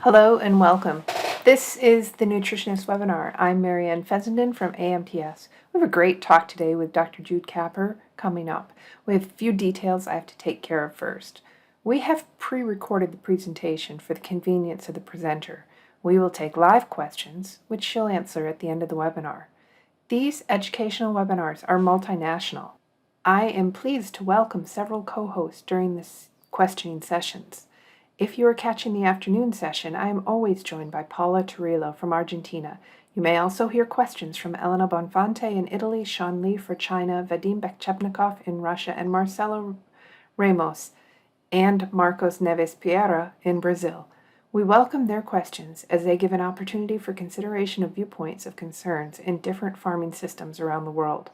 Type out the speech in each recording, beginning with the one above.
Hello and welcome. This is the Nutritionist webinar. I'm Marianne Fessenden from AMTS. We have a great talk today with Dr. Jude Capper coming up. We have a few details I have to take care of first. We have pre-recorded the presentation for the convenience of the presenter. We will take live questions, which she'll answer at the end of the webinar. These educational webinars are multinational. I am pleased to welcome several co-hosts during this questioning sessions. If you are catching the afternoon session, I am always joined by Paula Turillo from Argentina. You may also hear questions from Elena Bonfante in Italy, Sean Lee for China, Vadim Bekchepnikov in Russia, and Marcelo Ramos and Marcos Neves Piera in Brazil. We welcome their questions as they give an opportunity for consideration of viewpoints of concerns in different farming systems around the world.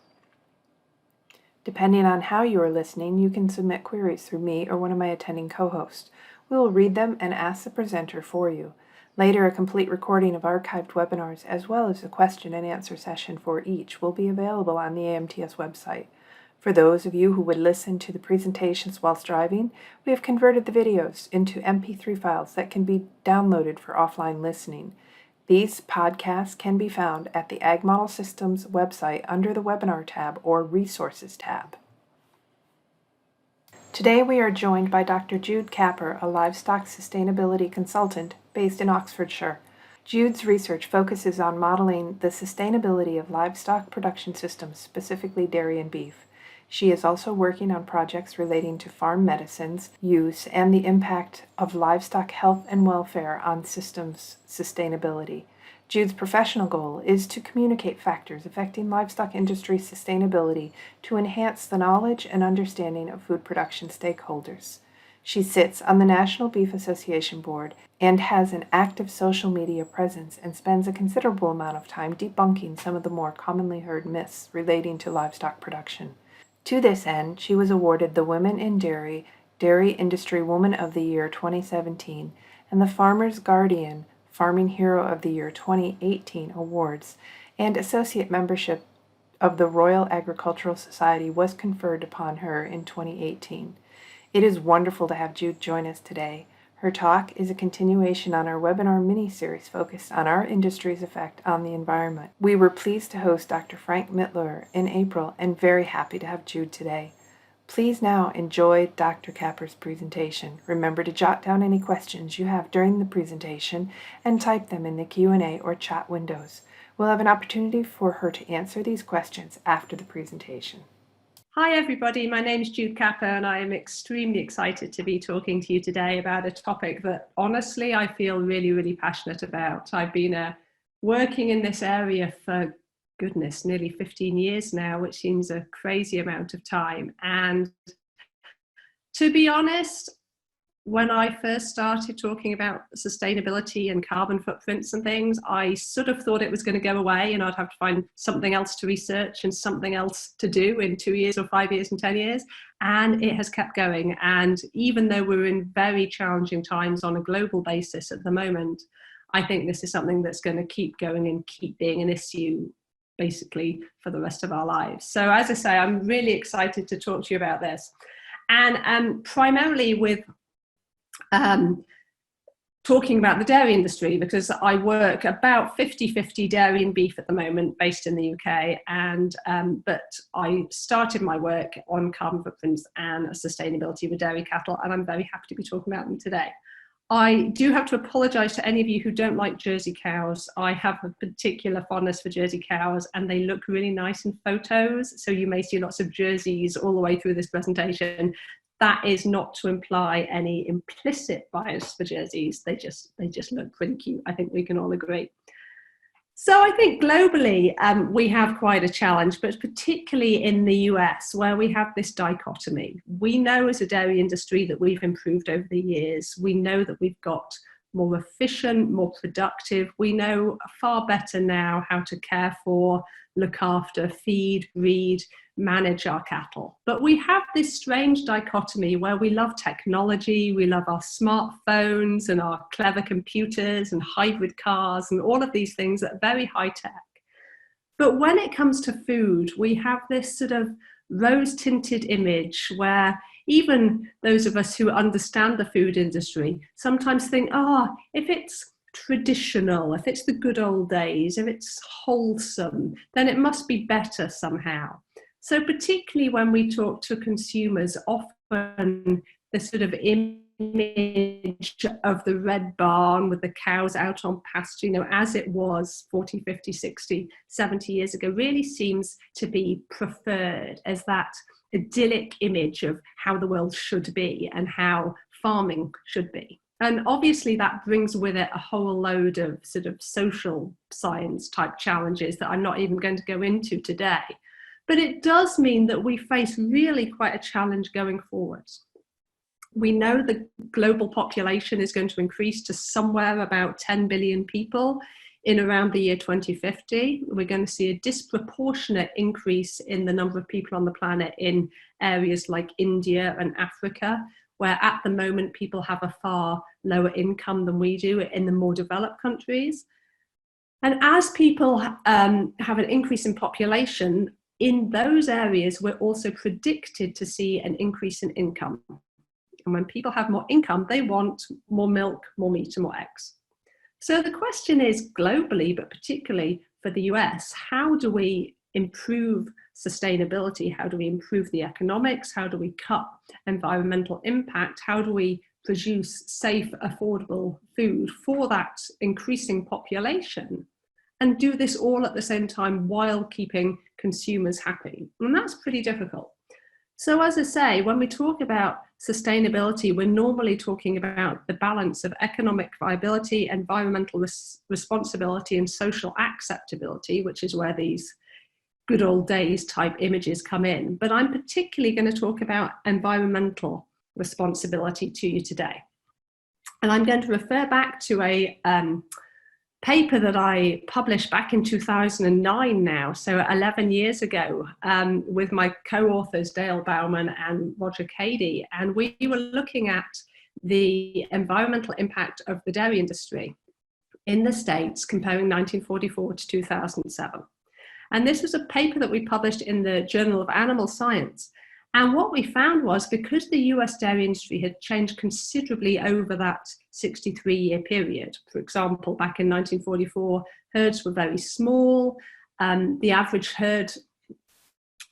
Depending on how you are listening, you can submit queries through me or one of my attending co-hosts. We will read them and ask the presenter for you. Later, a complete recording of archived webinars as well as a question and answer session for each will be available on the AMTS website. For those of you who would listen to the presentations whilst driving, we have converted the videos into MP3 files that can be downloaded for offline listening. These podcasts can be found at the Ag Model Systems website under the Webinar tab or Resources tab. Today we are joined by Dr. Jude Capper, a Livestock Sustainability Consultant based in Oxfordshire. Jude's research focuses on modeling the sustainability of livestock production systems, specifically dairy and beef. She is also working on projects relating to farm medicines use and the impact of livestock health and welfare on systems sustainability. Jude's professional goal is to communicate factors affecting livestock industry sustainability to enhance the knowledge and understanding of food production stakeholders. She sits on the National Beef Association Board and has an active social media presence and spends a considerable amount of time debunking some of the more commonly heard myths relating to livestock production. To this end, she was awarded the Women in Dairy Industry Woman of the Year 2017 and the Farmer's Guardian Farming Hero of the Year 2018 awards, and associate membership of the Royal Agricultural Society was conferred upon her in 2018. It is wonderful to have Jude join us today. Her talk is a continuation on our webinar mini-series focused on our industry's effect on the environment. We were pleased to host Dr. Frank Mittler in April and very happy to have Jude today. Please now enjoy Dr. Capper's presentation. Remember to jot down any questions you have during the presentation and type them in the Q&A or chat windows. We'll have an opportunity for her to answer these questions after the presentation. Hi everybody, my name is Jude Capper and I am extremely excited to be talking to you today about a topic that honestly I feel really passionate about. I've been working in this area for goodness, nearly 15 years now, which seems a crazy amount of time. And to be honest, when I first started talking about sustainability and carbon footprints and things, I sort of thought it was going to go away and I'd have to find something else to research and something else to do in 2 years or 5 years and 10 years. And it has kept going. And even though we're in very challenging times on a global basis at the moment, I think this is something that's going to keep going and keep being an issue basically for the rest of our lives. So as I say, I'm really excited to talk to you about this. And primarily with talking about the dairy industry, because I work about 50-50 dairy and beef at the moment based in the UK. And but I started my work on carbon footprints and sustainability with dairy cattle, and I'm very happy to be talking about them today. I do have to apologise to any of you who don't like Jersey cows. I have a particular fondness for Jersey cows and they look really nice in photos. So you may see lots of Jerseys all the way through this presentation. That is not to imply any implicit bias for Jerseys. They just look pretty cute. I think we can all agree. So I think globally we have quite a challenge, but particularly in the US where we have this dichotomy. We know as a dairy industry that we've improved over the years. We know that we've got more efficient, more productive. We know far better now how to care for, look after, feed, breed, manage our cattle. But we have this strange dichotomy where we love technology, we love our smartphones and our clever computers and hybrid cars and all of these things that are very high tech. But when it comes to food, we have this sort of rose-tinted image where even those of us who understand the food industry sometimes think, if it's traditional, if it's the good old days, if it's wholesome, then it must be better somehow. So particularly when we talk to consumers, often the sort of image of the red barn with the cows out on pasture, as it was 40, 50, 60, 70 years ago, really seems to be preferred as that idyllic image of how the world should be and how farming should be. And obviously that brings with it a whole load of sort of social science type challenges that I'm not even going to go into today. But it does mean that we face really quite a challenge going forward. We know the global population is going to increase to somewhere about 10 billion people in around the year 2050. We're going to see a disproportionate increase in the number of people on the planet in areas like India and Africa, where at the moment people have a far lower income than we do in the more developed countries. And as people have an increase in population, in those areas, we're also predicted to see an increase in income. And when people have more income, they want more milk, more meat, and more eggs. So the question is globally, but particularly for the US, how do we improve sustainability? How do we improve the economics? How do we cut environmental impact? How do we produce safe, affordable food for that increasing population? And do this all at the same time while keeping consumers happy? And that's pretty difficult. So as I say, when we talk about sustainability, we're normally talking about the balance of economic viability, environmental responsibility, and social acceptability, which is where these good old days type images come in. But I'm particularly going to talk about environmental responsibility to you today. And I'm going to refer back to a paper that I published back in 2009 now, so 11 years ago, with my co-authors Dale Bauman and Roger Cady. And we were looking at the environmental impact of the dairy industry in the States, comparing 1944 to 2007. And this was a paper that we published in the Journal of Animal Science. And what we found was, because the US dairy industry had changed considerably over that 63-year period, for example, back in 1944, herds were very small. The average herd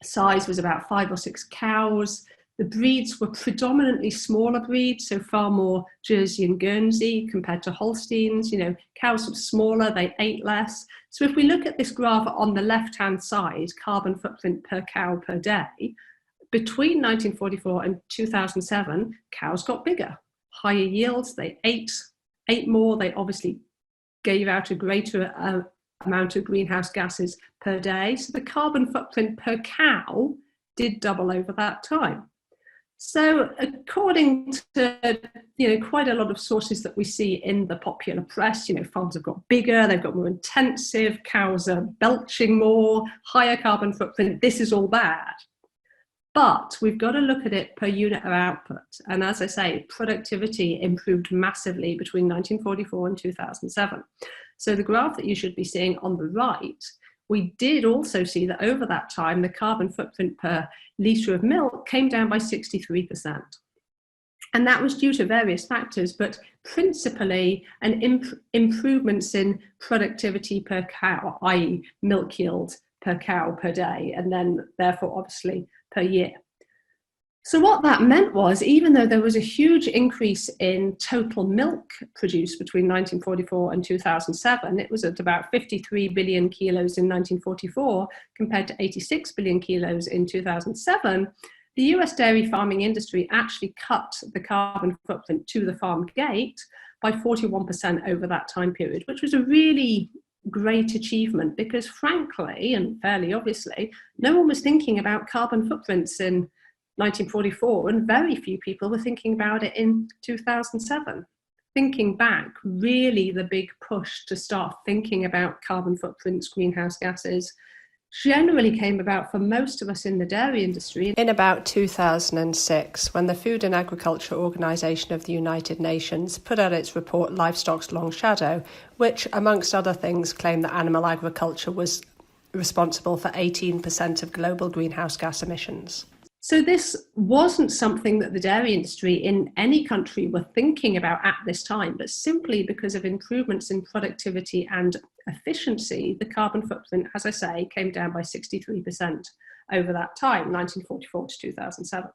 size was about 5 or 6 cows. The breeds were predominantly smaller breeds, so far more Jersey and Guernsey compared to Holsteins. Cows were smaller, they ate less. So if we look at this graph on the left-hand side, carbon footprint per cow per day, between 1944 and 2007, cows got bigger, higher yields, they ate more, they obviously gave out a greater amount of greenhouse gases per day. So the carbon footprint per cow did double over that time. So according to quite a lot of sources that we see in the popular press, farms have got bigger, they've got more intensive, cows are belching more, higher carbon footprint, this is all bad. But we've got to look at it per unit of output. And as I say, productivity improved massively between 1944 and 2007. So the graph that you should be seeing on the right, we did also see that over that time, the carbon footprint per litre of milk came down by 63%. And that was due to various factors, but principally improvements in productivity per cow, i.e. milk yield per cow per day, and then therefore obviously per year. So what that meant was, even though there was a huge increase in total milk produced between 1944 and 2007, it was at about 53 billion kilos in 1944 compared to 86 billion kilos in 2007, the US dairy farming industry actually cut the carbon footprint to the farm gate by 41% over that time period, which was a really great achievement because, frankly, and fairly obviously, no one was thinking about carbon footprints in 1944, and very few people were thinking about it in 2007. Thinking back, really the big push to start thinking about carbon footprints, greenhouse gases, generally came about for most of us in the dairy industry in about 2006, when the Food and Agriculture Organization of the United Nations put out its report Livestock's Long Shadow, which, amongst other things, claimed that animal agriculture was responsible for 18% of global greenhouse gas emissions. So this wasn't something that the dairy industry in any country were thinking about at this time, but simply because of improvements in productivity and efficiency, the carbon footprint, as I say, came down by 63% over that time, 1944 to 2007.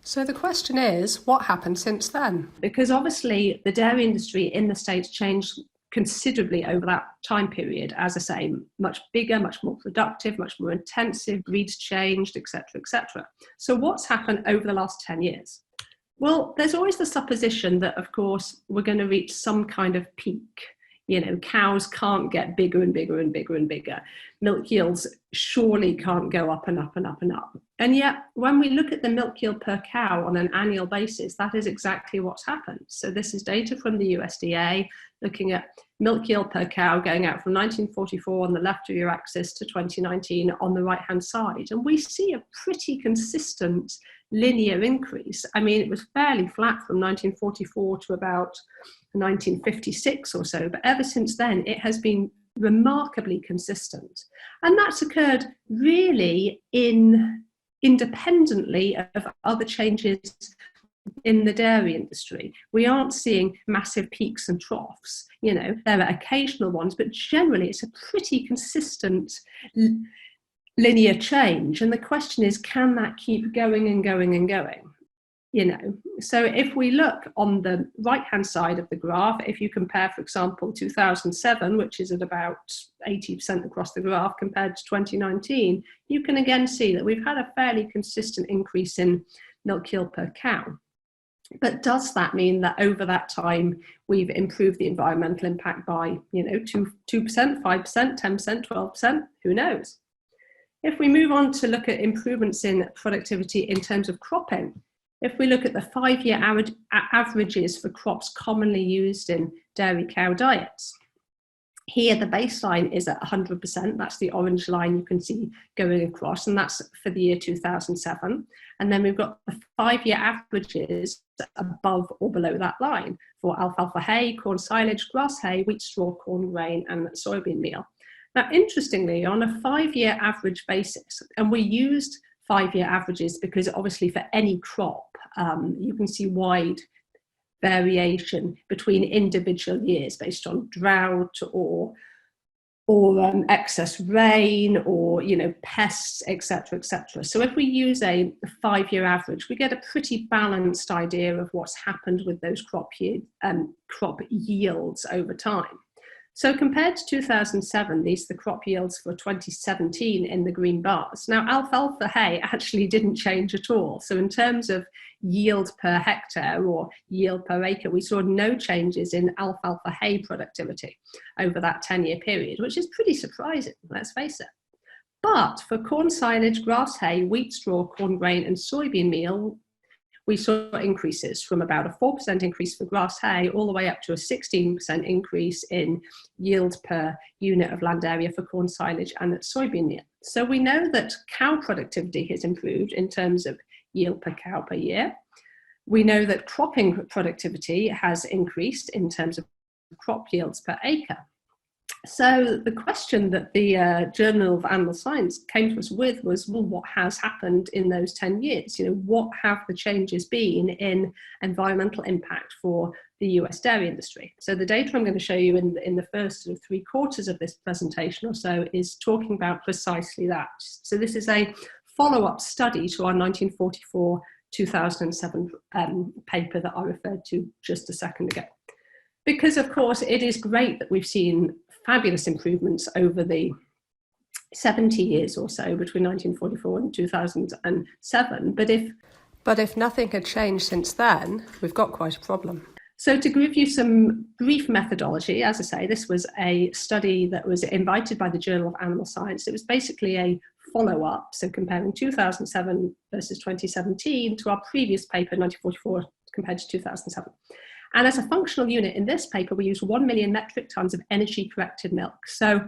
So the question is, what happened since then? Because obviously the dairy industry in the States changed considerably over that time period. As I say, much bigger, much more productive, much more intensive, breeds changed, etc., etc. So what's happened over the last 10 years? Well, there's always the supposition that, of course, we're going to reach some kind of peak. You know, cows can't get bigger and bigger and bigger and bigger. Milk yields surely can't go up and up and up and up. And yet, when we look at the milk yield per cow on an annual basis, that is exactly what's happened. So this is data from the USDA looking at milk yield per cow going out from 1944 on the left of your axis to 2019 on the right-hand side. And we see a pretty consistent linear increase. I mean, it was fairly flat from 1944 to about 1956 or so, but ever since then, it has been remarkably consistent. And that's occurred really independently of other changes in the dairy industry. We aren't seeing massive peaks and troughs. You know, there are occasional ones, but generally it's a pretty consistent linear change. And the question is, can that keep going and going and going? You know, so if we look on the right-hand side of the graph, if you compare, for example, 2007, which is at about 80% across the graph, compared to 2019, you can again see that we've had a fairly consistent increase in milk yield per cow. But does that mean that over that time we've improved the environmental impact by, 2%, 5%, 10%, 12%? Who knows? If we move on to look at improvements in productivity in terms of cropping, if we look at the 5-year averages for crops commonly used in dairy cow diets, here the baseline is at 100%. That's the orange line you can see going across, and that's for the year 2007. And then we've got the 5-year averages above or below that line for alfalfa hay, corn silage, grass hay, wheat straw, corn grain, and soybean meal. Now, interestingly, on a 5-year average basis, and we used 5-year averages because obviously for any crop, you can see wide variation between individual years based on drought or excess rain or pests, etc., etc. So if we use a 5-year average, we get a pretty balanced idea of what's happened with those crop yields over time. So compared to 2007, these are the crop yields for 2017 in the green bars. Now, alfalfa hay actually didn't change at all. So in terms of yield per hectare or yield per acre, we saw no changes in alfalfa hay productivity over that 10-year period, which is pretty surprising, let's face it. But for corn silage, grass hay, wheat straw, corn grain, and soybean meal, we saw increases from about a 4% increase for grass hay all the way up to a 16% increase in yield per unit of land area for corn silage and soybean meal. So we know that cow productivity has improved in terms of yield per cow per year. We know that cropping productivity has increased in terms of crop yields per acre. So the question that the Journal of Animal Science came to us with was, well, what has happened in those 10 years? What have the changes been in environmental impact for the US dairy industry? So the data I'm going to show you in the first sort of 3 quarters of this presentation or so is talking about precisely that. So this is a follow-up study to our 1944-2007 paper that I referred to just a second ago. Because, of course, it is great that we've seen fabulous improvements over the 70 years or so between 1944 and 2007. But if nothing had changed since then, we've got quite a problem. So to give you some brief methodology, as I say, this was a study that was invited by the Journal of Animal Science. It was basically a follow-up, so comparing 2007 versus 2017 to our previous paper, 1944, compared to 2007. And as a functional unit in this paper, we used 1 million metric tons of energy-corrected milk. So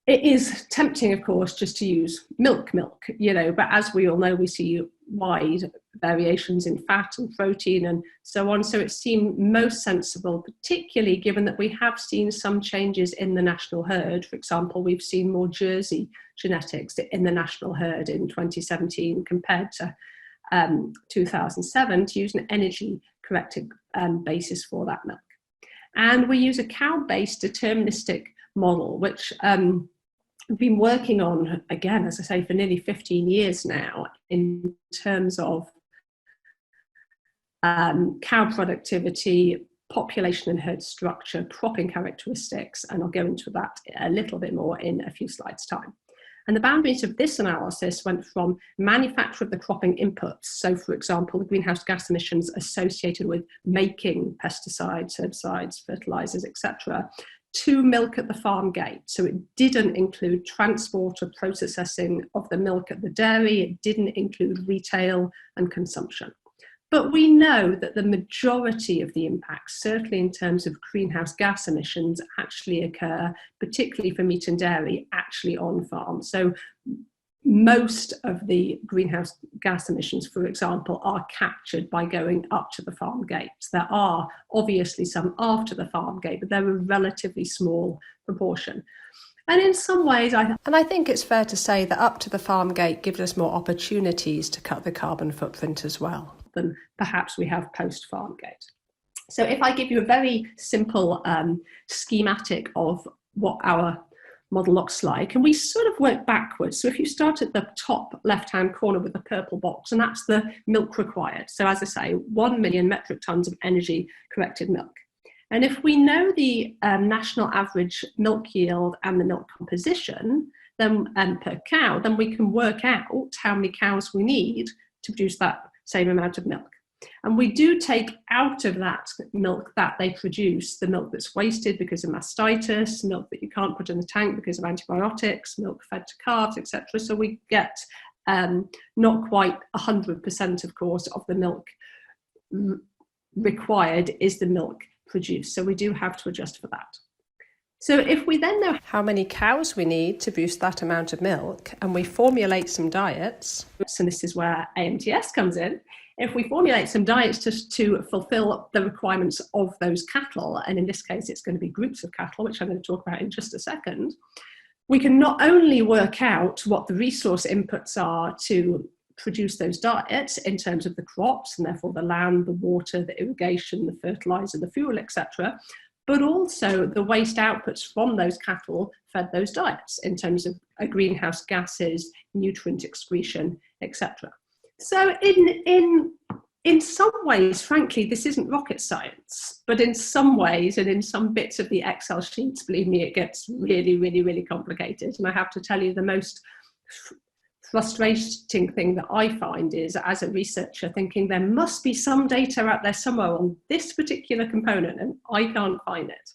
it is tempting, of course, just to use milk, but as we all know, we see wide variations in fat and protein and so on. So it seemed most sensible, particularly given that we have seen some changes in the national herd. For example, we've seen more Jersey genetics in the national herd in 2017 compared to 2007 to use an energy corrected basis for that milk. And we use a cow-based deterministic model, which we've been working on, again, as I say, for nearly 15 years now, in terms of cow productivity, population and herd structure, cropping characteristics, and I'll go into that a little bit more in a few slides' time. And the boundaries of this analysis went from manufacture of the cropping inputs, so for example, the greenhouse gas emissions associated with making pesticides, herbicides, fertilizers, etc., to milk at the farm gate. So it didn't include transport or processing of the milk at the dairy, it didn't include retail and consumption. But we know that the majority of the impacts, certainly in terms of greenhouse gas emissions, actually occur, particularly for meat and dairy, actually on farm. So most of the greenhouse gas emissions, for example, are captured by going up to the farm gates. There are obviously some after the farm gate, but they're a relatively small proportion. And in some ways, I think it's fair to say that up to the farm gate gives us more opportunities to cut the carbon footprint as well than perhaps we have post-farm gate. So if I give you a very simple schematic of what our model looks like, and we sort of work backwards. So if you start at the top left-hand corner with the purple box, and that's the milk required. So as I say, 1 million metric tons of energy corrected milk. And if we know the national average milk yield and the milk composition then per cow, then we can work out how many cows we need to produce that same amount of milk. And we do take out of that milk that they produce the milk that's wasted because of mastitis, milk that you can't put in the tank because of antibiotics, milk fed to calves, etc. So we get not quite 100%, of course, of the milk required is the milk produced. So we do have to adjust for that. So if we then know how many cows we need to produce that amount of milk, and we formulate some diets. And this is where AMTS comes in. If we formulate some diets to fulfill the requirements of those cattle, and in this case it's going to be groups of cattle, which I'm going to talk about in just a second, we can not only work out what the resource inputs are to produce those diets in terms of the crops, and therefore the land, the water, the irrigation, the fertilizer, the fuel, etc., but also the waste outputs from those cattle fed those diets in terms of greenhouse gases, nutrient excretion, etc. So in some ways, frankly, this isn't rocket science, but in some ways and in some bits of the Excel sheets, believe me, it gets really, really, really complicated. And I have to tell you, the most frustrating thing that I find is, as a researcher, thinking there must be some data out there somewhere on this particular component, and I can't find it.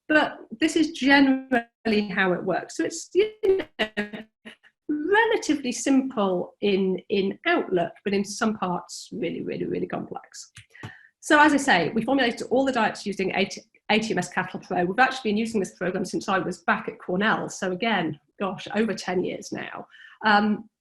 But this is generally how it works. So it's relatively simple in outlook, but in some parts really, really, really complex. So as I say, we formulated all the diets using ATMS Cattle Pro. We've actually been using this program since I was back at Cornell. So again, gosh, over 10 years now.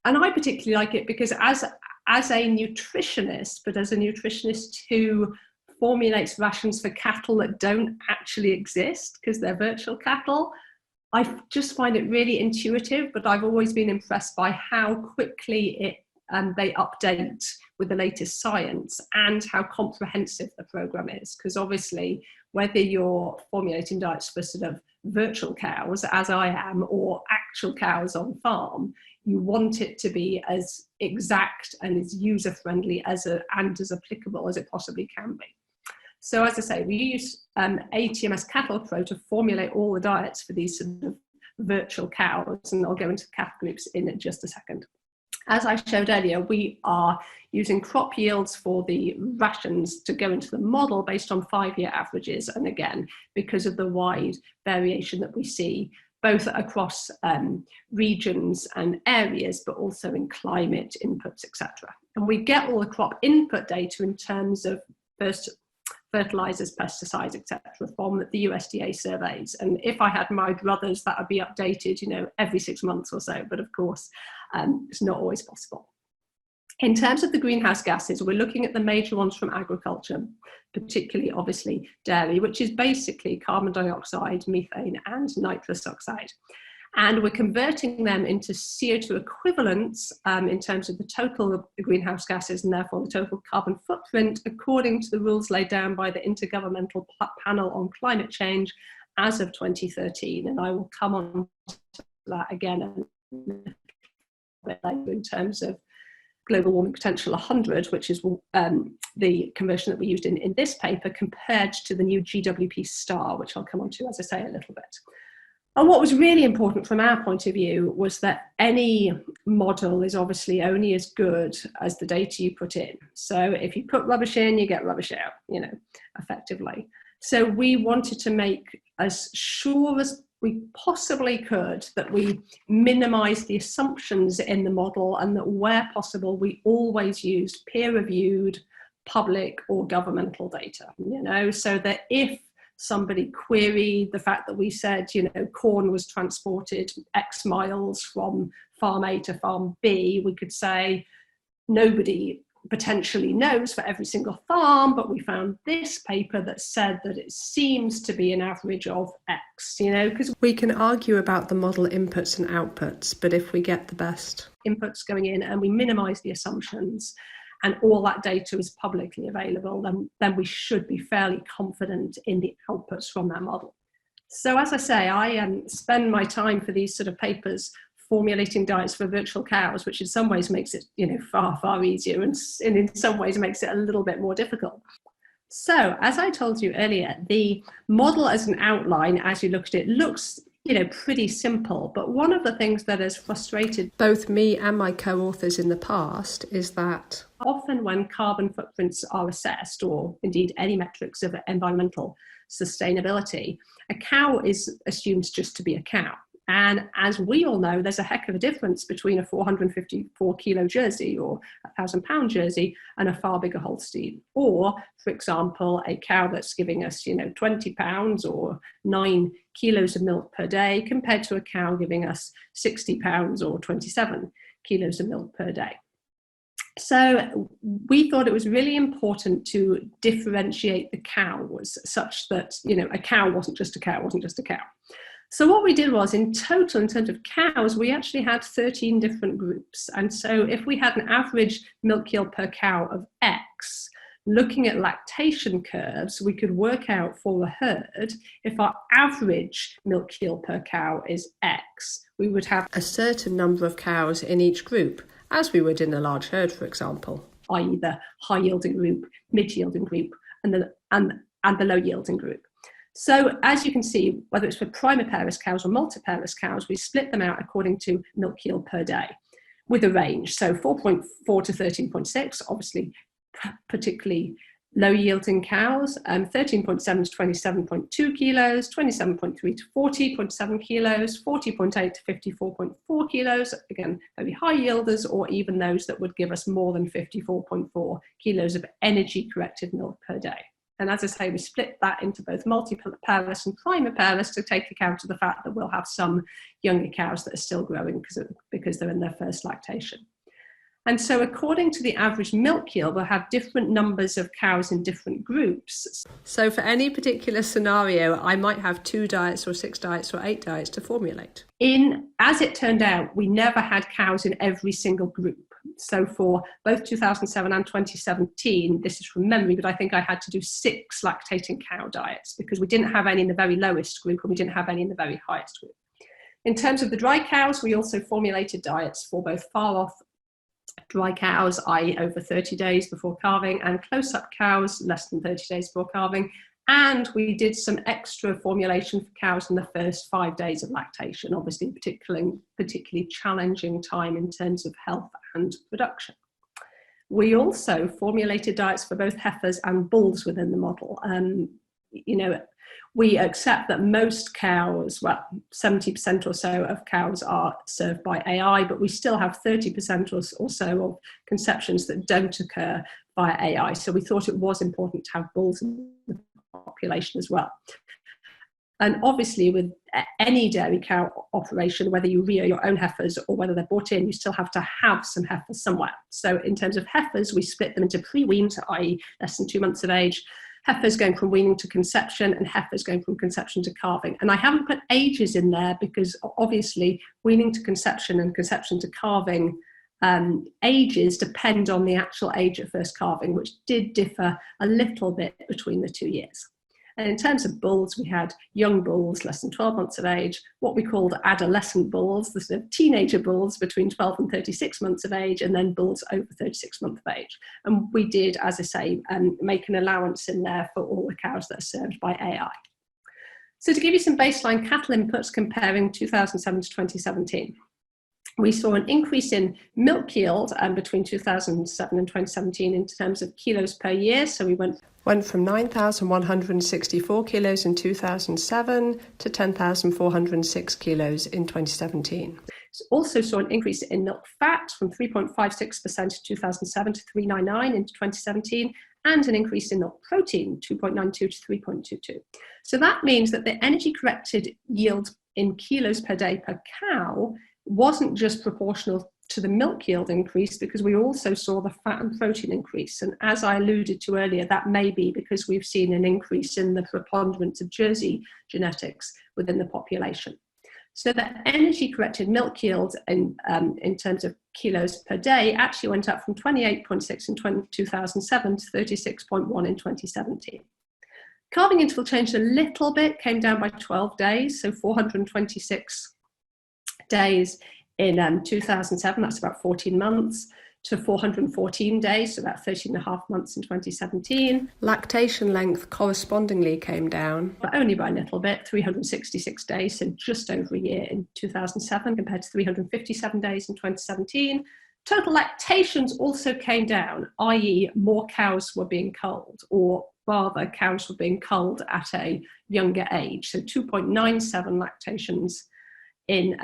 And I particularly like it because as a nutritionist, but as a nutritionist who formulates rations for cattle that don't actually exist because they're virtual cattle, I just find it really intuitive, but I've always been impressed by how quickly they update with the latest science and how comprehensive the program is. Because obviously, whether you're formulating diets for sort of virtual cows, as I am, or actual cows on farm, you want it to be as exact and as user-friendly and as applicable as it possibly can be. So as I say, we use ATMS Cattle Pro to formulate all the diets for these sort of virtual cows, and I'll go into the cattle groups in just a second. As I showed earlier, we are using crop yields for the rations to go into the model based on 5-year averages, and again, because of the wide variation that we see, both across regions and areas, but also in climate inputs, etc. And we get all the crop input data in terms of first fertilizers, pesticides, etc., from the USDA surveys. And if I had my druthers, that would be updated, every 6 months or so. But of course, it's not always possible. In terms of the greenhouse gases, we're looking at the major ones from agriculture, particularly, obviously, dairy, which is basically carbon dioxide, methane, and nitrous oxide. And we're converting them into CO2 equivalents in terms of the total greenhouse gases and therefore the total carbon footprint according to the rules laid down by the Intergovernmental Panel on Climate Change as of 2013. And I will come on to that again in terms of global warming potential 100, which is the conversion that we used in this paper compared to the new GWP star, which I'll come on to, as I say, a little bit. And what was really important from our point of view was that any model is obviously only as good as the data you put in. So if you put rubbish in, you get rubbish out, effectively. So we wanted to make as sure as we possibly could that we minimize the assumptions in the model, and that where possible, we always used peer-reviewed public or governmental data, so that if somebody queried the fact that we said, corn was transported X miles from farm A to farm B, we could say nobody potentially knows for every single farm, but we found this paper that said that it seems to be an average of X, because we can argue about the model inputs and outputs, but if we get the best inputs going in and we minimize the assumptions and all that data is publicly available, then we should be fairly confident in the outputs from that model. So as I say, I spend my time for these sort of papers formulating diets for virtual cows, which in some ways makes it far, far easier, and in some ways makes it a little bit more difficult. So as I told you earlier, the model as an outline, as you look at it, looks pretty simple. But one of the things that has frustrated both me and my co-authors in the past is that often when carbon footprints are assessed, or indeed any metrics of environmental sustainability, a cow is assumed just to be a cow. And as we all know, there's a heck of a difference between a 454 kilo Jersey or a 1,000-pound Jersey and a far bigger Holstein. Or, for example, a cow that's giving us, 20 pounds or 9 kilos of milk per day compared to a cow giving us 60 pounds or 27 kilos of milk per day. So we thought it was really important to differentiate the cows such that, a cow wasn't just a cow, So what we did was, in total, in terms of cows, we actually had 13 different groups. And so if we had an average milk yield per cow of X, looking at lactation curves, we could work out for a herd, if our average milk yield per cow is X, we would have a certain number of cows in each group, as we would in a large herd, for example. i.e. the high-yielding group, mid-yielding group, and the low-yielding group. So as you can see, whether it's for primiparous cows or multiparous cows, we split them out according to milk yield per day with a range. So 4.4 to 13.6, obviously particularly low-yielding cows, 13.7 to 27.2 kilos, 27.3 to 40.7 kilos, 40.8 to 54.4 kilos, again, very high yielders, or even those that would give us more than 54.4 kilos of energy-corrected milk per day. And as I say, we split that into both multiparous and primiparous to take account of the fact that we'll have some younger cows that are still growing because they're in their first lactation. And so according to the average milk yield, we'll have different numbers of cows in different groups. So for any particular scenario, I might have 2 diets or 6 diets or 8 diets to formulate. As it turned out, we never had cows in every single group. So for both 2007 and 2017, this is from memory, but I think I had to do 6 lactating cow diets because we didn't have any in the very lowest group and we didn't have any in the very highest group. In terms of the dry cows, we also formulated diets for both far-off dry cows, i.e. over 30 days before calving, and close-up cows, less than 30 days before calving. And we did some extra formulation for cows in the first 5 days of lactation, obviously particularly challenging time in terms of health and production. We also formulated diets for both heifers and bulls within the model. We accept that most cows, well, 70% or so of cows are served by AI, but we still have 30% or so of conceptions that don't occur via AI. So we thought it was important to have bulls in the population as well. And obviously with any dairy cow operation, whether you rear your own heifers or whether they're bought in, you still have to have some heifers somewhere. So in terms of heifers, we split them into pre-weaned, i.e. less than 2 months of age, heifers going from weaning to conception and heifers going from conception to calving. And I haven't put ages in there because obviously weaning to conception and conception to calving ages depend on the actual age of first calving, which did differ a little bit between the 2 years. And in terms of bulls, we had young bulls, less than 12 months of age, what we called adolescent bulls, the sort of teenager bulls between 12 and 36 months of age, and then bulls over 36 months of age. And we did, as I say, make an allowance in there for all the cows that are served by AI. So to give you some baseline cattle inputs comparing 2007 to 2017. We saw an increase in milk yield between 2007 and 2017 in terms of kilos per year. So we went from 9,164 kilos in 2007 to 10,406 kilos in 2017. Also saw an increase in milk fat from 3.56% in 2007 to 3.99 in 2017, and an increase in milk protein, 2.92 to 3.22. So that means that the energy corrected yield in kilos per day per cow wasn't just proportional to the milk yield increase, because we also saw the fat and protein increase. And as I alluded to earlier, that may be because we've seen an increase in the preponderance of Jersey genetics within the population. So the energy corrected milk yield in terms of kilos per day actually went up from 28.6 in 2007 to 36.1 in 2017. Calving interval changed a little bit, came down by 12 days, so 426 days in 2007, that's about 14 months, to 414 days, so about 13 and a half months in 2017. Lactation length correspondingly came down, but only by a little bit, 366 days, so just over a year in 2007 compared to 357 days in 2017. Total lactations also came down, i.e. more cows were being culled, or rather cows were being culled at a younger age, so 2.97 lactations in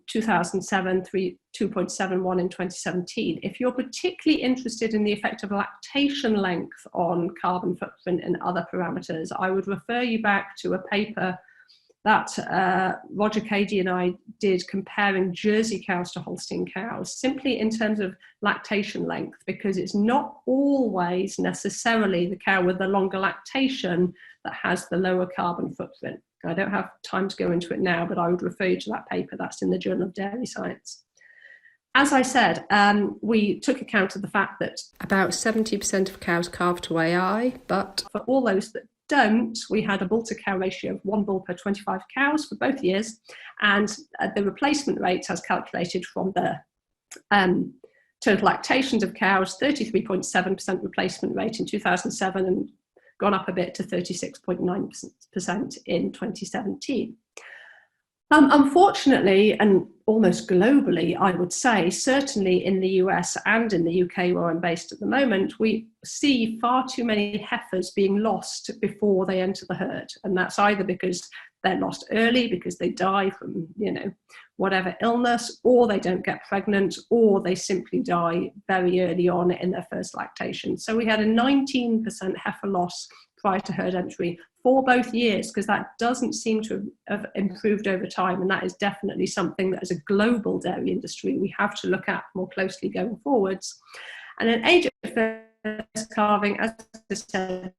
2007, 2.71 in 2017. If you're particularly interested in the effect of lactation length on carbon footprint and other parameters, I would refer you back to a paper that Roger Cady and I did comparing Jersey cows to Holstein cows, simply in terms of lactation length, because it's not always necessarily the cow with the longer lactation that has the lower carbon footprint. I don't have time to go into it now, but I would refer you to that paper that's in the Journal of Dairy Science. As I said, we took account of the fact that about 70% of cows calve to AI, but for all those that don't, we had a bull to cow ratio of 1 bull per 25 cows for both years, and the replacement rate as calculated from the total lactations of cows, 33.7% replacement rate in 2007, and gone up a bit to 36.9% in 2017. Unfortunately, and almost globally, I would say, certainly in the US and in the UK where I'm based at the moment, we see far too many heifers being lost before they enter the herd. And that's either because they're lost early, because they die from, whatever illness, or they don't get pregnant, or they simply die very early on in their first lactation. So we had a 19% heifer loss prior to herd entry for both years, because that doesn't seem to have improved over time. And that is definitely something that as a global dairy industry, we have to look at more closely going forwards. And an age of first calving, as I said,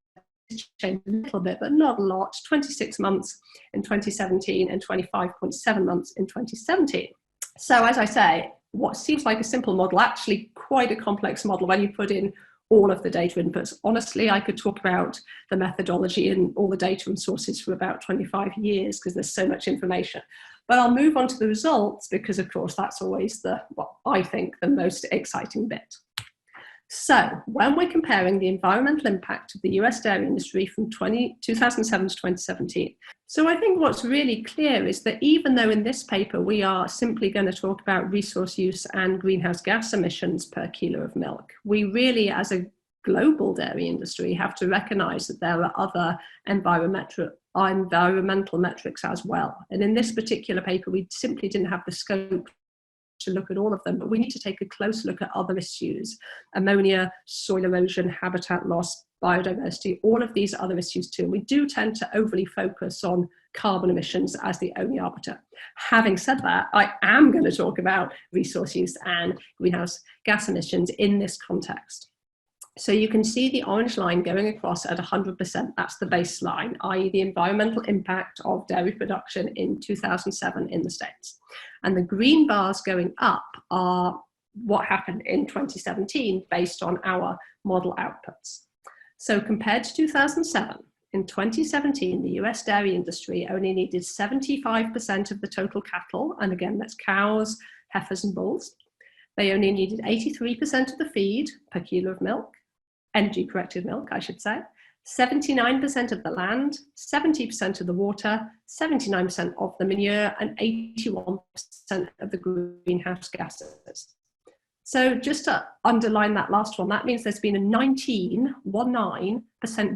changed a little bit, but not a lot, 26 months in 2017 and 25.7 months in 2017. So as I say, what seems like a simple model, actually quite a complex model when you put in all of the data inputs. Honestly, I could talk about the methodology and all the data and sources for about 25 years because there's so much information. But I'll move on to the results because, of course, that's always what I think the most exciting bit. So when we're comparing the environmental impact of the US dairy industry from 2007 to 2017, so I think what's really clear is that even though in this paper we are simply going to talk about resource use and greenhouse gas emissions per kilo of milk, we really, as a global dairy industry, have to recognize that there are other environmental metrics as well. And in this particular paper, we simply didn't have the scope to look at all of them, but we need to take a close look at other issues: ammonia, soil erosion, habitat loss, biodiversity, all of these other issues too. We do tend to overly focus on carbon emissions as the only arbiter. Having said that, I am going to talk about resource use and greenhouse gas emissions in this context. So you can see the orange line going across at 100%. That's the baseline, i.e. the environmental impact of dairy production in 2007 in the States. And the green bars going up are what happened in 2017 based on our model outputs. So compared to 2007, in 2017, the US dairy industry only needed 75% of the total cattle, and again, that's cows, heifers, and bulls. They only needed 83% of the feed per kilo of milk, energy-corrected milk, I should say, 79% of the land, 70% of the water, 79% of the manure, and 81% of the greenhouse gases. So just to underline that last one, that means there's been a 19%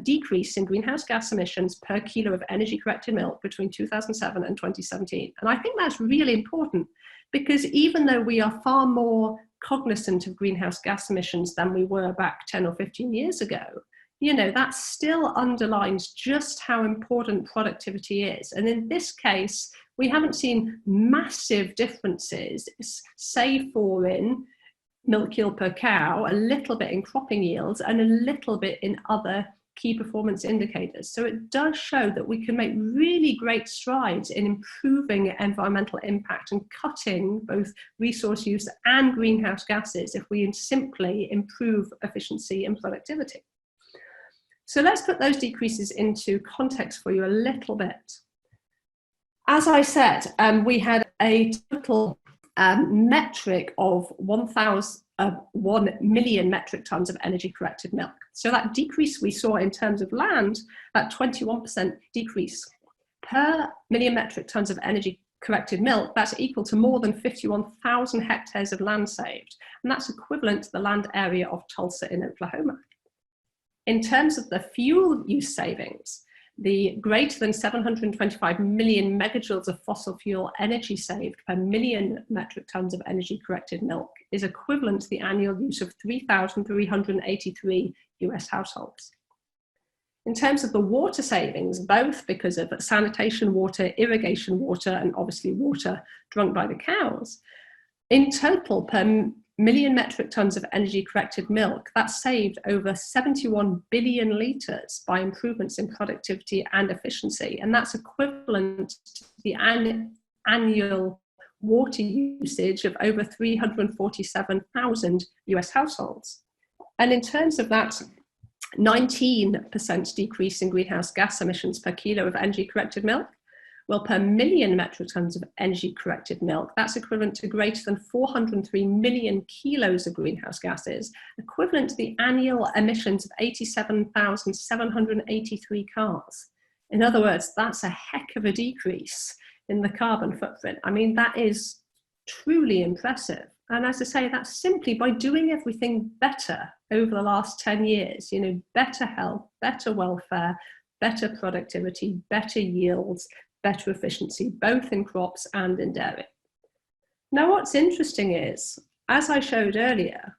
decrease in greenhouse gas emissions per kilo of energy-corrected milk between 2007 and 2017. And I think that's really important, because even though we are far more cognizant of greenhouse gas emissions than we were back 10 or 15 years ago, you know, that still underlines just how important productivity is. And in this case, we haven't seen massive differences, save for in milk yield per cow, a little bit in cropping yields, and a little bit in other key performance indicators. So it does show that we can make really great strides in improving environmental impact and cutting both resource use and greenhouse gases if we simply improve efficiency and productivity. So let's put those decreases into context for you a little bit. As I said, we had a total metric of 1 million metric tons of energy-corrected milk. So that decrease we saw in terms of land, that 21% decrease per million metric tons of energy-corrected milk, that's equal to more than 51,000 hectares of land saved. And that's equivalent to the land area of Tulsa in Oklahoma. In terms of the fuel use savings, the greater than 725 million megajoules of fossil fuel energy saved per million metric tons of energy-corrected milk is equivalent to the annual use of 3,383 US households. In terms of the water savings, both because of sanitation water, irrigation water, and obviously water drunk by the cows, in total per million metric tons of energy-corrected milk, that saved over 71 billion litres by improvements in productivity and efficiency. And that's equivalent to the annual water usage of over 347,000 US households. And in terms of that 19% decrease in greenhouse gas emissions per kilo of energy-corrected milk, well, per million metric tons of energy-corrected milk, that's equivalent to greater than 403 million kilos of greenhouse gases, equivalent to the annual emissions of 87,783 cars. In other words, that's a heck of a decrease in the carbon footprint. I mean, that is truly impressive. And as I say, that's simply by doing everything better over the last 10 years, you know, better health, better welfare, better productivity, better yields, better efficiency, both in crops and in dairy. Now, what's interesting is, as I showed earlier,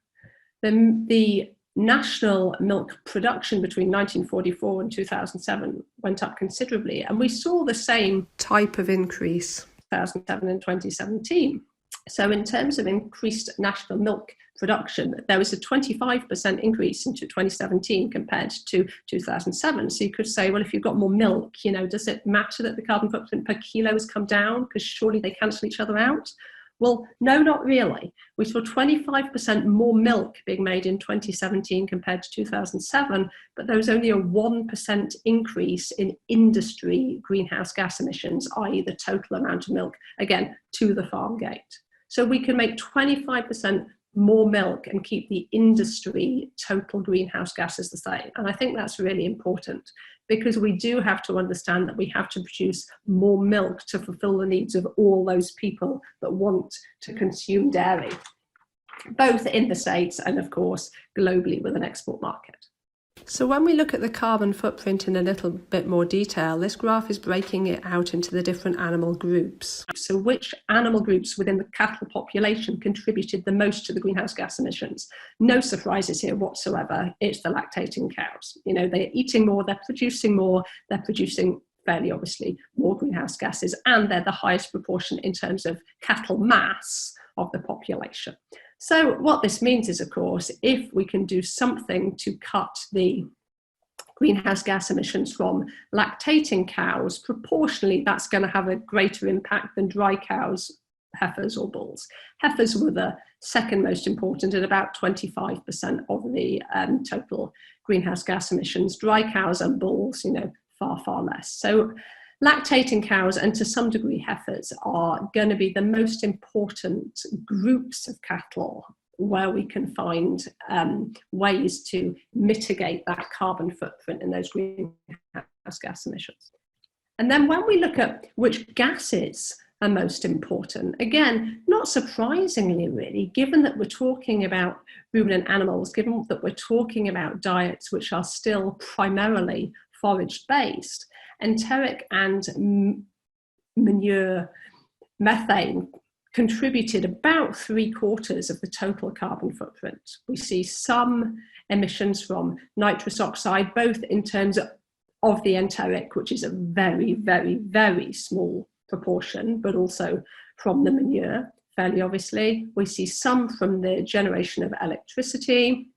the national milk production between 1944 and 2007 went up considerably, and we saw the same type of increase 2007 and 2017. So in terms of increased national milk production, there was a 25% increase into 2017 compared to 2007. So you could say, well, if you've got more milk, you know, does it matter that the carbon footprint per kilo has come down? Because surely they cancel each other out. Well, no, not really. We saw 25% more milk being made in 2017 compared to 2007, but there was only a 1% increase in industry greenhouse gas emissions, i.e. the total amount of milk, again, to the farm gate. So we can make 25% more milk and keep the industry total greenhouse gases the same. And I think that's really important, because we do have to understand that we have to produce more milk to fulfill the needs of all those people that want to consume dairy, both in the States and, of course, globally with an export market. So when we look at the carbon footprint in a little bit more detail, this graph is breaking it out into the different animal groups. So which animal groups within the cattle population contributed the most to the greenhouse gas emissions? No surprises here whatsoever. It's the lactating cows. You know, they're eating more, they're producing fairly obviously more greenhouse gases, and they're the highest proportion in terms of cattle mass of the population. So what this means is, of course, if we can do something to cut the greenhouse gas emissions from lactating cows, proportionally that's going to have a greater impact than dry cows, heifers or bulls. Heifers were the second most important at about 25% of the total greenhouse gas emissions. Dry cows and bulls, far, far less. So lactating cows and to some degree heifers are going to be the most important groups of cattle where we can find ways to mitigate that carbon footprint in those greenhouse gas emissions. And then when we look at which gases are most important, again, not surprisingly really, given that we're talking about ruminant animals, given that we're talking about diets which are still primarily forage-based, enteric and manure methane contributed about 3/4 of the total carbon footprint. We see some emissions from nitrous oxide, both in terms of the enteric, which is a very, very, very small proportion, but also from the manure, fairly obviously. We see some from the generation of electricity.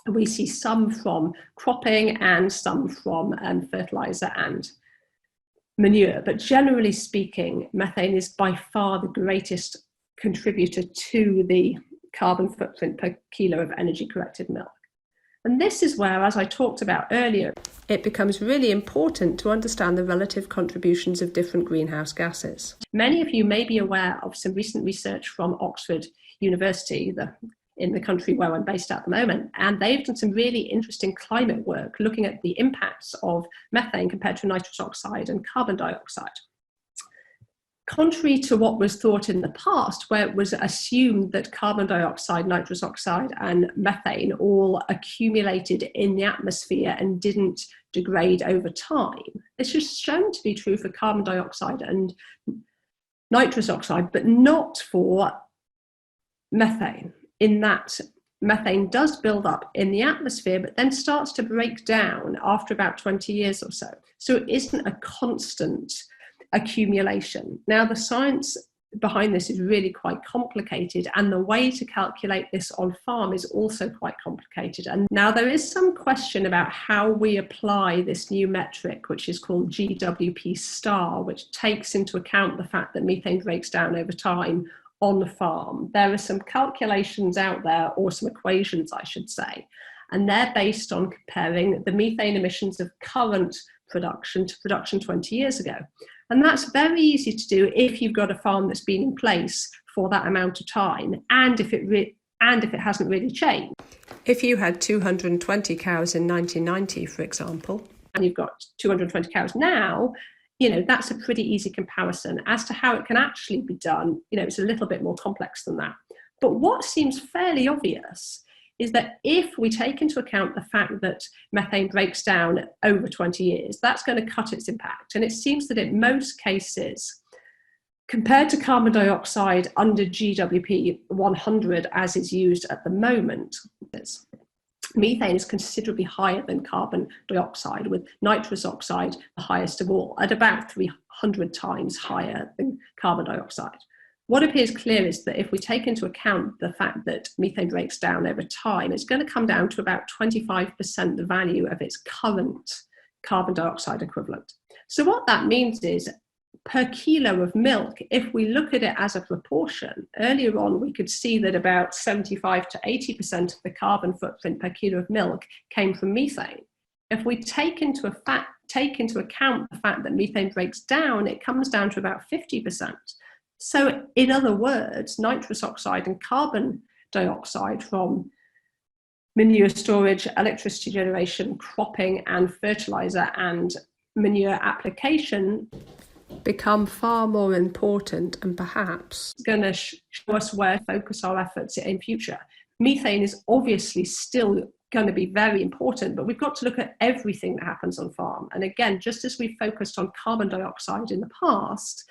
We see some from cropping and some from fertilizer and manure. But generally speaking, methane is by far the greatest contributor to the carbon footprint per kilo of energy corrected milk. And this is where, as I talked about earlier, it becomes really important to understand the relative contributions of different greenhouse gases. Many of you may be aware of some recent research from Oxford University, in the country where I'm based at the moment, and they've done some really interesting climate work looking at the impacts of methane compared to nitrous oxide and carbon dioxide. Contrary to what was thought in the past, where it was assumed that carbon dioxide, nitrous oxide, and methane all accumulated in the atmosphere and didn't degrade over time, this is shown to be true for carbon dioxide and nitrous oxide, but not for methane, in that methane does build up in the atmosphere, but then starts to break down after about 20 years or so. So it isn't a constant accumulation. Now, the science behind this is really quite complicated, and the way to calculate this on farm is also quite complicated. And now there is some question about how we apply this new metric, which is called GWP star, which takes into account the fact that methane breaks down over time on the farm. There are some calculations out there, or some equations I should say, and they're based on comparing the methane emissions of current production to production 20 years ago. And that's very easy to do if you've got a farm that's been in place for that amount of time, and if it hasn't really changed. If you had 220 cows in 1990, for example, and you've got 220 cows now, that's a pretty easy comparison. As to how it can actually be done, it's a little bit more complex than that. But what seems fairly obvious is that if we take into account the fact that methane breaks down over 20 years, that's going to cut its impact. And it seems that in most cases, compared to carbon dioxide under GWP 100 as is used at the moment, methane is considerably higher than carbon dioxide, with nitrous oxide the highest of all, at about 300 times higher than carbon dioxide. What appears clear is that if we take into account the fact that methane breaks down over time, it's going to come down to about 25% the value of its current carbon dioxide equivalent. So what that means is, per kilo of milk, if we look at it as a proportion, earlier on we could see that about 75 to 80% of the carbon footprint per kilo of milk came from methane. If we take into account the fact that methane breaks down, it comes down to about 50%. So in other words, nitrous oxide and carbon dioxide from manure storage, electricity generation, cropping, and fertilizer and manure application become far more important, and perhaps going to show us where to focus our efforts in future. Methane is obviously still going to be very important, but we've got to look at everything that happens on farm. And again, just as we focused on carbon dioxide in the past,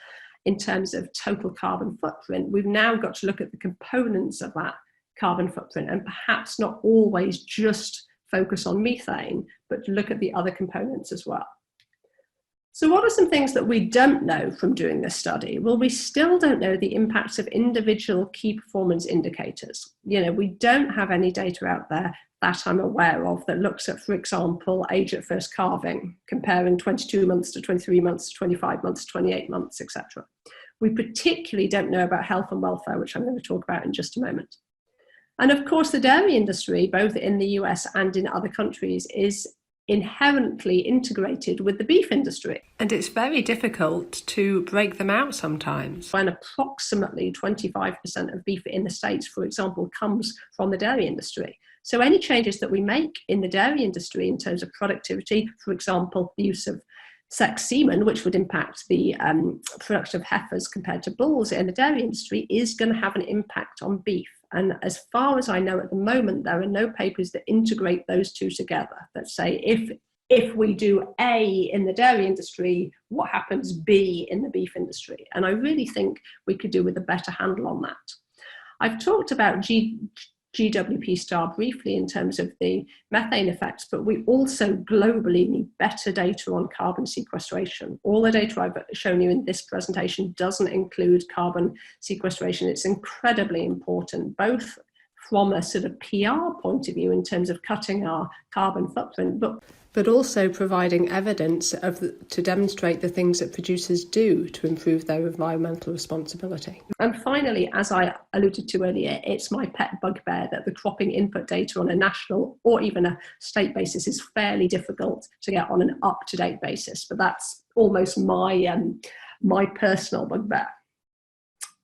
in terms of total carbon footprint, we've now got to look at the components of that carbon footprint, and perhaps not always just focus on methane, but look at the other components as well. So what are some things that we don't know from doing this study? Well, we still don't know the impacts of individual key performance indicators. We don't have any data out there that I'm aware of that looks at, for example, age at first calving, comparing 22 months to 23 months to 25 months to 28 months, etc. We particularly don't know about health and welfare, which I'm going to talk about in just a moment. And of course, the dairy industry, both in the US and in other countries, is inherently integrated with the beef industry. And it's very difficult to break them out sometimes. When approximately 25% of beef in the States, for example, comes from the dairy industry. So any changes that we make in the dairy industry in terms of productivity, for example, the use of sex semen, which would impact the production of heifers compared to bulls in the dairy industry, is going to have an impact on beef. And as far as I know at the moment, there are no papers that integrate those two together, that say if we do A in the dairy industry, what happens B in the beef industry? And I really think we could do with a better handle on that. I've talked about GWP star briefly in terms of the methane effects, but we also globally need better data on carbon sequestration. All the data I've shown you in this presentation doesn't include carbon sequestration. It's incredibly important, both from a sort of PR point of view in terms of cutting our carbon footprint, but also providing evidence to demonstrate the things that producers do to improve their environmental responsibility. And finally, as I alluded to earlier, it's my pet bugbear that the cropping input data on a national or even a state basis is fairly difficult to get on an up-to-date basis, but that's almost my personal bugbear.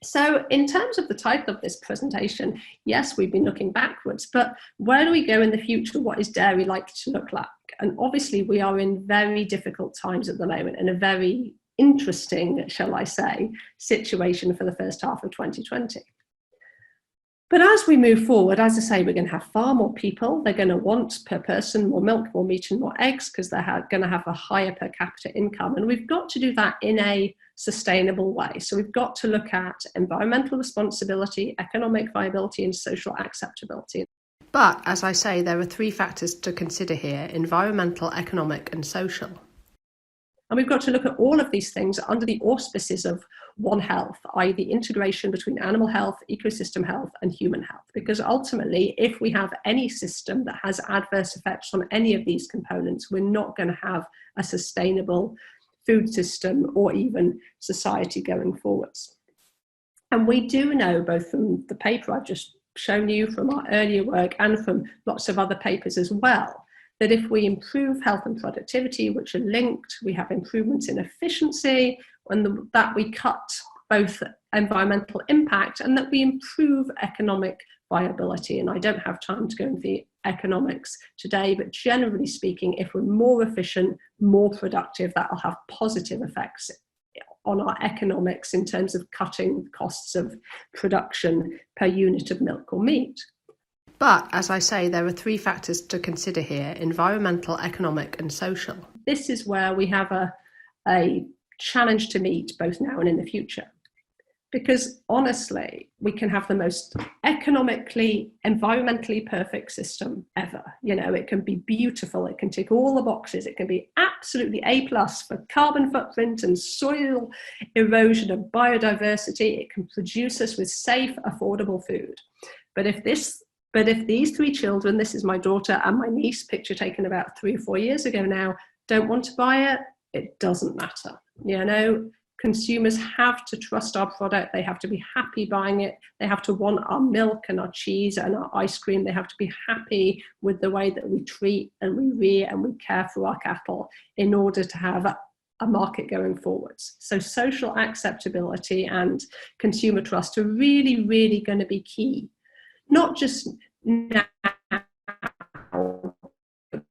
So in terms of the title of this presentation, yes, we've been looking backwards, but where do we go in the future? What is dairy like to look like? And obviously we are in very difficult times at the moment and a very interesting, shall I say, situation for the first half of 2020. But as we move forward, as I say, we're going to have far more people. They're going to want per person more milk, more meat and more eggs because they're going to have a higher per capita income. And we've got to do that in a sustainable way. So we've got to look at environmental responsibility, economic viability and social acceptability. But as I say, there are three factors to consider here: environmental, economic and social. And we've got to look at all of these things under the auspices of One Health, i.e. the integration between animal health, ecosystem health and human health. Because ultimately, if we have any system that has adverse effects on any of these components, we're not going to have a sustainable food system or even society going forwards. And we do know, both from the paper I've just shown you, from our earlier work and from lots of other papers as well, that if we improve health and productivity, which are linked, we have improvements in efficiency, and that we cut both environmental impact and that we improve economic viability. And I don't have time to go into the economics today, but generally speaking, if we're more efficient, more productive, that will have positive effects on our economics in terms of cutting costs of production per unit of milk or meat. But as I say, there are three factors to consider here: environmental, economic and social. This is where we have a challenge to meet both now and in the future. Because honestly, we can have the most economically, environmentally perfect system ever. It can be beautiful, it can tick all the boxes, it can be absolutely A+ for carbon footprint and soil erosion and biodiversity. It can produce us with safe, affordable food. But if these three children, this is my daughter and my niece, picture taken about 3 or 4 years ago now, don't want to buy it, it doesn't matter. Consumers have to trust our product. They have to be happy buying it. They have to want our milk and our cheese and our ice cream. They have to be happy with the way that we treat and we rear and we care for our cattle in order to have a market going forwards. So social acceptability and consumer trust are really, really going to be key. Not just now,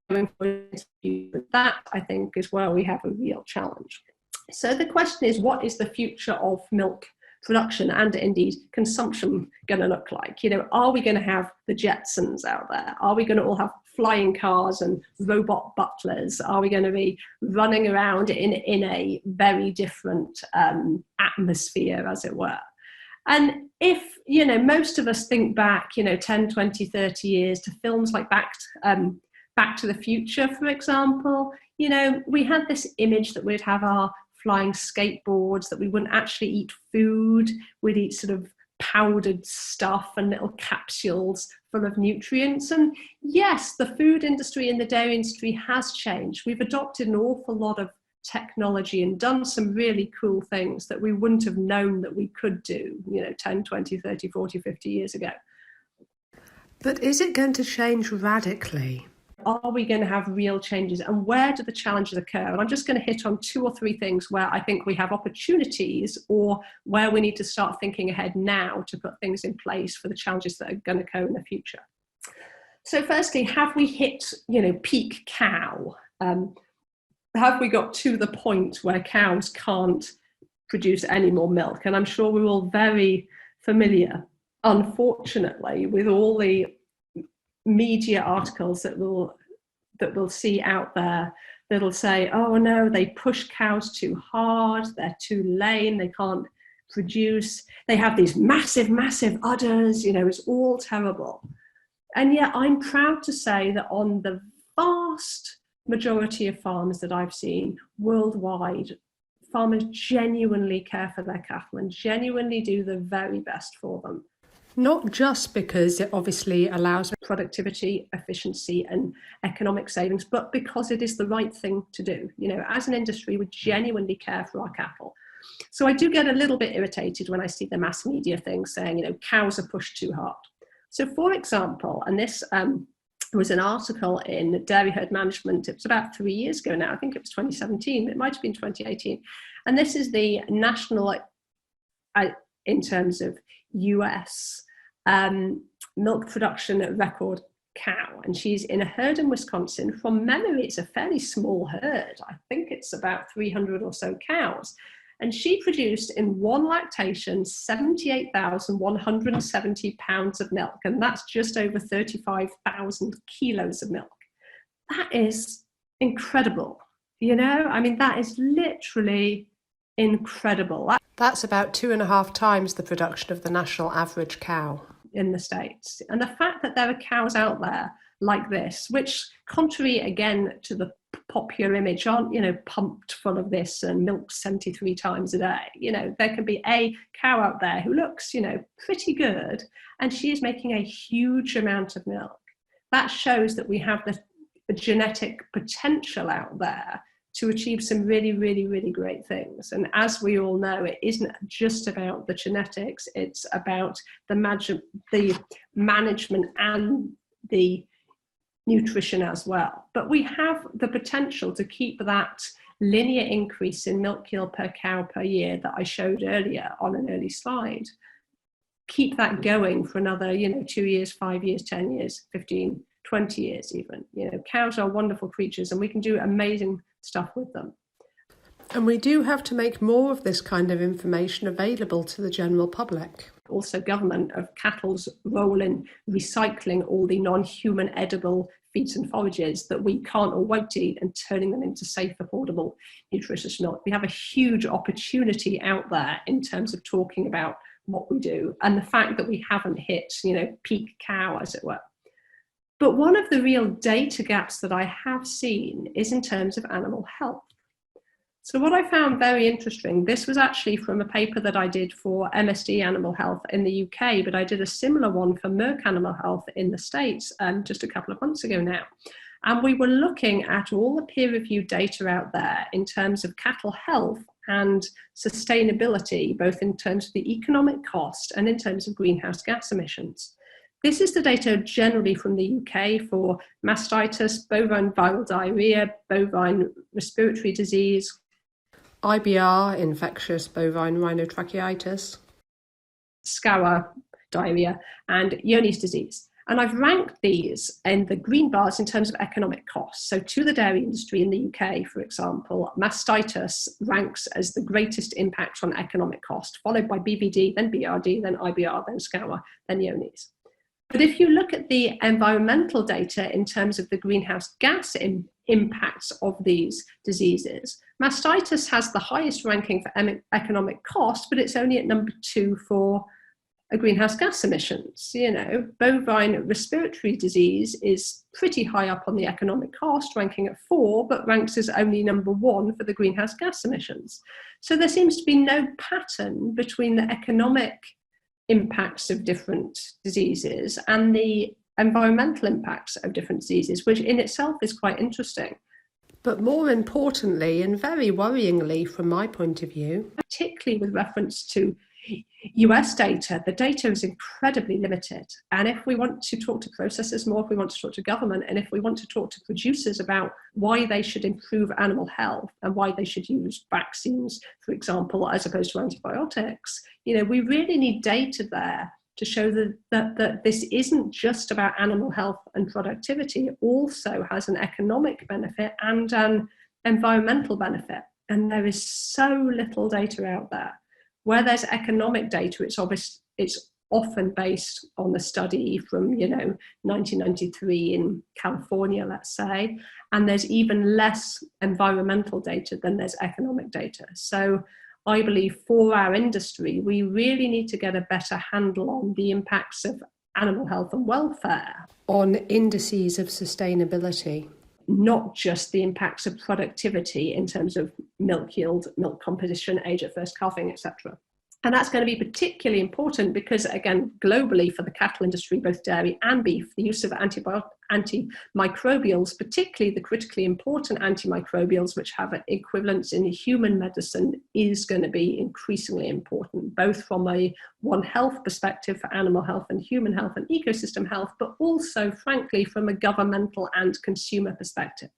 going forward, but that I think is where we have a real challenge. So the question is, what is the future of milk production and indeed consumption going to look like? Are we going to have the Jetsons out there? Are we going to all have flying cars and robot butlers? Are we going to be running around in a very different atmosphere, as it were? And if, most of us think back, 10, 20, 30 years to films like Back to the Future, for example, You know, we had this image that we'd have our flying skateboards, that we wouldn't actually eat food, we'd eat sort of powdered stuff and little capsules full of nutrients. And yes, the food industry and the dairy industry has changed. We've adopted an awful lot of technology and done some really cool things that we wouldn't have known that we could do, 10, 20, 30, 40, 50 years ago. But is it going to change radically? Are we going to have real changes, and where do the challenges occur? And I'm just going to hit on 2 or 3 things where I think we have opportunities, or where we need to start thinking ahead now to put things in place for the challenges that are going to occur in the future. So firstly, have we hit, peak cow? Have we got to the point where cows can't produce any more milk? And I'm sure we're all very familiar, unfortunately, with all the media articles that we'll see out there that'll say, oh no, they push cows too hard, they're too lame, they can't produce, they have these massive udders, it's all terrible. And yet I'm proud to say that on the vast majority of farms that I've seen worldwide, farmers genuinely care for their cattle and genuinely do the very best for them. Not just because it obviously allows productivity, efficiency and economic savings, but because it is the right thing to do. As an industry, we genuinely care for our cattle. So I do get a little bit irritated when I see the mass media things saying, cows are pushed too hard. So for example, and this was an article in Dairy Herd Management, it was about 3 years ago now, I think it was 2017, it might have been 2018. And this is the national, in terms of US milk production record cow, and she's in a herd in Wisconsin. From memory, it's a fairly small herd. I think it's about 300 or so cows. And she produced in one lactation 78,170 pounds of milk, and that's just over 35,000 kilos of milk. That is incredible. That is literally incredible. That's about 2.5 times the production of the national average cow in the States. And the fact that there are cows out there like this, which contrary again to the popular image, aren't, pumped full of this and milked 73 times a day. There can be a cow out there who looks, pretty good, and she is making a huge amount of milk. That shows that we have the genetic potential out there to achieve some really, really, really great things. And as we all know, it isn't just about the genetics, it's about the management and the nutrition as well. But we have the potential to keep that linear increase in milk yield per cow per year that I showed earlier on an early slide. Keep that going for another, 2 years, 5 years, 10 years, 15, 20 years even. Cows are wonderful creatures and we can do amazing stuff with them. And we do have to make more of this kind of information available to the general public. Also, government of cattle's role in recycling all the non-human edible feeds and forages that we can't or won't eat and turning them into safe, affordable, nutritious milk. We have a huge opportunity out there in terms of talking about what we do and the fact that we haven't hit, peak cow, as it were. But one of the real data gaps that I have seen is in terms of animal health. So what I found very interesting, this was actually from a paper that I did for MSD Animal Health in the UK, but I did a similar one for Merck Animal Health in the States just a couple of months ago now. And we were looking at all the peer-reviewed data out there in terms of cattle health and sustainability, both in terms of the economic cost and in terms of greenhouse gas emissions. This is the data generally from the UK for mastitis, bovine viral diarrhea, bovine respiratory disease, IBR, infectious bovine rhinotracheitis, scour diarrhea, and Johne's disease. And I've ranked these in the green bars in terms of economic costs. So to the dairy industry in the UK, for example, mastitis ranks as the greatest impact on economic cost, followed by BVD, then BRD, then IBR, then scour, then Johne's. But if you look at the environmental data in terms of the greenhouse gas impacts of these diseases, mastitis has the highest ranking for economic cost, but it's only at number 2 for greenhouse gas emissions. Bovine respiratory disease is pretty high up on the economic cost, ranking at 4, but ranks as only number 1 for the greenhouse gas emissions. So there seems to be no pattern between the economic impacts of different diseases and the environmental impacts of different diseases, which in itself is quite interesting. But more importantly, and very worryingly from my point of view, particularly with reference to US data, the data is incredibly limited. And if we want to talk to processors more, if we want to talk to government, and if we want to talk to producers about why they should improve animal health and why they should use vaccines, for example, as opposed to antibiotics, we really need data there to show that this isn't just about animal health and productivity. It also has an economic benefit and an environmental benefit. And there is so little data out there. Where there's economic data, it's often based on a study from 1993 in California, let's say, and there's even less environmental data than there's economic data. So I believe for our industry, we really need to get a better handle on the impacts of animal health and welfare. On indices of sustainability. Not just the impacts of productivity in terms of milk yield, milk composition, age at first calving, etc. And that's going to be particularly important because, again, globally for the cattle industry, both dairy and beef, the use of antimicrobials, particularly the critically important antimicrobials, which have equivalents in human medicine, is going to be increasingly important, both from a One Health perspective for animal health and human health and ecosystem health, but also, frankly, from a governmental and consumer perspective.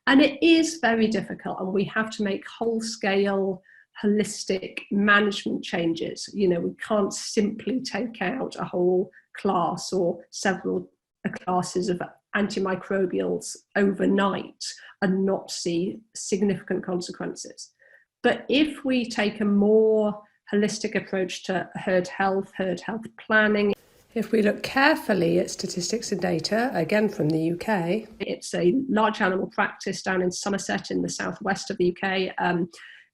And it is very difficult, and we have to make whole-scale holistic management changes. We can't simply take out a whole class or several classes of antimicrobials overnight and not see significant consequences. But if we take a more holistic approach to herd health planning, if we look carefully at statistics and data, again from the UK. It's a large animal practice down in Somerset in the southwest of the UK,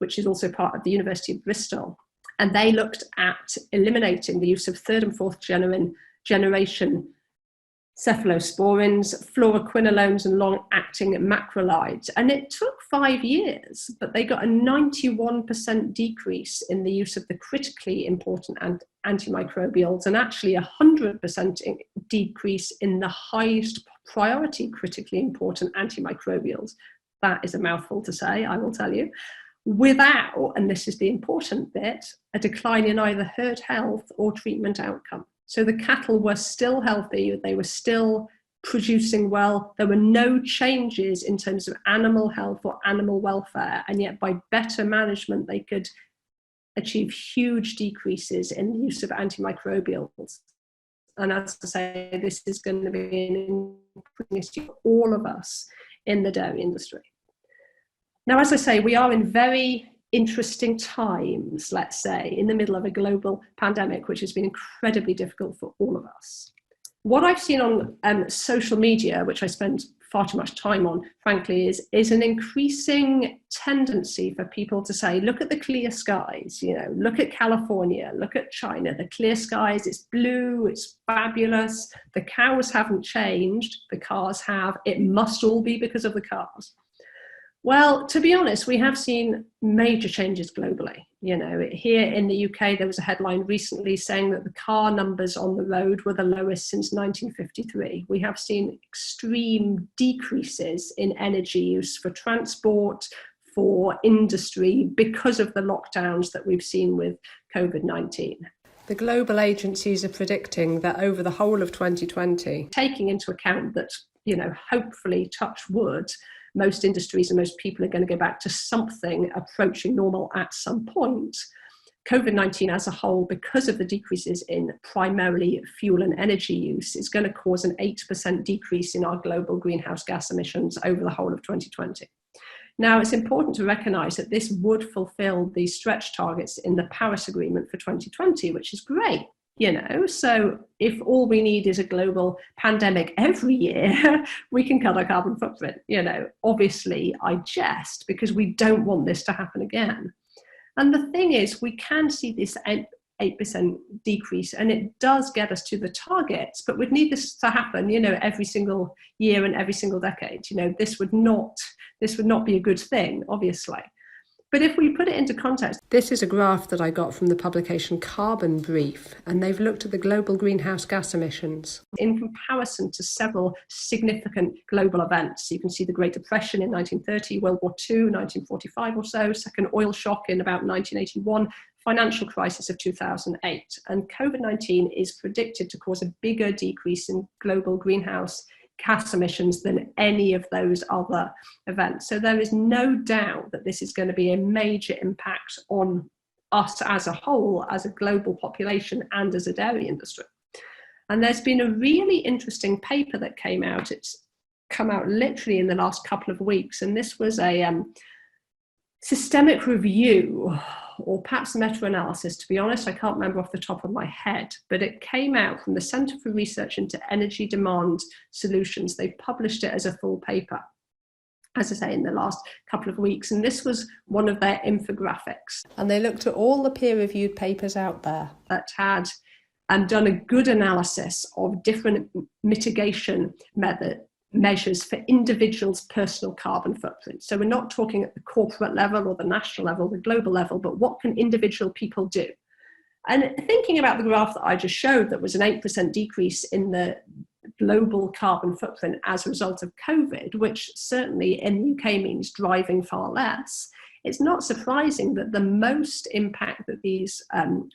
which is also part of the University of Bristol. And they looked at eliminating the use of third and fourth generation cephalosporins, fluoroquinolones, and long-acting macrolides. And it took 5 years, but they got a 91% decrease in the use of the critically important antimicrobials, and actually 100% decrease in the highest priority critically important antimicrobials. That is a mouthful to say, I will tell you. Without, and this is the important bit, a decline in either herd health or treatment outcome. So the cattle were still healthy, they were still producing well, there were no changes in terms of animal health or animal welfare, and yet by better management they could achieve huge decreases in the use of antimicrobials. And as I say, this is going to be an important issue for all of us in the dairy industry. Now, as I say, we are in very interesting times, let's say, in the middle of a global pandemic, which has been incredibly difficult for all of us. What I've seen on social media, which I spend far too much time on, frankly, is an increasing tendency for people to say, look at the clear skies, look at California, look at China, the clear skies, it's blue, it's fabulous, the cows haven't changed, the cars have, it must all be because of the cars. Well, to be honest, we have seen major changes globally. Here in the UK, there was a headline recently saying that the car numbers on the road were the lowest since 1953. We have seen extreme decreases in energy use for transport, for industry, because of the lockdowns that we've seen with COVID-19. The global agencies are predicting that over the whole of 2020, taking into account that, hopefully, touch wood, most industries and most people are going to go back to something approaching normal at some point. COVID-19 as a whole, because of the decreases in primarily fuel and energy use, is going to cause an 8% decrease in our global greenhouse gas emissions over the whole of 2020. Now, it's important to recognise that this would fulfil the stretch targets in the Paris Agreement for 2020, which is great. So if all we need is a global pandemic every year, we can cut our carbon footprint. Obviously I jest, because we don't want this to happen again. And the thing is, we can see this 8% decrease, and it does get us to the targets, but we'd need this to happen, every single year and every single decade. This would not be a good thing, obviously. But if we put it into context... This is a graph that I got from the publication Carbon Brief, and they've looked at the global greenhouse gas emissions. In comparison to several significant global events, you can see the Great Depression in 1930, World War II, 1945 or so, second oil shock in about 1981, financial crisis of 2008. And COVID-19 is predicted to cause a bigger decrease in global greenhouse gas emissions than any of those other events. So there is no doubt that this is going to be a major impact on us as a whole, as a global population and as a dairy industry. And there's been a really interesting paper that came out. It's come out literally in the last couple of weeks. And this was a systemic review, or perhaps meta-analysis. To be honest, I can't remember off the top of my head, but it came out from the Centre for Research into Energy Demand Solutions. They published it as a full paper, as I say, in the last couple of weeks. And this was one of their infographics. And they looked at all the peer-reviewed papers out there that had done a good analysis of different mitigation measures for individuals' personal carbon footprint. So we're not talking at the corporate level or the national level, the global level, but what can individual people do? And thinking about the graph that I just showed, that was an 8% decrease in the global carbon footprint as a result of COVID, which certainly in the UK means driving far less, it's not surprising that the most impact that these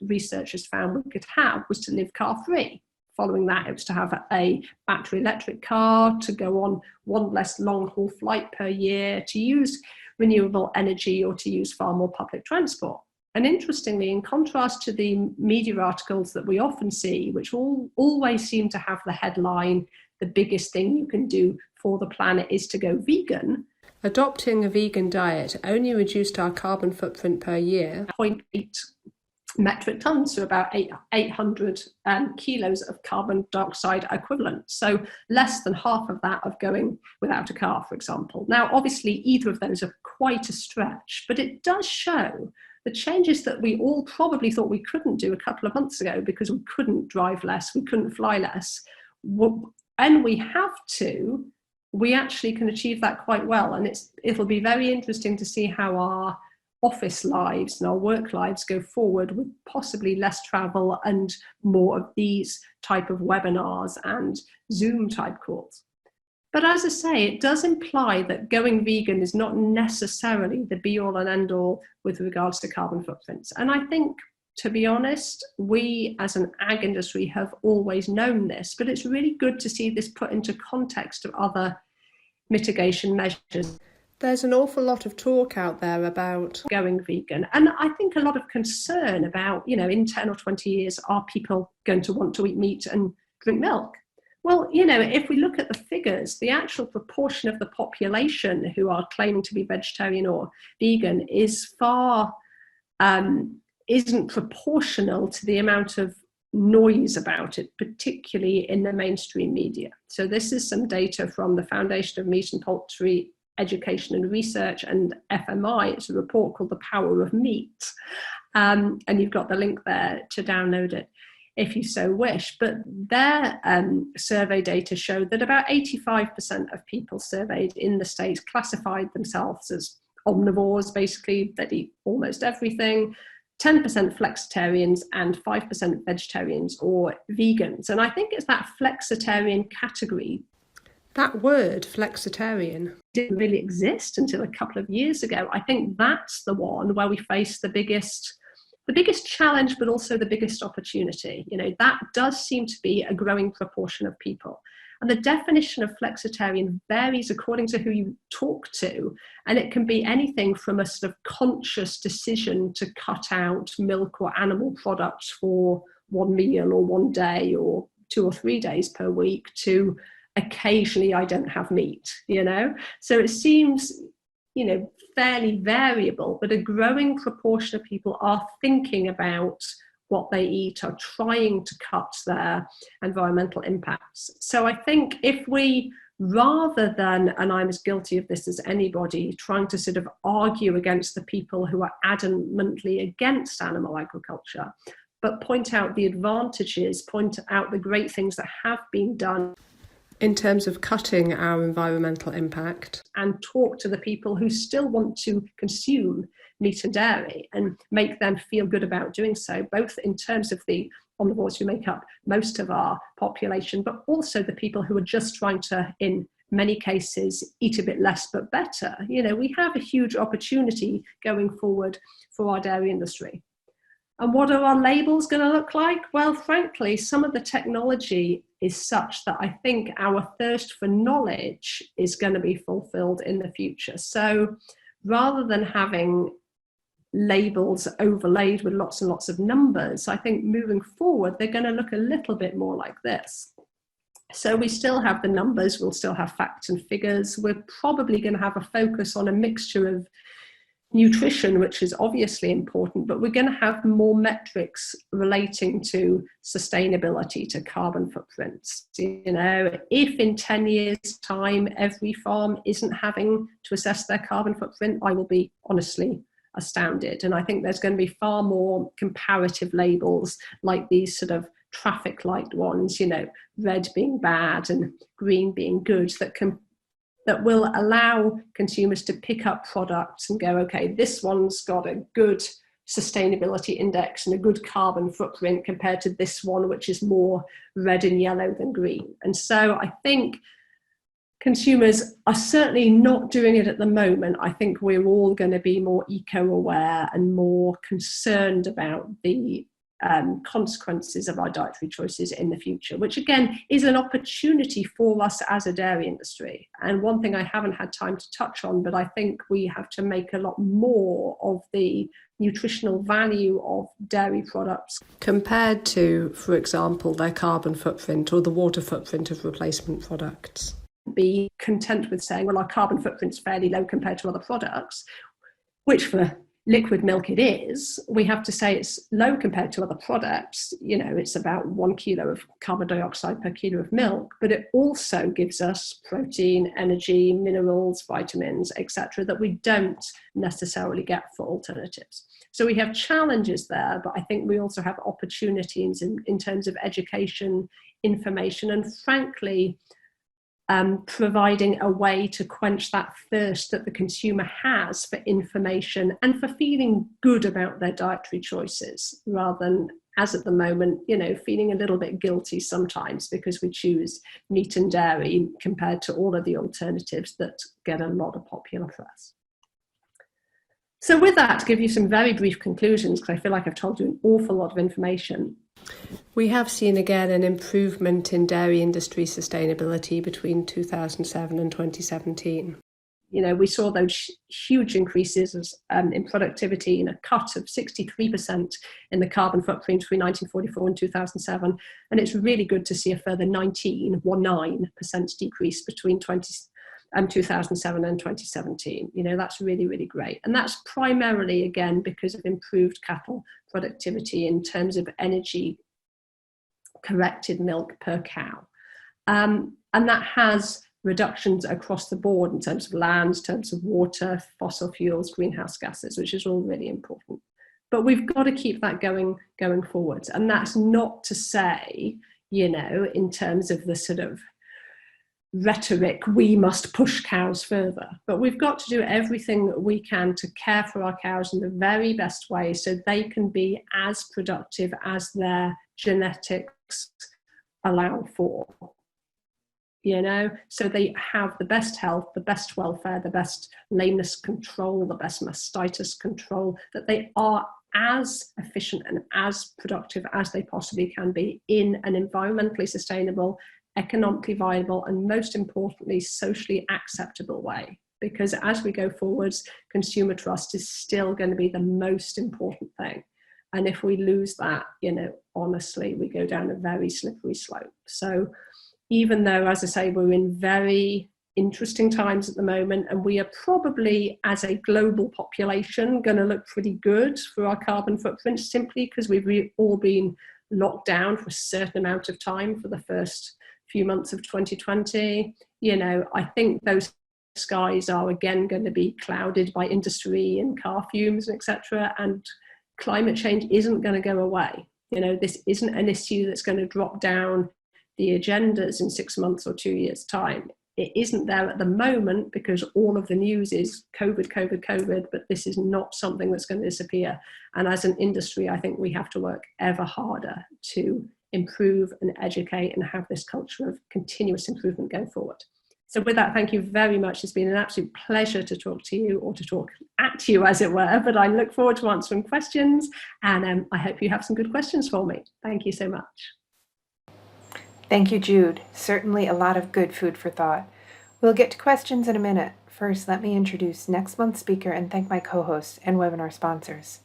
researchers found we could have was to live car-free. Following that, it was to have a battery electric car, to go on one less long-haul flight per year, to use renewable energy, or to use far more public transport. And interestingly, in contrast to the media articles that we often see, which always seem to have the headline, the biggest thing you can do for the planet is to go vegan. Adopting a vegan diet only reduced our carbon footprint per year 0.8 metric tons, so about 800 kilos of carbon dioxide equivalent. So less than half of that of going without a car, for example. Now, obviously, either of those are quite a stretch, but it does show the changes that we all probably thought we couldn't do a couple of months ago because we couldn't drive less, we couldn't fly less, and we have to, we actually can achieve that quite well. And it'll be very interesting to see how our office lives and our work lives go forward with possibly less travel and more of these type of webinars and Zoom type calls. But as I say, it does imply that going vegan is not necessarily the be all and end all with regards to carbon footprints. And I think, to be honest, we as an ag industry have always known this, but it's really good to see this put into context of other mitigation measures. There's an awful lot of talk out there about going vegan. And I think a lot of concern about, in 10 or 20 years, are people going to want to eat meat and drink milk? Well, if we look at the figures, the actual proportion of the population who are claiming to be vegetarian or vegan is isn't proportional to the amount of noise about it, particularly in the mainstream media. So this is some data from the Foundation of Meat and Poultry Education and Research and FMI. It's a report called The Power of Meat. And you've got the link there to download it if you so wish. But their survey data showed that about 85% of people surveyed in the States classified themselves as omnivores, basically, that eat almost everything, 10% flexitarians, and 5% vegetarians or vegans. And I think it's that flexitarian category. That word, flexitarian, didn't really exist until a couple of years ago. I think that's the one where we face the biggest challenge, but also the biggest opportunity. That does seem to be a growing proportion of people. And the definition of flexitarian varies according to who you talk to. And it can be anything from a sort of conscious decision to cut out milk or animal products for one meal or one day or 2 or 3 days per week to occasionally I don't have meat, So it seems, fairly variable, but a growing proportion of people are thinking about what they eat, are trying to cut their environmental impacts. So I think if we, rather than, and I'm as guilty of this as anybody, trying to sort of argue against the people who are adamantly against animal agriculture, but point out the advantages, point out the great things that have been done in terms of cutting our environmental impact, and talk to the people who still want to consume meat and dairy and make them feel good about doing so, both in terms of the omnivores who make up most of our population, but also the people who are just trying to, in many cases, eat a bit less but better. We have a huge opportunity going forward for our dairy industry. And what are our labels going to look like? Well, frankly, some of the technology is such that I think our thirst for knowledge is going to be fulfilled in the future. So rather than having labels overlaid with lots and lots of numbers, I think moving forward, they're going to look a little bit more like this. So we still have the numbers, we'll still have facts and figures. We're probably going to have a focus on a mixture of nutrition, which is obviously important, but we're going to have more metrics relating to sustainability, to carbon footprints. If in 10 years' time every farm isn't having to assess their carbon footprint, I will be honestly astounded. And I think there's going to be far more comparative labels like these sort of traffic light ones, red being bad and green being good, that will allow consumers to pick up products and go, okay, this one's got a good sustainability index and a good carbon footprint compared to this one, which is more red and yellow than green. And so I think consumers are certainly not doing it at the moment. I think we're all going to be more eco-aware and more concerned about the consequences of our dietary choices in the future, which again is an opportunity for us as a dairy industry. And one thing I haven't had time to touch on, but I think we have to make a lot more of the nutritional value of dairy products compared to, for example, their carbon footprint or the water footprint of replacement products. Be content with saying, well, our carbon footprint's fairly low compared to other products, which for liquid milk it is. We have to say it's low compared to other products. It's about 1 kilo of carbon dioxide per kilo of milk, but it also gives us protein, energy, minerals, vitamins, etc., that we don't necessarily get for alternatives. So we have challenges there, but I think we also have opportunities in terms of education, information, and frankly, providing a way to quench that thirst that the consumer has for information and for feeling good about their dietary choices, rather than, as at the moment, feeling a little bit guilty sometimes because we choose meat and dairy compared to all of the alternatives that get a lot of popular press. So with that, to give you some very brief conclusions, because I feel like I've told you an awful lot of information. We have seen again an improvement in dairy industry sustainability between 2007 and 2017. We saw those huge increases in productivity and a cut of 63% in the carbon footprint between 1944 and 2007. And it's really good to see a further 19% decrease between 2007 and 2017. That's really, really great. And that's primarily, again, because of improved cattle productivity in terms of energy corrected milk per cow. And that has reductions across the board in terms of land, in terms of water, fossil fuels, greenhouse gases, which is all really important. But we've got to keep that going forwards. And that's not to say, in terms of the sort of rhetoric, we must push cows further, but we've got to do everything that we can to care for our cows in the very best way so they can be as productive as their genetics allow for, so they have the best health, the best welfare, the best lameness control, the best mastitis control, that they are as efficient and as productive as they possibly can be in an environmentally sustainable, economically viable, and most importantly, socially acceptable way. Because as we go forwards, consumer trust is still going to be the most important thing. And if we lose that, honestly, we go down a very slippery slope. So even though, as I say, we're in very interesting times at the moment, and we are probably, as a global population, going to look pretty good for our carbon footprint, simply because we've all been locked down for a certain amount of time for the first few months of 2020. I think those skies are again going to be clouded by industry and car fumes, etc. And climate change isn't going to go away. This isn't an issue that's going to drop down the agendas in 6 months or 2 years' time. It isn't there at the moment because all of the news is COVID, COVID, COVID, but this is not something that's going to disappear. And as an industry, I think we have to work ever harder to improve and educate and have this culture of continuous improvement going forward. So with that, thank you very much. It's been an absolute pleasure to talk to you, or to talk at you, as it were, but I look forward to answering questions, and I hope you have some good questions for me. Thank you so much. Thank you, Jude. Certainly a lot of good food for thought. We'll get to questions in a minute. First, let me introduce next month's speaker and thank my co-hosts and webinar sponsors.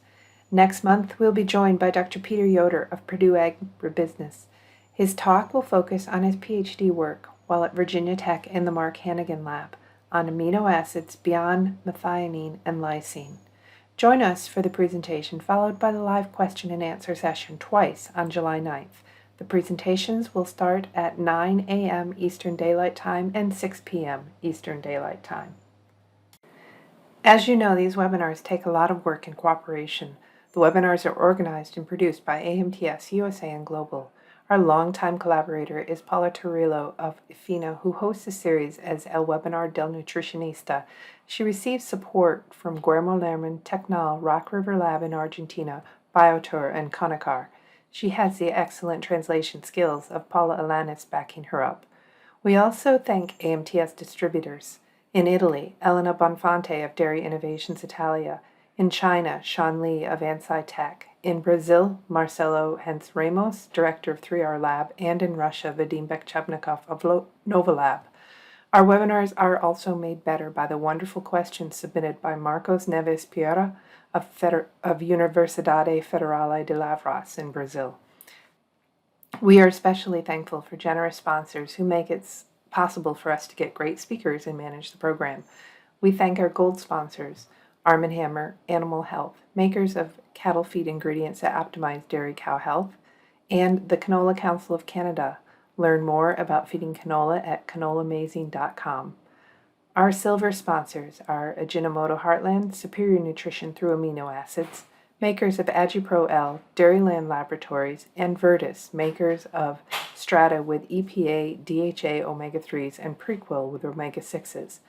Next month, we'll be joined by Dr. Peter Yoder of Purdue Agribusiness. His talk will focus on his PhD work while at Virginia Tech in the Mark Hannigan Lab on amino acids beyond methionine and lysine. Join us for the presentation, followed by the live question and answer session twice on July 9th. The presentations will start at 9 a.m. Eastern Daylight Time and 6 p.m. Eastern Daylight Time. As you know, these webinars take a lot of work and cooperation. The webinars are organized and produced by AMTS USA and Global. Our longtime collaborator is Paula Torrillo of IFINA, who hosts the series as El Webinar del Nutritionista. She receives support from Guillermo Lerman, Tecnal, Rock River Lab in Argentina, Biotour, and Conacar. She has the excellent translation skills of Paula Alanis backing her up. We also thank AMTS distributors. In Italy, Elena Bonfante of Dairy Innovations Italia. In China, Sean Lee of Ansci Tech. In Brazil, Marcelo Hens Ramos, director of 3R Lab. And in Russia, Vadim Bekchevnikov of Novolab. Our webinars are also made better by the wonderful questions submitted by Marcos Neves Pereira of Universidade Federal de Lavras in Brazil. We are especially thankful for generous sponsors who make it possible for us to get great speakers and manage the program. We thank our gold sponsors, Arm & Hammer Animal Health, makers of cattle feed ingredients that optimize dairy cow health, and the Canola Council of Canada. Learn more about feeding canola at canolamazing.com. Our silver sponsors are Ajinomoto Heartland, superior nutrition through amino acids, makers of AgiPro L, Dairyland Laboratories, and Virtus, makers of Strata with EPA, DHA omega-3s, and Prequel with omega-6s.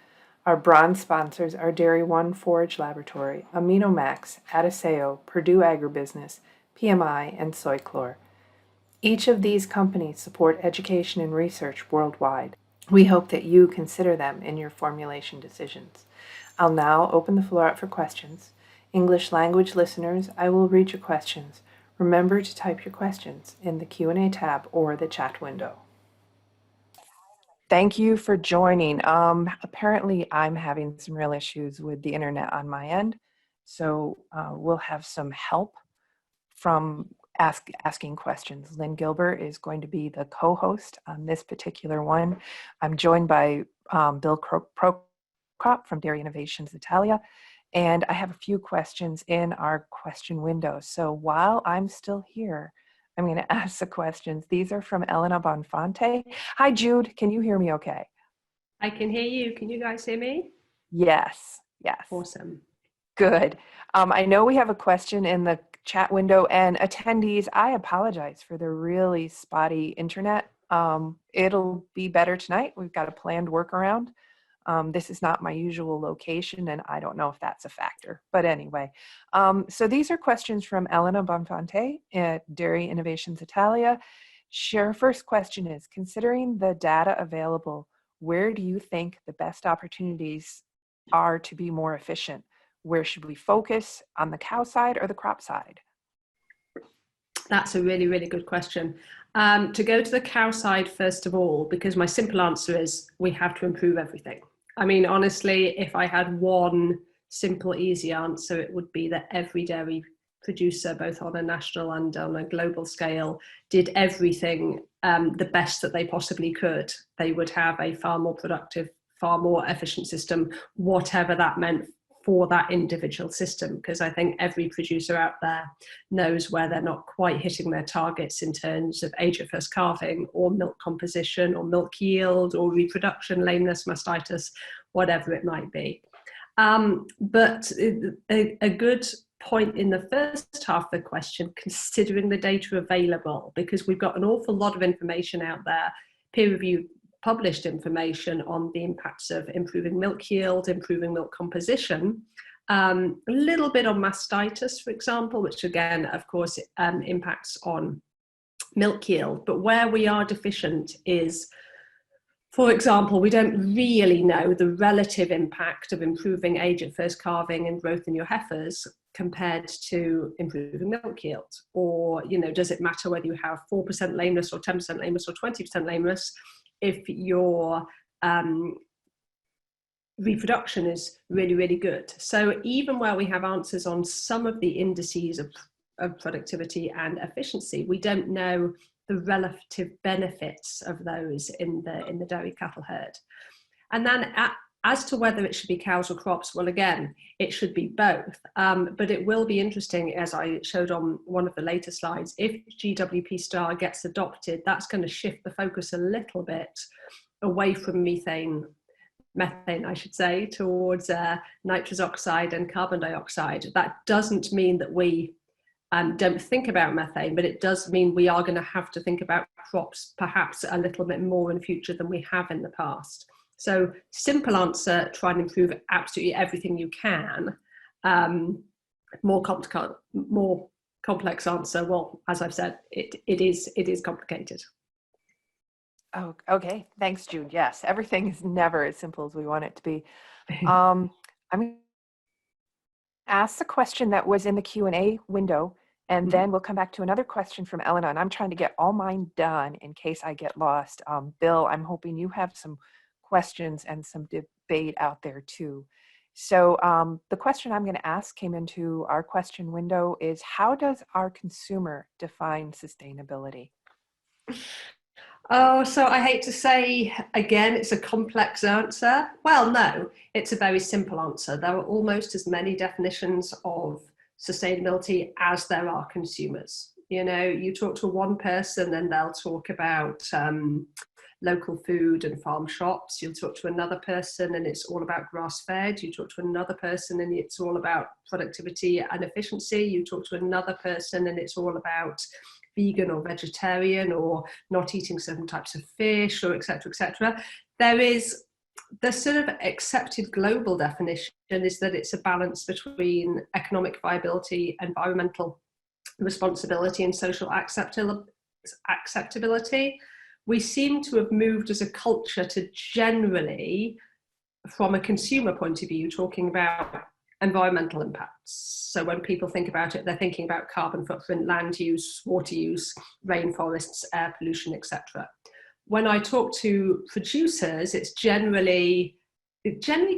Our bronze sponsors are Dairy One Forage Laboratory, AminoMax, Adiseo, Purdue Agribusiness, PMI, and Soychlor. Each of these companies support education and research worldwide. We hope that you consider them in your formulation decisions. I'll now open the floor up for questions. English language listeners, I will read your questions. Remember to type your questions in the Q&A tab or the chat window. Thank you for joining. Apparently, I'm having some real issues with the internet on my end, so we'll have some help from asking questions. Lynn Gilbert is going to be the co-host on this particular one. I'm joined by Bill Prokop from Dairy Innovations Italia, and I have a few questions in our question window. So while I'm still here, I'm going to ask the questions. These are from Elena Bonfante. Hi, Jude. Can you hear me okay? I can hear you. Can you guys hear me? Yes. Awesome. Good. I know we have a question in the chat window, and attendees, I apologize for the really spotty internet. It'll be better tonight. We've got a planned workaround. This is not my usual location, and I don't know if that's a factor. But anyway, so these are questions from Elena Bonfante at Dairy Innovations Italia. Her first question is, considering the data available, where do you think the best opportunities are to be more efficient? Where should we focus, on the cow side or the crop side? That's a really, really good question. To go to the cow side, first of all, because my simple answer is we have to improve everything. I mean, honestly, if I had one simple, easy answer, it would be that every dairy producer, both on a national and on a global scale, did everything the best that they possibly could. They would have a far more productive, far more efficient system, whatever that meant for that individual system, because I think every producer out there knows where they're not quite hitting their targets in terms of age of first calving or milk composition or milk yield or reproduction, lameness, mastitis, whatever it might be. But a good point in the first half of the question, considering the data available, because we've got an awful lot of information out there, peer-reviewed published information on the impacts of improving milk yield, improving milk composition, a little bit on mastitis, for example, which again, of course, impacts on milk yield. But where we are deficient is, for example, we don't really know the relative impact of improving age at first calving and growth in your heifers compared to improving milk yield. Or, you know, does it matter whether you have 4% lameness or 10% lameness or 20% lameness if your reproduction is really, really good? So even where we have answers on some of the indices of productivity and efficiency, we don't know the relative benefits of those in the dairy cattle herd. And then as to whether it should be cows or crops, well, again, it should be both. But it will be interesting, as I showed on one of the later slides, if GWP star gets adopted, that's going to shift the focus a little bit away from methane, I should say, towards nitrous oxide and carbon dioxide. That doesn't mean that we don't think about methane, but it does mean we are going to have to think about crops perhaps a little bit more in the future than we have in the past. So simple answer, try and improve absolutely everything you can. More complex answer, well, as I've said, it is complicated. Oh, okay. Thanks, Jude. Yes, everything is never as simple as we want it to be. I'm going to ask the question that was in the Q&A window, and then we'll come back to another question from Elena, and I'm trying to get all mine done in case I get lost. Bill, I'm hoping you have some questions and some debate out there too. So the question I'm going to ask came into our question window is, how does our consumer define sustainability? Oh, so I hate to say, again, it's a complex answer. Well, no, it's a very simple answer. There are almost as many definitions of sustainability as there are consumers. You know, you talk to one person and they'll talk about local food and farm shops. You'll talk to another person and it's all about grass-fed. You talk to another person and it's all about productivity and efficiency. You talk to another person and it's all about vegan or vegetarian or not eating certain types of fish, or et cetera, et cetera. There is the sort of accepted global definition is that it's a balance between economic viability, environmental responsibility, and social acceptability. We seem to have moved as a culture to generally, from a consumer point of view, talking about environmental impacts. So when people think about it, they're thinking about carbon footprint, land use, water use, rainforests, air pollution, etc. When I talk to producers, it generally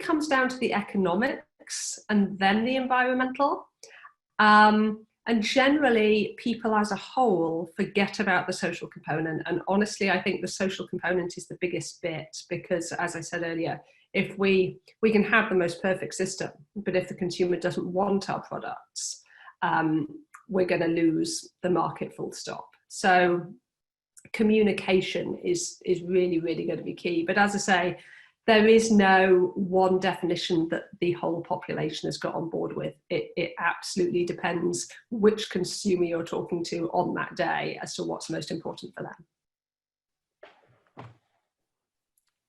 comes down to the economics and then the environmental. And generally, people as a whole forget about the social component. And honestly, I think the social component is the biggest bit, because as I said earlier, if we can have the most perfect system, but if the consumer doesn't want our products, we're going to lose the market, full stop. So communication is really, really going to be key. But as I say, there is no one definition that the whole population has got on board with. It absolutely depends which consumer you're talking to on that day as to what's most important for them.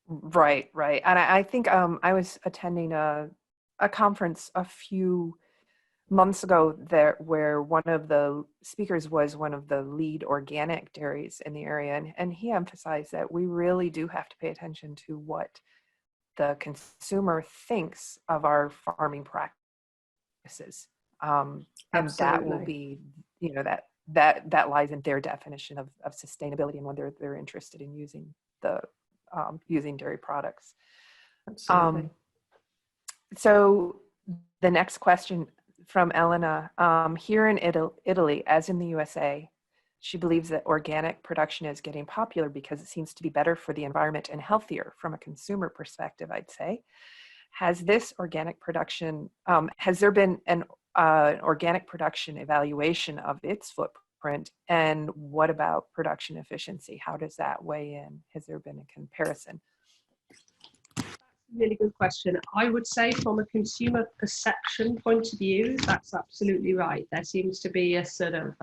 Right. And I think I was attending a conference a few months ago there where one of the speakers was one of the lead organic dairies in the area. And he emphasized that we really do have to pay attention to what the consumer thinks of our farming practices. And that will be, you know, that lies in their definition of sustainability and whether they're interested in using using dairy products. Absolutely. So the next question from Elena, here in Italy, as in the USA, she believes that organic production is getting popular because it seems to be better for the environment and healthier from a consumer perspective, I'd say. Has this organic production, has there been an organic production evaluation of its footprint? And what about production efficiency? How does that weigh in? Has there been a comparison? Really good question. I would say from a consumer perception point of view, that's absolutely right. There seems to be a sort of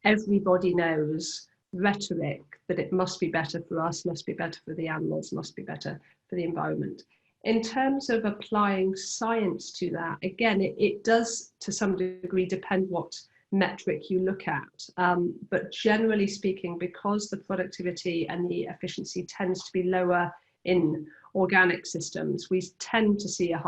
everybody knows rhetoric that it must be better for us, must be better for the animals, must be better for the environment. In terms of applying science to that, again, it does to some degree depend what metric you look at. But generally speaking, because the productivity and the efficiency tends to be lower in organic systems, we tend to see a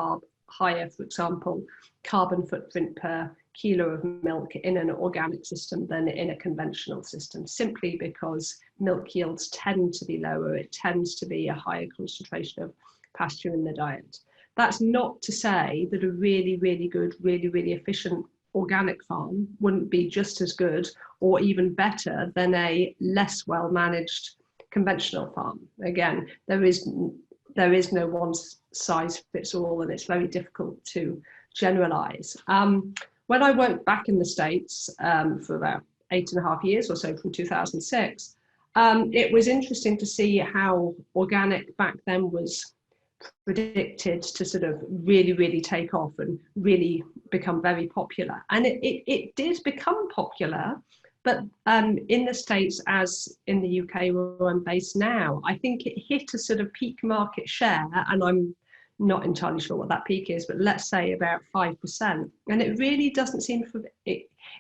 higher, for example, carbon footprint per kilo of milk in an organic system than in a conventional system, simply because milk yields tend to be lower. It tends to be a higher concentration of pasture in the diet. That's not to say that a really, really good, really, really efficient organic farm wouldn't be just as good or even better than a less well managed conventional farm. Again, there is no one size fits all, and it's very difficult to generalize. When I worked back in the States for about 8.5 years or so, from 2006, it was interesting to see how organic back then was predicted to sort of really, really take off and really become very popular. And it did become popular, but in the States, as in the UK where I'm based now, I think it hit a sort of peak market share, and I'm not entirely sure what that peak is, but let's say about 5%. And it really doesn't seem to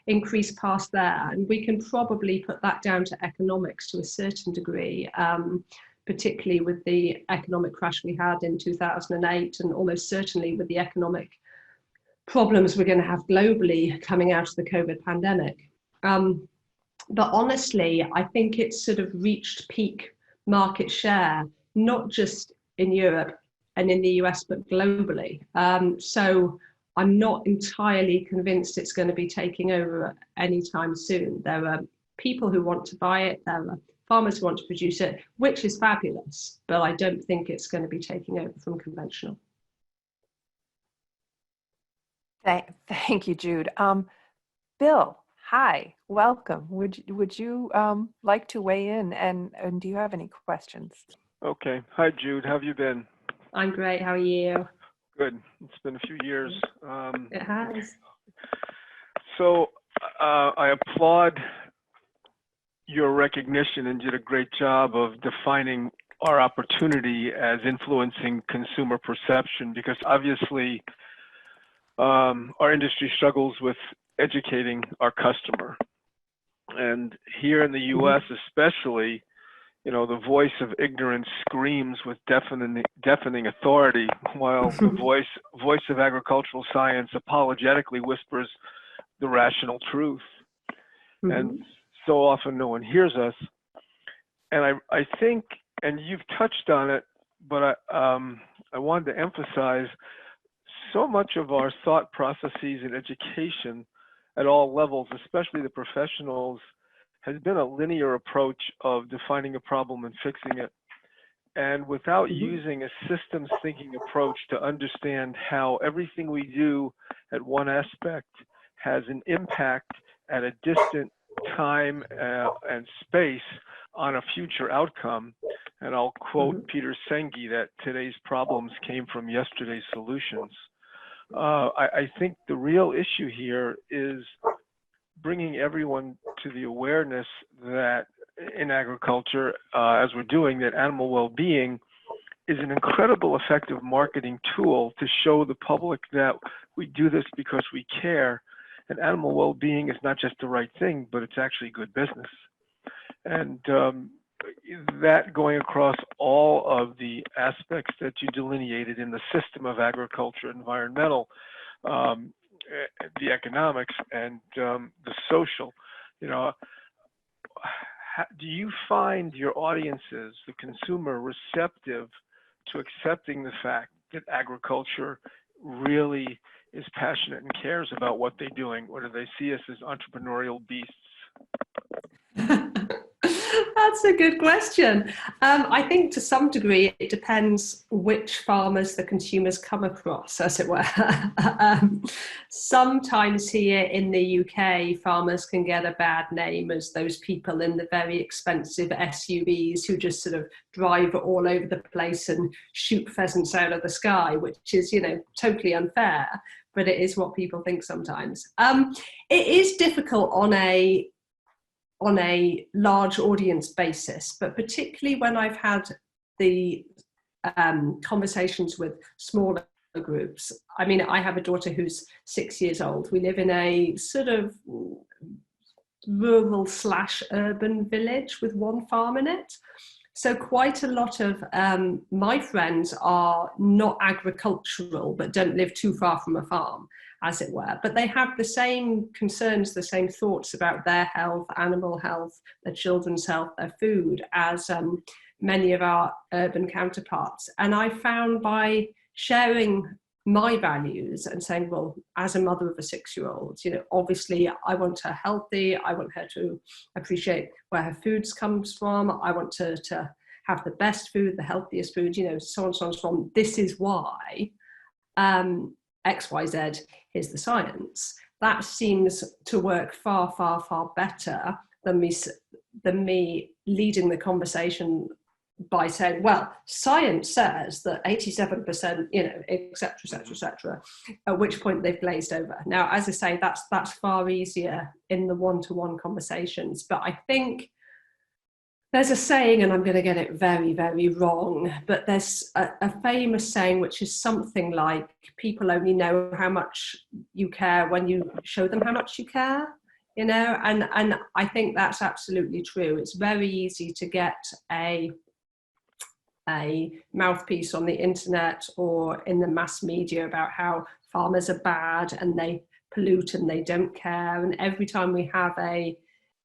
increase past there. And we can probably put that down to economics to a certain degree, particularly with the economic crash we had in 2008, and almost certainly with the economic problems we're going to have globally coming out of the COVID pandemic. But honestly, I think it's sort of reached peak market share, not just in Europe and in the US, but globally. So I'm not entirely convinced it's going to be taking over anytime soon. There are people who want to buy it. There are farmers who want to produce it, which is fabulous, but I don't think it's going to be taking over from conventional. Thank you, Jude. Bill, hi, welcome. Would you like to weigh in, and do you have any questions? Okay. Hi, Jude. How have you been? I'm great. How are you? Good. It's been a few years. It has. So I applaud your recognition, and did a great job of defining our opportunity as influencing consumer perception, because obviously our industry struggles with educating our customer. And here in the US especially, you know, the voice of ignorance screams with deafening authority, while the voice of agricultural science apologetically whispers the rational truth. And so often no one hears us. And I think, and you've touched on it, but I wanted to emphasize, so much of our thought processes and education at all levels, especially the professionals, has been a linear approach of defining a problem and fixing it. And without using a systems thinking approach to understand how everything we do at one aspect has an impact at a distant time and space on a future outcome. And I'll quote Peter Senge that today's problems came from yesterday's solutions. I think the real issue here is bringing everyone to the awareness that in agriculture, as we're doing, that animal well-being is an incredible effective marketing tool to show the public that we do this because we care. And animal well-being is not just the right thing, but it's actually good business. And that going across all of the aspects that you delineated in the system of agriculture, environmental, the economics, and the social, you know, do you find your audiences, the consumer, receptive to accepting the fact that agriculture really is passionate and cares about what they're doing, or do they see us as entrepreneurial beasts? That's That's a good question. I think to some degree it depends which farmers the consumers come across, as it were. Sometimes here in the UK, farmers can get a bad name as those people in the very expensive SUVs who just sort of drive all over the place and shoot pheasants out of the sky, which is, totally unfair, but it is what people think sometimes. It is difficult on a large audience basis, but particularly when I've had the conversations with smaller groups. I mean, I have a daughter who's 6 years old. We live in a sort of rural/urban village with one farm in it. So quite a lot of my friends are not agricultural, but don't live too far from a farm, as it were. But they have the same concerns, the same thoughts about their health, animal health, their children's health, their food, as many of our urban counterparts. And I found by sharing my values and saying, well, as a mother of a 6-year-old, obviously I want her healthy. I want her to appreciate where her food comes from. I want her to have the best food, the healthiest food, so on, so on, so on. This is why X, Y, Z, here's the science. That seems to work far, far, far better than me leading the conversation by saying, well, science says that 87%, et cetera, at which point they've glazed over. Now, as I say, that's far easier in the one-to-one conversations. But I think there's a saying, and I'm going to get it very, very wrong, but there's a famous saying which is something like, people only know how much you care when you show them how much you care, and I think that's absolutely true. It's very easy to get a mouthpiece on the internet or in the mass media about how farmers are bad and they pollute and they don't care. And every time we have a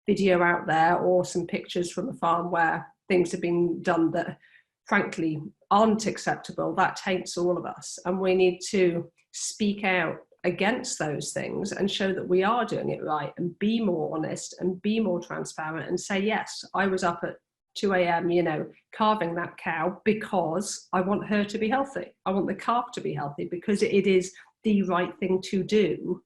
video out there or some pictures from a farm where things have been done that frankly aren't acceptable, that taints all of us. And we need to speak out against those things and show that we are doing it right and be more honest and be more transparent and say, yes, I was up at 2 a.m, carving that cow because I want her to be healthy. I want the calf to be healthy because it is the right thing to do,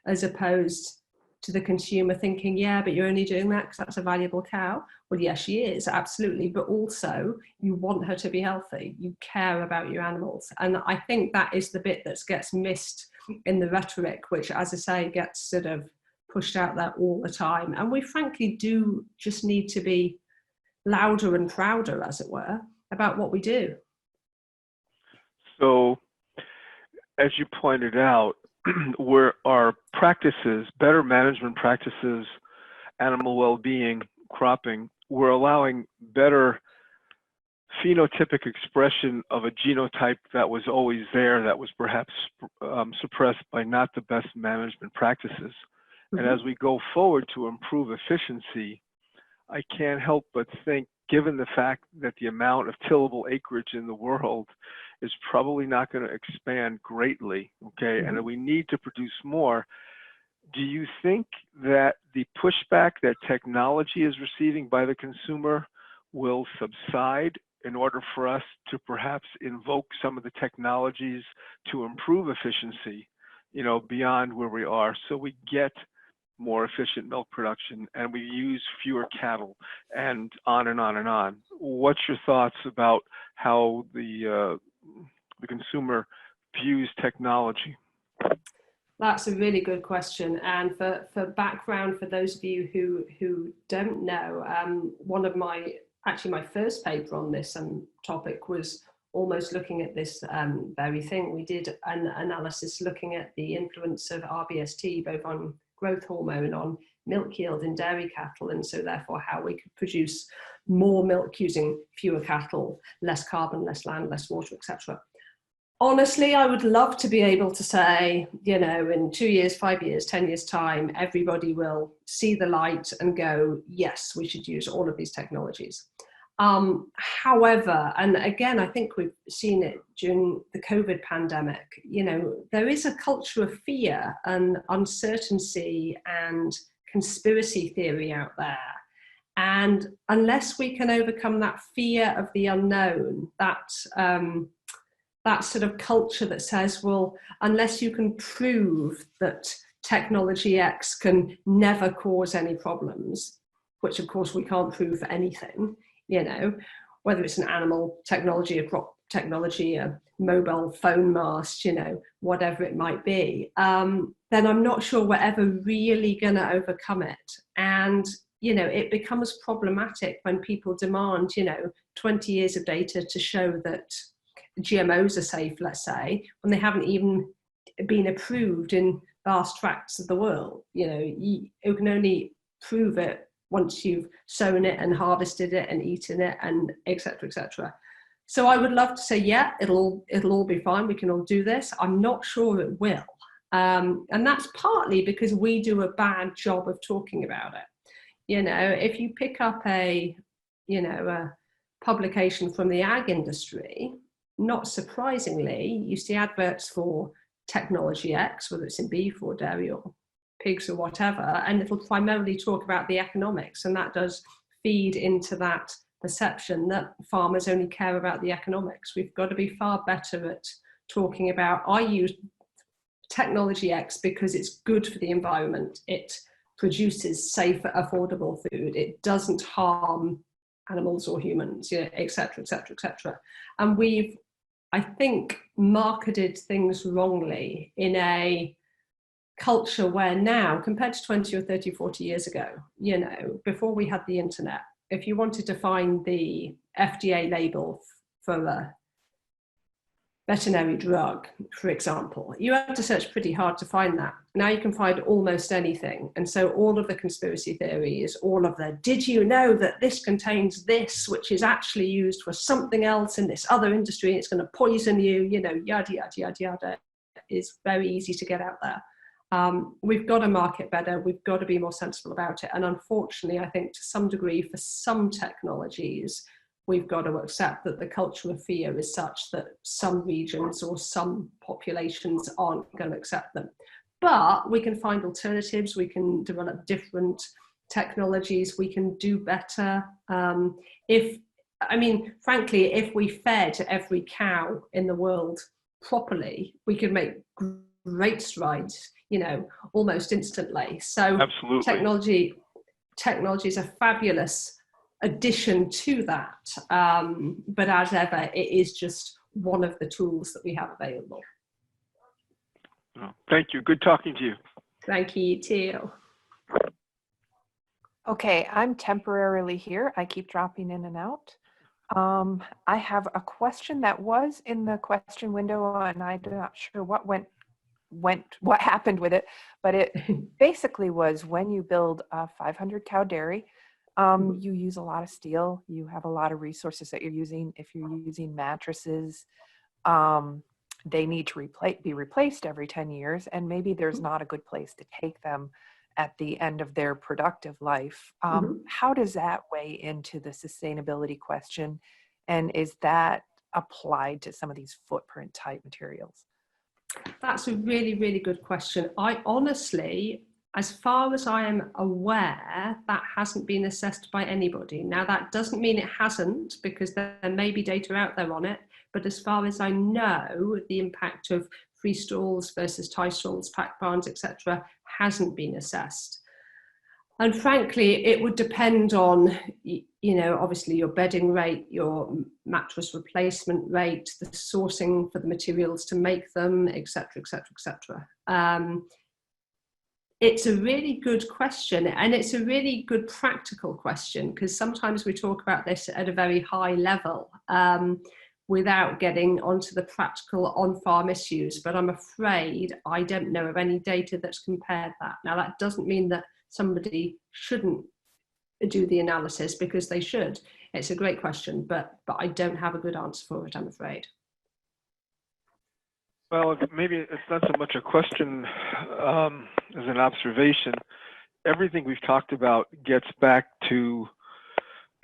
as opposed to the consumer thinking, yeah, but you're only doing that because that's a valuable cow. Well, yes, she is, absolutely. But also you want her to be healthy. You care about your animals. And I think that is the bit that gets missed in the rhetoric, which, as I say, gets sort of pushed out there all the time. And we frankly do just need to be louder and prouder, as it were, about what we do. So, as you pointed out, where our practices, better management practices, animal well-being, cropping, we're allowing better phenotypic expression of a genotype that was always there, that was perhaps suppressed by not the best management practices. Mm-hmm. And as we go forward to improve efficiency, I can't help but think, given the fact that the amount of tillable acreage in the world is probably not going to expand greatly, okay, mm-hmm. and that we need to produce more, do you think that the pushback that technology is receiving by the consumer will subside in order for us to perhaps invoke some of the technologies to improve efficiency, beyond where we are, so we get more efficient milk production and we use fewer cattle, and on and on and on? What's your thoughts about how the consumer views technology? That's a really good question. And for background, for those of you who don't know, one of my first paper on this topic was almost looking at this very thing. We did an analysis looking at the influence of RBST, both on growth hormone, on milk yield in dairy cattle, and so therefore how we could produce more milk using fewer cattle, less carbon, less land, less water, etc. Honestly, I would love to be able to say, in 2 years, 5 years, 10 years time, everybody will see the light and go, yes, we should use all of these technologies. However, and again, I think we've seen it during the COVID pandemic, there is a culture of fear and uncertainty and conspiracy theory out there. And unless we can overcome that fear of the unknown, that sort of culture that says, well, unless you can prove that technology X can never cause any problems, which of course we can't prove for anything, you know, whether it's an animal technology, a crop technology, a mobile phone mast, you know, whatever it might be, then I'm not sure we're ever really going to overcome it. And, you know, it becomes problematic when people demand, you know, 20 years of data to show that GMOs are safe, let's say, when they haven't even been approved in vast tracts of the world. You know, you can only prove it once you've sown it and harvested it and eaten it and et cetera, et cetera. So I would love to say, yeah, it'll all be fine. We can all do this. I'm not sure it will. And that's partly because we do a bad job of talking about it. You know, if you pick up a publication from the ag industry, not surprisingly, you see adverts for technology X, whether it's in beef or dairy or pigs or whatever, and it'll primarily talk about the economics. And that does feed into that perception that farmers only care about the economics. We've got to be far better at talking about, I use technology X because it's good for the environment. It produces safe, affordable food. It doesn't harm animals or humans, you know, et cetera, et cetera, et cetera. And we've, I think, marketed things wrongly in a culture where now, compared to 20 or 30, 40 years ago, you know, before we had the internet, if you wanted to find the FDA label for a veterinary drug, for example, you had to search pretty hard to find that. Now you can find almost anything. And so all of the conspiracy theories, all of the, did you know that this contains this, which is actually used for something else in this other industry, it's going to poison you, you know, yada, yada, yada, yada, is very easy to get out there. We've got to market better. We've got to be more sensible about it. And unfortunately, I think to some degree, for some technologies, we've got to accept that the culture of fear is such that some regions or some populations aren't going to accept them. But we can find alternatives. We can develop different technologies. We can do better. Frankly, if we fed every cow in the world properly, we could make great strides, you know, almost instantly. So absolutely, technology is a fabulous addition to that. But as ever, it is just one of the tools that we have available. Oh, thank you. Good talking to you. Thank you too. Okay, I'm temporarily here. I keep dropping in and out. I have a question that was in the question window, and I'm not sure what happened with it, but it basically was, when you build a 500 cow dairy, you use a lot of steel, you have a lot of resources that you're using. If you're using mattresses, they need to be replaced every 10 years, and maybe there's not a good place to take them at the end of their productive life. How does that weigh into the sustainability question? And is that applied to some of these footprint type materials? That's a really, really good question. I honestly, as far as I am aware, that hasn't been assessed by anybody. Now, that doesn't mean it hasn't, because there may be data out there on it. But as far as I know, the impact of free stalls versus tie stalls, pack barns, etc., hasn't been assessed. And frankly, it would depend on, you know, obviously your bedding rate, your mattress replacement rate, the sourcing for the materials to make them, etc., etc., etc. It's a really good question, and it's a really good practical question, because sometimes we talk about this at a very high level without getting onto the practical on-farm issues. But I'm afraid I don't know of any data that's compared that. Now, that doesn't mean that somebody shouldn't do the analysis, because they should. It's a great question, but I don't have a good answer for it, I'm afraid. Well, maybe it's not so much a question as an observation. Everything we've talked about gets back to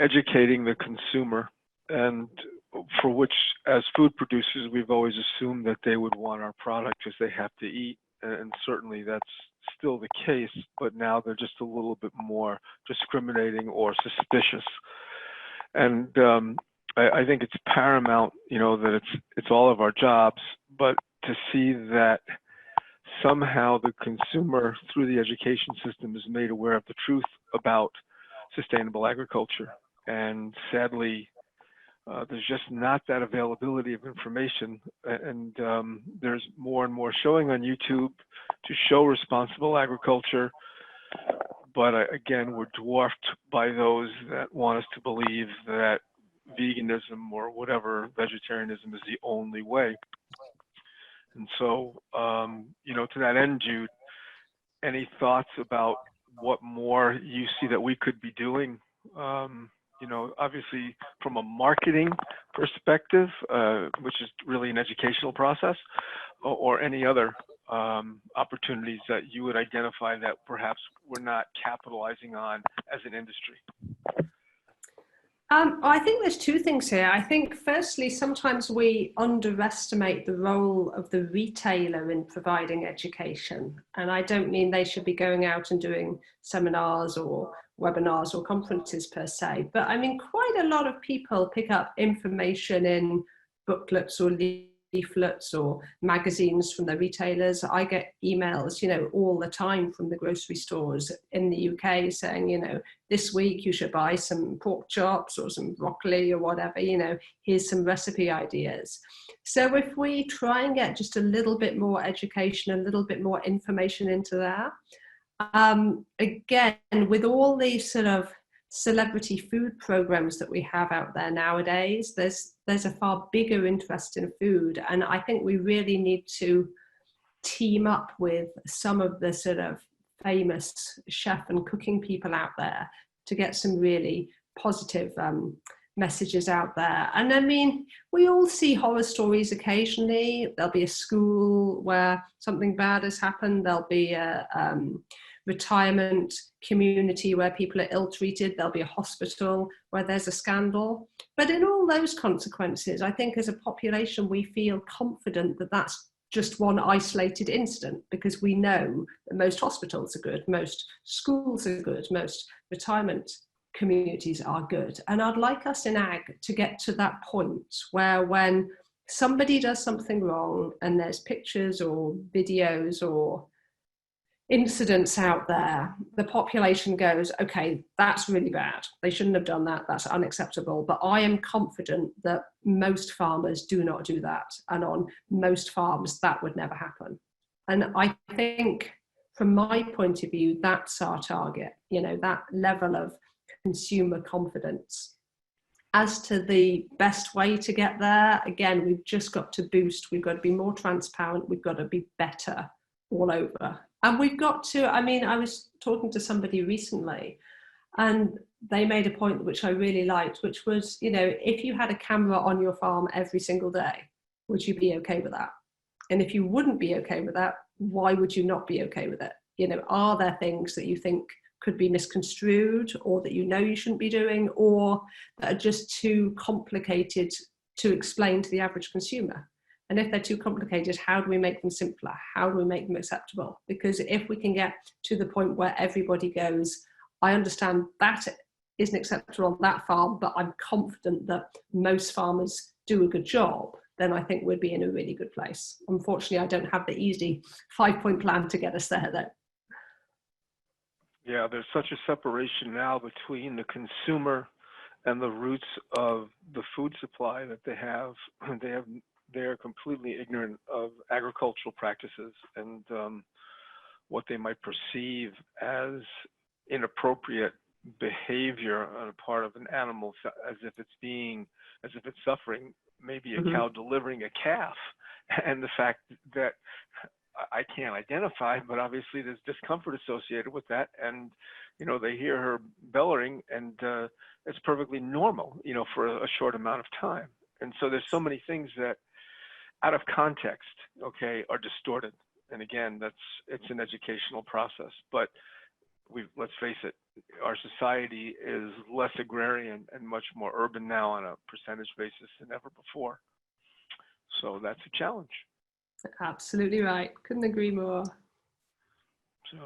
educating the consumer, and for which, as food producers, we've always assumed that they would want our product because they have to eat. and certainly that's still the case, but now they're just a little bit more discriminating or suspicious. And I think it's paramount, that it's all of our jobs, but to see that somehow the consumer through the education system is made aware of the truth about sustainable agriculture. And sadly, there's just not that availability of information, and there's more and more showing on YouTube to show responsible agriculture, but again, we're dwarfed by those that want us to believe that veganism or whatever, vegetarianism, is the only way. And so, to that end, Jude, any thoughts about what more you see that we could be doing? Obviously from a marketing perspective, which is really an educational process, or any other opportunities that you would identify that perhaps we're not capitalizing on as an industry? I think there's two things here. I think firstly, sometimes we underestimate the role of the retailer in providing education. And I don't mean they should be going out and doing seminars or webinars or conferences per se, but I mean, quite a lot of people pick up information in booklets or leaflets or magazines from the retailers. I get emails, all the time from the grocery stores in the UK saying, this week you should buy some pork chops or some broccoli or whatever, here's some recipe ideas. So if we try and get just a little bit more education, a little bit more information into that, again, with all these sort of celebrity food programs that we have out there nowadays, there's a far bigger interest in food, and I think we really need to team up with some of the sort of famous chef and cooking people out there to get some really positive messages out there. And I mean, we all see horror stories occasionally. There'll be a school where something bad has happened. There'll be a retirement community where people are ill-treated. There'll be a hospital where there's a scandal. But in all those consequences, I think as a population, we feel confident that that's just one isolated incident, because we know that most hospitals are good, most schools are good, most retirement communities are good. And I'd like us in ag to get to that point where when somebody does something wrong and there's pictures or videos or incidents out there, the population goes, okay, that's really bad. They shouldn't have done that. That's unacceptable. But I am confident that most farmers do not do that. And on most farms, that would never happen. And I think from my point of view, that's our target, that level of consumer confidence. As to the best way to get there, again, we've just got to boost. We've got to be more transparent. We've got to be better all over. And we've got to, I was talking to somebody recently and they made a point which I really liked, which was, if you had a camera on your farm every single day, would you be okay with that? And if you wouldn't be okay with that, why would you not be okay with it? Are there things that you think could be misconstrued or that you shouldn't be doing, or that are just too complicated to explain to the average consumer? And if they're too complicated, how do we make them simpler? How do we make them acceptable? Because if we can get to the point where everybody goes, I understand that isn't acceptable on that farm, but I'm confident that most farmers do a good job, then I think we'd be in a really good place. Unfortunately, I don't have the easy 5-point plan to get us there, though. Yeah, there's such a separation now between the consumer and the roots of the food supply that they're completely ignorant of agricultural practices and what they might perceive as inappropriate behavior on a part of an animal, as if it's suffering, maybe a cow delivering a calf, and the fact that I can't identify, but obviously there's discomfort associated with that, and they hear her bellowing, and it's perfectly normal, for a short amount of time. And so there's so many things that out of context, are distorted. And again, it's an educational process, but let's face it, our society is less agrarian and much more urban now on a percentage basis than ever before. So that's a challenge. Absolutely right. Couldn't agree more. So,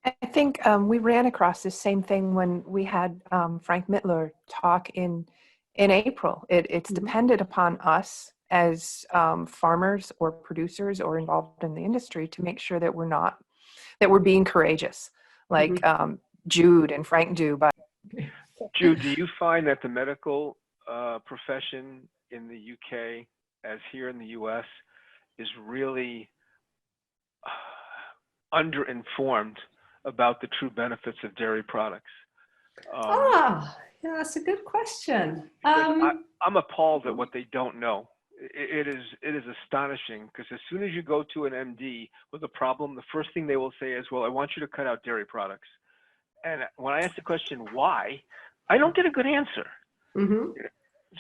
I think we ran across this same thing when we had Frank Mittler talk in April. It's dependent upon us as farmers or producers or involved in the industry to make sure that we're being courageous, like Jude and Frank do. But Jude, do you find that the medical profession in the UK, as here in the US, is really underinformed about the true benefits of dairy products? Yeah, that's a good question. I'm appalled at what they don't know. It is astonishing, because as soon as you go to an MD with a problem, the first thing they will say is, well, I want you to cut out dairy products. And when I ask the question, why, I don't get a good answer.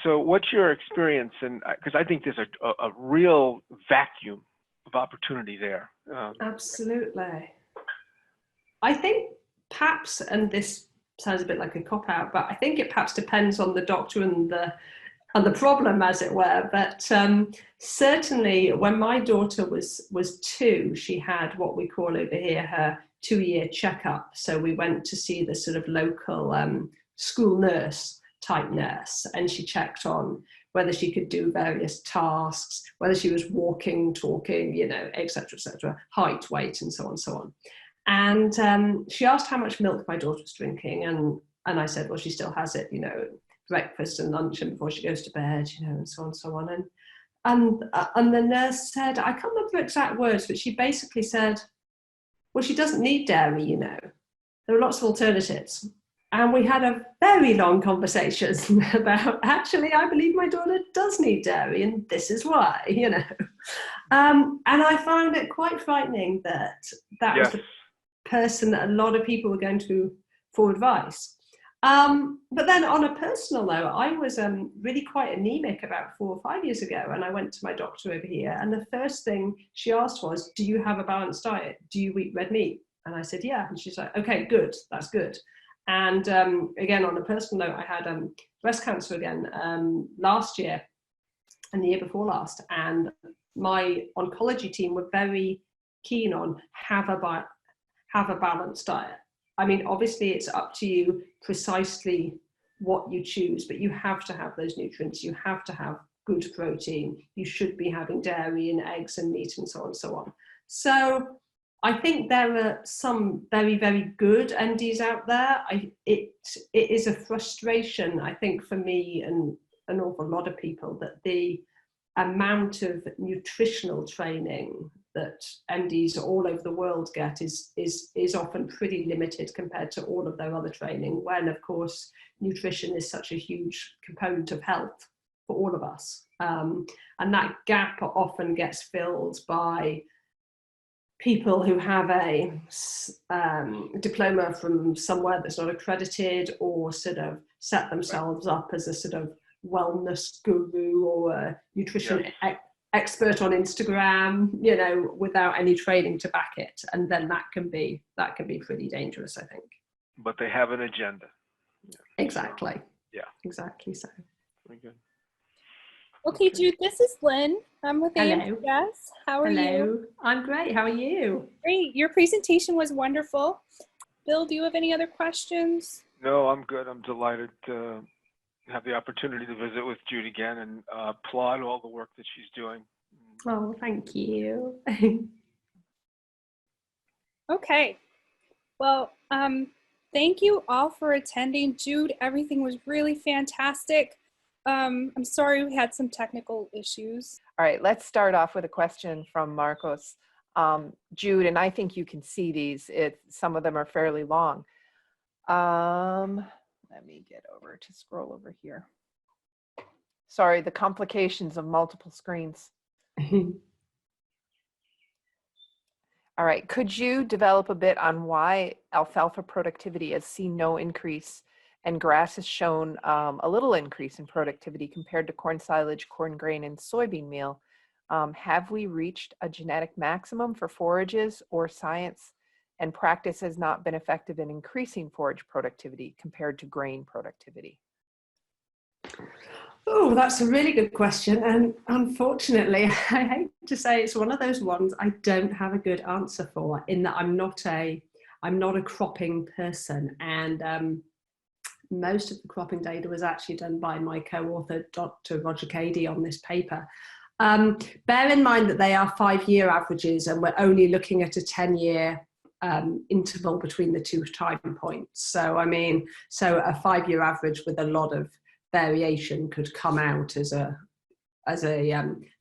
So what's your experience? And because I think there's a real vacuum of opportunity there. Absolutely. I think perhaps, and this sounds a bit like a cop-out, but I think it perhaps depends on the doctor and the problem, as it were. But certainly when my daughter was 2, she had what we call over here her 2-year checkup. So we went to see the sort of local school nurse type nurse, and she checked on whether she could do various tasks, whether she was walking, talking, et cetera, height, weight, and so on, so on. And she asked how much milk my daughter was drinking, and I said, well, she still has it, breakfast and lunch and before she goes to bed, and so on, so on. And the nurse said, I can't remember the exact words, but she basically said, well, she doesn't need dairy, There are lots of alternatives. And we had a very long conversation about, actually, I believe my daughter does need dairy, and this is why, And I found it quite frightening that was the person that a lot of people were going to for advice. But then on a personal note, I was really quite anemic about 4 or 5 years ago, and I went to my doctor over here, and the first thing she asked was, do you have a balanced diet? Do you eat red meat? And I said, yeah. And she's like, okay, good, that's good. And again, on a personal note, I had breast cancer again last year and the year before last, and my oncology team were very keen on have a balanced diet. I mean, obviously it's up to you precisely what you choose, but you have to have those nutrients. You have to have good protein. You should be having dairy and eggs and meat and so on and so on. So I think there are some very, very good NDs out there. It is a frustration, I think, for me and an awful lot of people, that the amount of nutritional training that MDs all over the world get is often pretty limited compared to all of their other training, when of course nutrition is such a huge component of health for all of us. And that gap often gets filled by people who have a diploma from somewhere that's not accredited, or sort of set themselves up as a sort of wellness guru or a nutrition expert on Instagram, without any training to back it, and then that can be pretty dangerous, I think. But they have an agenda. Exactly. Yeah. Exactly so. Very good. Okay, Jude, this is Lynn. I'm with AMPS. How are you? I'm great. How are you? Great. Your presentation was wonderful. Bill, do you have any other questions? No, I'm good. I'm delighted to have the opportunity to visit with Jude again, and applaud all the work that she's doing. Oh, thank you. Okay. Well, thank you all for attending. Jude, everything was really fantastic. I'm sorry we had some technical issues. all right, let's start off with a question from Marcos. Jude, and I think you can see these. Some of them are fairly long. Let me get over to scroll over here. Sorry, the complications of multiple screens. All right, could you develop a bit on why alfalfa productivity has seen no increase and grass has shown a little increase in productivity compared to corn silage, corn grain, and soybean meal? Have we reached a genetic maximum for forages, or science and practice has not been effective in increasing forage productivity compared to grain productivity? Oh, that's a really good question. And unfortunately, I hate to say it's one of those ones I don't have a good answer for, in that I'm not a cropping person. And most of the cropping data was actually done by my co-author, Dr. Roger Cady, on this paper. Bear in mind that they are 5-year averages, and we're only looking at a 10-year interval between the two time points. So, so a 5-year average with a lot of variation could come out as a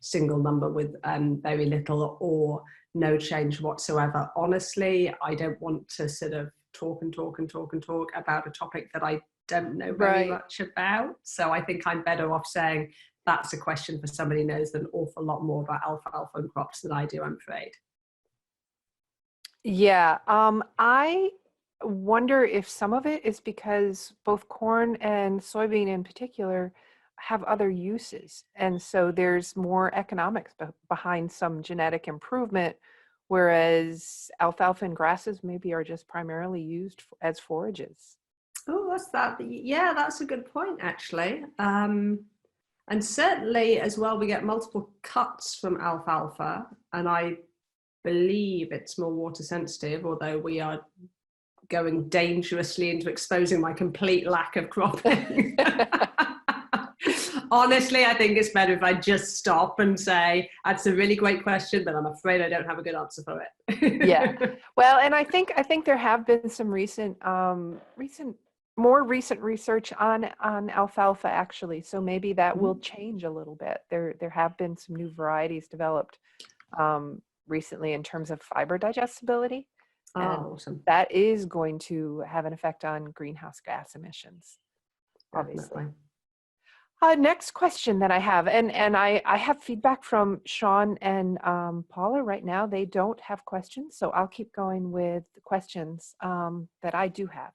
single number with very little or no change whatsoever. Honestly, I don't want to sort of talk about a topic that I don't know very much about. So I think I'm better off saying that's a question for somebody who knows an awful lot more about alfalfa and crops than I do, I'm afraid. Yeah, I wonder if some of it is because both corn and soybean in particular have other uses. And so there's more economics behind some genetic improvement, whereas alfalfa and grasses maybe are just primarily used as forages. Oh, that's a good point, actually. And certainly as well, we get multiple cuts from alfalfa, and I believe it's more water sensitive, although we are going dangerously into exposing my complete lack of cropping. Honestly, I think it's better if I just stop and say, that's a really great question, but I'm afraid I don't have a good answer for it. Yeah. Well, and I think there have been some more recent research on alfalfa, actually. So maybe that will change a little bit. There have been some new varieties developed recently in terms of fiber digestibility. And awesome. that is going to have an effect on greenhouse gas emissions, obviously. Next question that I have, and I have feedback from Sean and Paula right now. They don't have questions, so I'll keep going with the questions that I do have.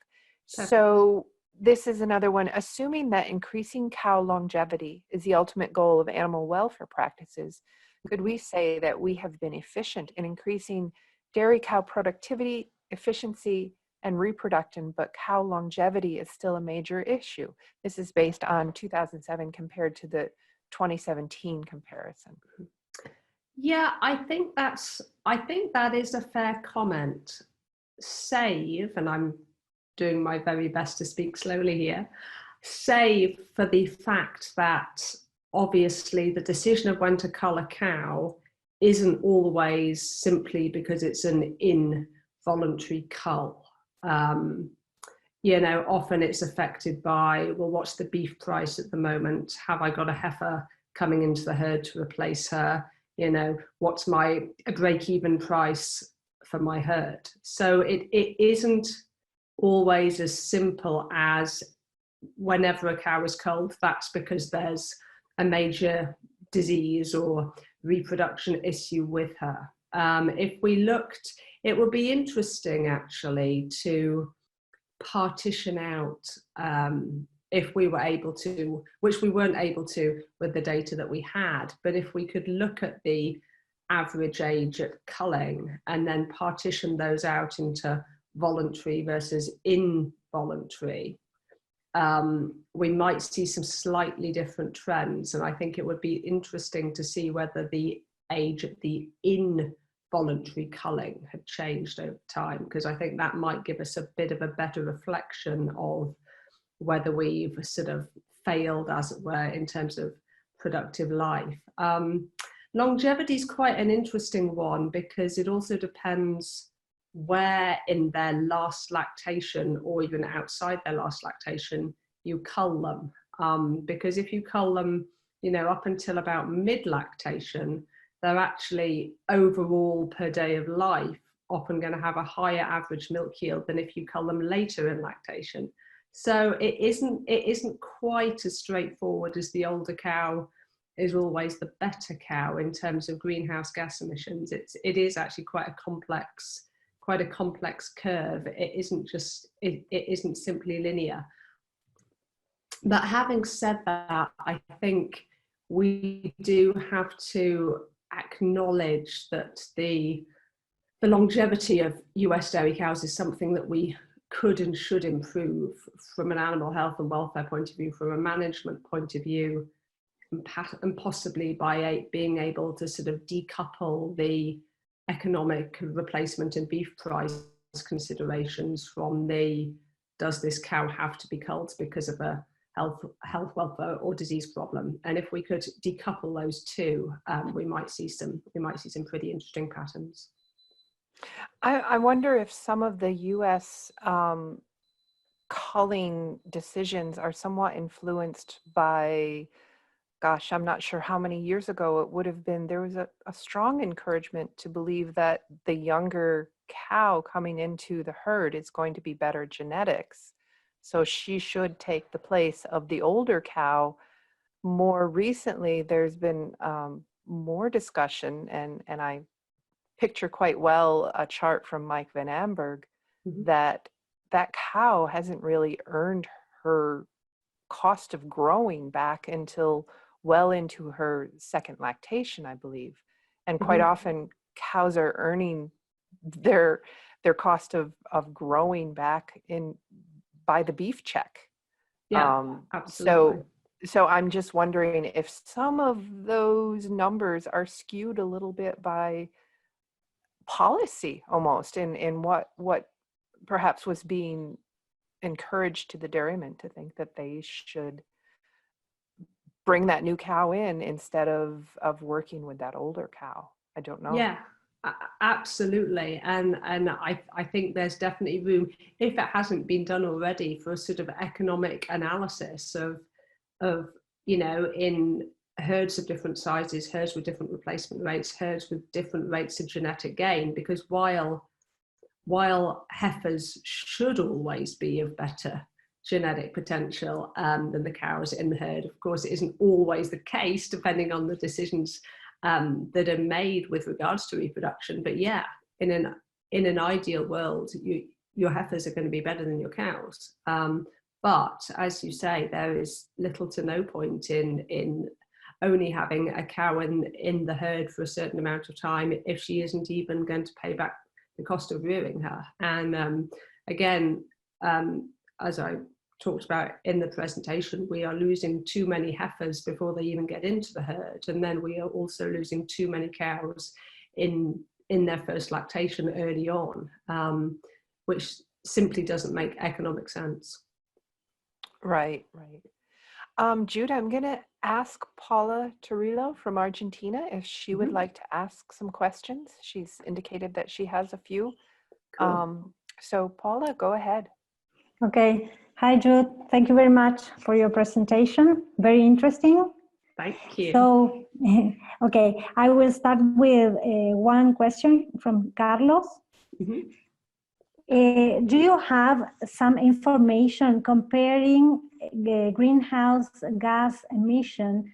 Perfect. So this is another one. Assuming that increasing cow longevity is the ultimate goal of animal welfare practices, could we say that we have been efficient in increasing dairy cow productivity, efficiency, and reproduction, but cow longevity is still a major issue? This is based on 2007 compared to the 2017 comparison. Yeah, I think that is a fair comment. Save, and I'm doing my very best to speak slowly here, save for the fact that obviously the decision of when to cull a cow isn't always simply because it's an involuntary cull. Often it's affected by, well, what's the beef price at the moment? Have I got a heifer coming into the herd to replace her? What's my break-even price for my herd? So it isn't always as simple as whenever a cow is culled, that's because there's a major disease or reproduction issue with her. If we looked, it would be interesting actually to partition out, if we were able to, which we weren't able to with the data that we had, but if we could look at the average age at culling and then partition those out into voluntary versus involuntary, we might see some slightly different trends. And I think it would be interesting to see whether the age at the involuntary culling had changed over time, because I think that might give us a bit of a better reflection of whether we've sort of failed, as it were, in terms of productive life. Longevity is quite an interesting one because it also depends where in their last lactation or even outside their last lactation you cull them. Because if you cull them, up until about mid-lactation, they're actually overall per day of life often going to have a higher average milk yield than if you cull them later in lactation. So it isn't quite as straightforward as the older cow is always the better cow in terms of greenhouse gas emissions. It is actually quite a complex curve. It isn't simply linear. But having said that, I think we do have to acknowledge that the longevity of US dairy cows is something that we could and should improve from an animal health and welfare point of view, from a management point of view, and possibly by being able to sort of decouple the economic replacement and beef price considerations from the, does this cow have to be culled because of a health, welfare or disease problem? And if we could decouple those two, we might see some pretty interesting patterns. I wonder if some of the U.S. culling decisions are somewhat influenced by, gosh, I'm not sure how many years ago it would have been. There was a strong encouragement to believe that the younger cow coming into the herd is going to be better genetics. So she should take the place of the older cow. More recently, there's been more discussion, and I picture quite well a chart from Mike Van Amberg, that cow hasn't really earned her cost of growing back until well into her second lactation, I believe. And quite often cows are earning their cost of growing back by the beef check. Absolutely. So I'm just wondering if some of those numbers are skewed a little bit by policy, almost in what perhaps was being encouraged to the dairymen to think that they should bring that new cow in instead of working with that older cow. I don't know. Yeah, absolutely. And I think there's definitely room, if it hasn't been done already, for a sort of economic analysis of in herds of different sizes, herds with different replacement rates, herds with different rates of genetic gain, because while heifers should always be of better genetic potential than the cows in the herd, of course it isn't always the case depending on the decisions that are made with regards to reproduction. But yeah, in an ideal world, your heifers are going to be better than your cows. But as you say, there is little to no point in only having a cow in the herd for a certain amount of time if she isn't even going to pay back the cost of rearing her. And again, as I talked about in the presentation, we are losing too many heifers before they even get into the herd, and then we are also losing too many cows in their first lactation early on, which simply doesn't make economic sense. Right. Jude, I'm going to ask Paula Torillo from Argentina if she would like to ask some questions. She's indicated that she has a few. Cool. So Paula, go ahead. Okay. Hi, Jude. Thank you very much for your presentation. Very interesting. Thank you. So, okay, I will start with one question from Carlos. Do you have some information comparing greenhouse gas emission,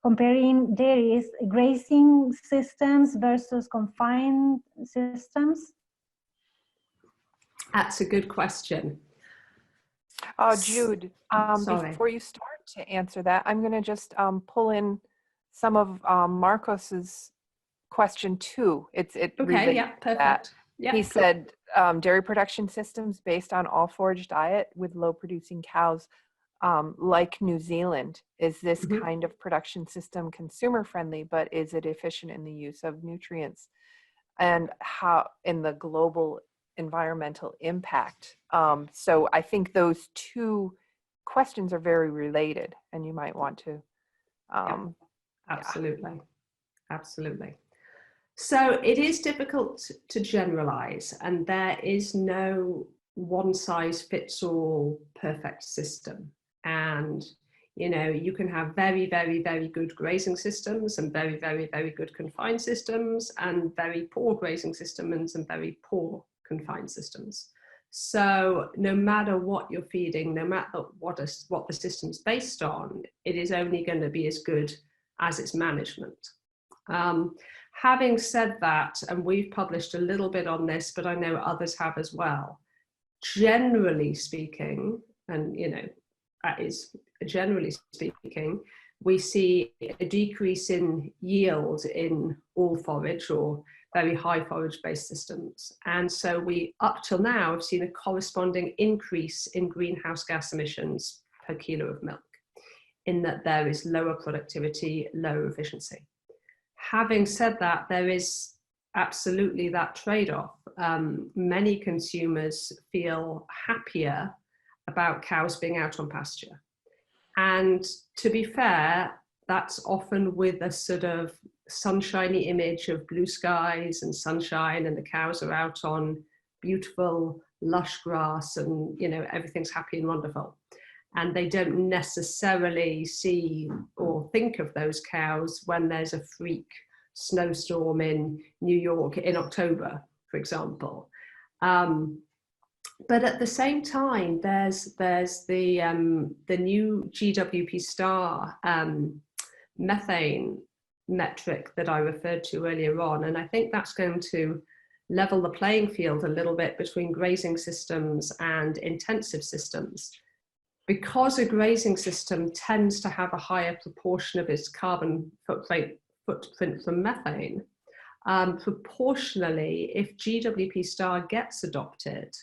comparing dairies grazing systems versus confined systems? That's a good question. Jude, before you start to answer that, I'm going to just pull in some of Marcos's question too. It okay, yeah, perfect. Yeah, he said dairy production systems based on all forage diet with low producing cows, like New Zealand. Is this kind of production system consumer friendly, but is it efficient in the use of nutrients? And how in the global environmental impact? So I think those two questions are very related, and you might want to. Absolutely. So it is difficult to generalize, and there is no one size fits all perfect system. And you can have very, very, very good grazing systems and very, very, very good confined systems, and very poor grazing systems and very poor confined systems. So no matter what you're feeding, no matter what the system's based on, it is only going to be as good as its management. Having said that, and we've published a little bit on this, but I know others have as well, generally speaking, and that is generally speaking, we see a decrease in yield in all forage, or very high forage-based systems. And so we, up till now, have seen a corresponding increase in greenhouse gas emissions per kilo of milk, in that there is lower productivity, lower efficiency. Having said that, there is absolutely that trade-off. Many consumers feel happier about cows being out on pasture. And to be fair, that's often with a sort of sunshiny image of blue skies and sunshine, and the cows are out on beautiful, lush grass, and everything's happy and wonderful. And they don't necessarily see or think of those cows when there's a freak snowstorm in New York in October, for example. But at the same time, there's the new GWP star methane metric that I referred to earlier on, and I think that's going to level the playing field a little bit between grazing systems and intensive systems. Because a grazing system tends to have a higher proportion of its carbon footprint from methane, proportionally, if GWP star gets adopted,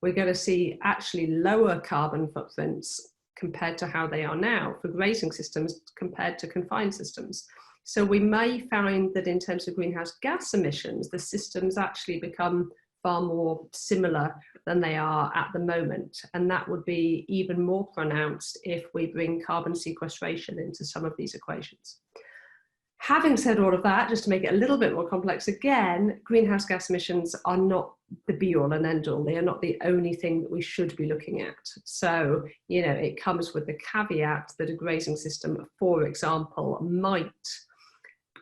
we're going to see actually lower carbon footprints compared to how they are now for grazing systems compared to confined systems. So we may find that in terms of greenhouse gas emissions, the systems actually become far more similar than they are at the moment. And that would be even more pronounced if we bring carbon sequestration into some of these equations. Having said all of that, just to make it a little bit more complex, again, greenhouse gas emissions are not the be-all and end-all. They are not the only thing that we should be looking at. So, it comes with the caveat that a grazing system, for example, might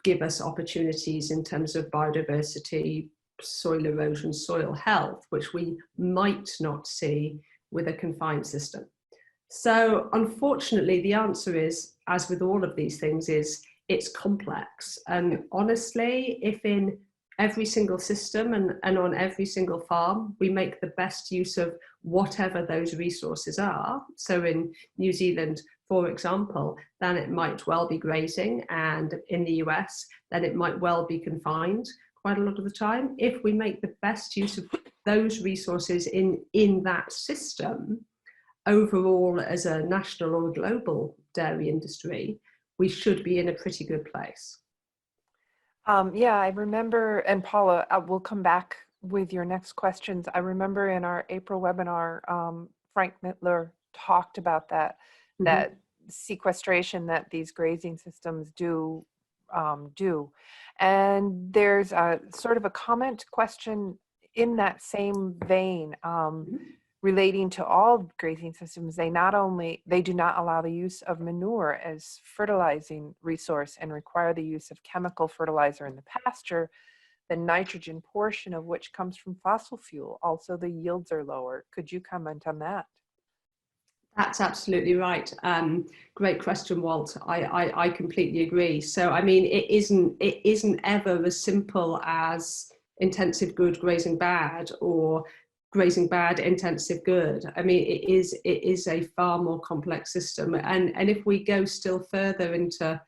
give us opportunities in terms of biodiversity, soil erosion, soil health, which we might not see with a confined system. So, unfortunately, the answer is, as with all of these things, is it's complex. And honestly, if in every single system and on every single farm, we make the best use of whatever those resources are. So in New Zealand, for example, then it might well be grazing, and in the US, then it might well be confined quite a lot of the time. If we make the best use of those resources in that system, overall as a national or a global dairy industry, we should be in a pretty good place. Yeah, I remember, and Paula, we'll come back with your next questions. I remember in our April webinar, Frank Mittler talked about that, that sequestration that these grazing systems do. And there's a sort of a comment question in that same vein, relating to all grazing systems. They do not allow the use of manure as fertilizing resource and require the use of chemical fertilizer in the pasture, the nitrogen portion of which comes from fossil fuel. Also, the yields are lower. Could you comment on that? That's absolutely right. Great question, Walt. I completely agree. So, I mean, it isn't ever as simple as intensive good, grazing bad, or grazing bad, intensive good. I mean, it is a far more complex system. And if we go still further into,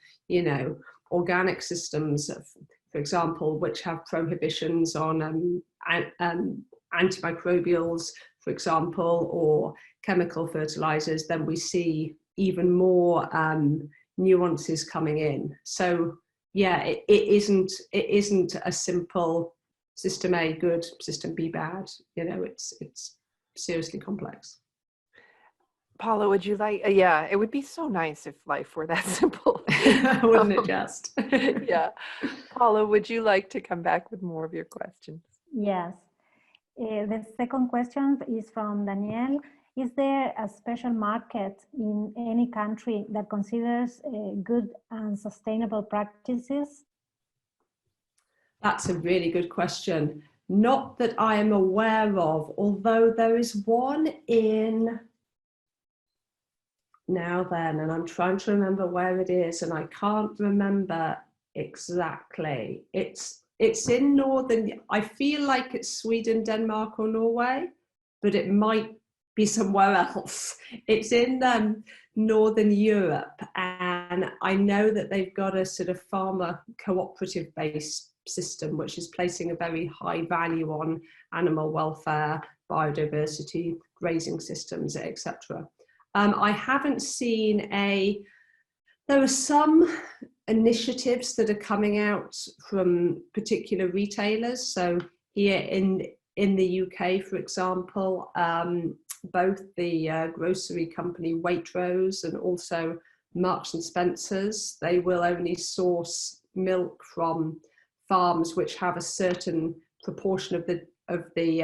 organic systems, for example, which have prohibitions on antimicrobials, for example, or chemical fertilizers, then we see even more nuances coming in. So yeah, it isn't a simple system A good, system B bad. It's seriously complex. Paula, would you like, yeah, it would be so nice if life were that simple. Wouldn't it just? Yeah. Paula, would you like to come back with more of your questions? Yes. The second question is from Danielle. Is there a special market in any country that considers good and sustainable practices? That's a really good question. Not that I am aware of, although there is one in Now Then, and I'm trying to remember where it is, and I can't remember exactly. It's in northern, I feel like it's Sweden, Denmark, or Norway, but it might be somewhere else. It's in Northern Europe, and I know that they've got a sort of farmer cooperative based system, which is placing a very high value on animal welfare, biodiversity, grazing systems, etc. I haven't seen there are some initiatives that are coming out from particular retailers. So here in the UK, for example, both the grocery company Waitrose and also Marks and Spencer's, they will only source milk from farms which have a certain proportion of the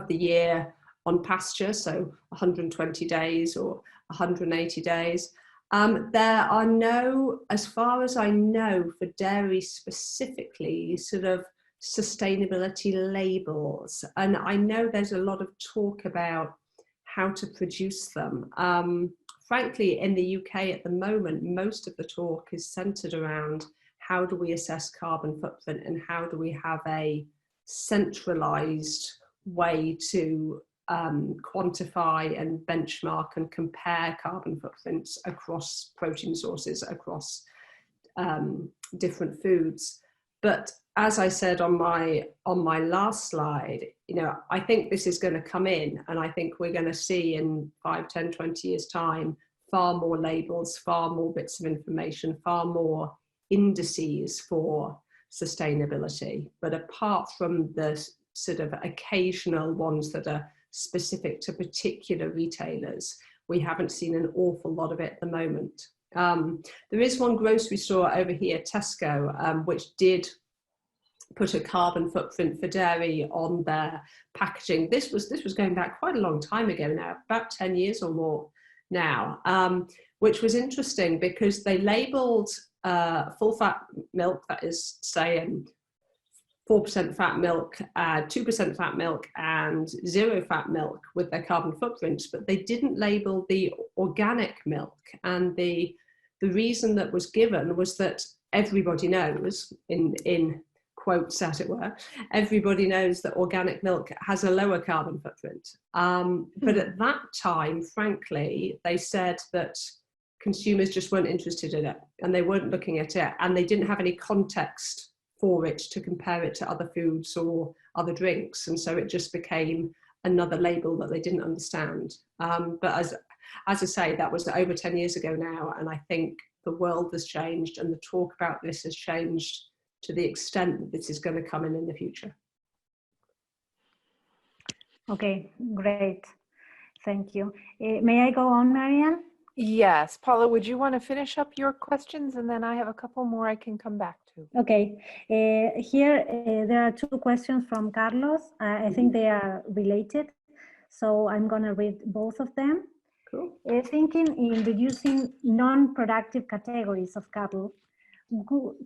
year on pasture, so 120 days or 180 days. There are no, as far as I know, for dairy specifically, sort of sustainability labels. And I know there's a lot of talk about how to produce them. Frankly, in the UK at the moment, most of the talk is centered around how do we assess carbon footprint and how do we have a centralized way to quantify and benchmark and compare carbon footprints across protein sources, across different foods. But as I said on my last slide, I think this is going to come in, and I think we're going to see in 5, 10, 20 years time far more labels, far more bits of information, far more indices for sustainability. But apart from the sort of occasional ones that are specific to particular retailers, we haven't seen an awful lot of it at the moment. There is one grocery store over here, Tesco, which did put a carbon footprint for dairy on their packaging. This was going back quite a long time ago now, about 10 years or more now, which was interesting because they labelled full fat milk, that is saying 4% fat milk, 2% fat milk and 0 fat milk with their carbon footprints, but they didn't label the organic milk. And the reason that was given was that everybody knows, in quotes as it were, everybody knows that organic milk has a lower carbon footprint. But at that time, frankly, they said that consumers just weren't interested in it and they weren't looking at it and they didn't have any context for it to compare it to other foods or other drinks, and so it just became another label that they didn't understand. But as I say, that was over 10 years ago now, and I think the world has changed and the talk about this has changed to the extent that this is going to come in the future. Okay, great. Thank you. May I go on, Marianne? Yes. Paula, would you want to finish up your questions? And then I have a couple more I can come back to. Okay. Here, there are 2 questions from Carlos. I think they are related. So I'm going to read both of them. Cool. Thinking in reducing non-productive categories of cattle,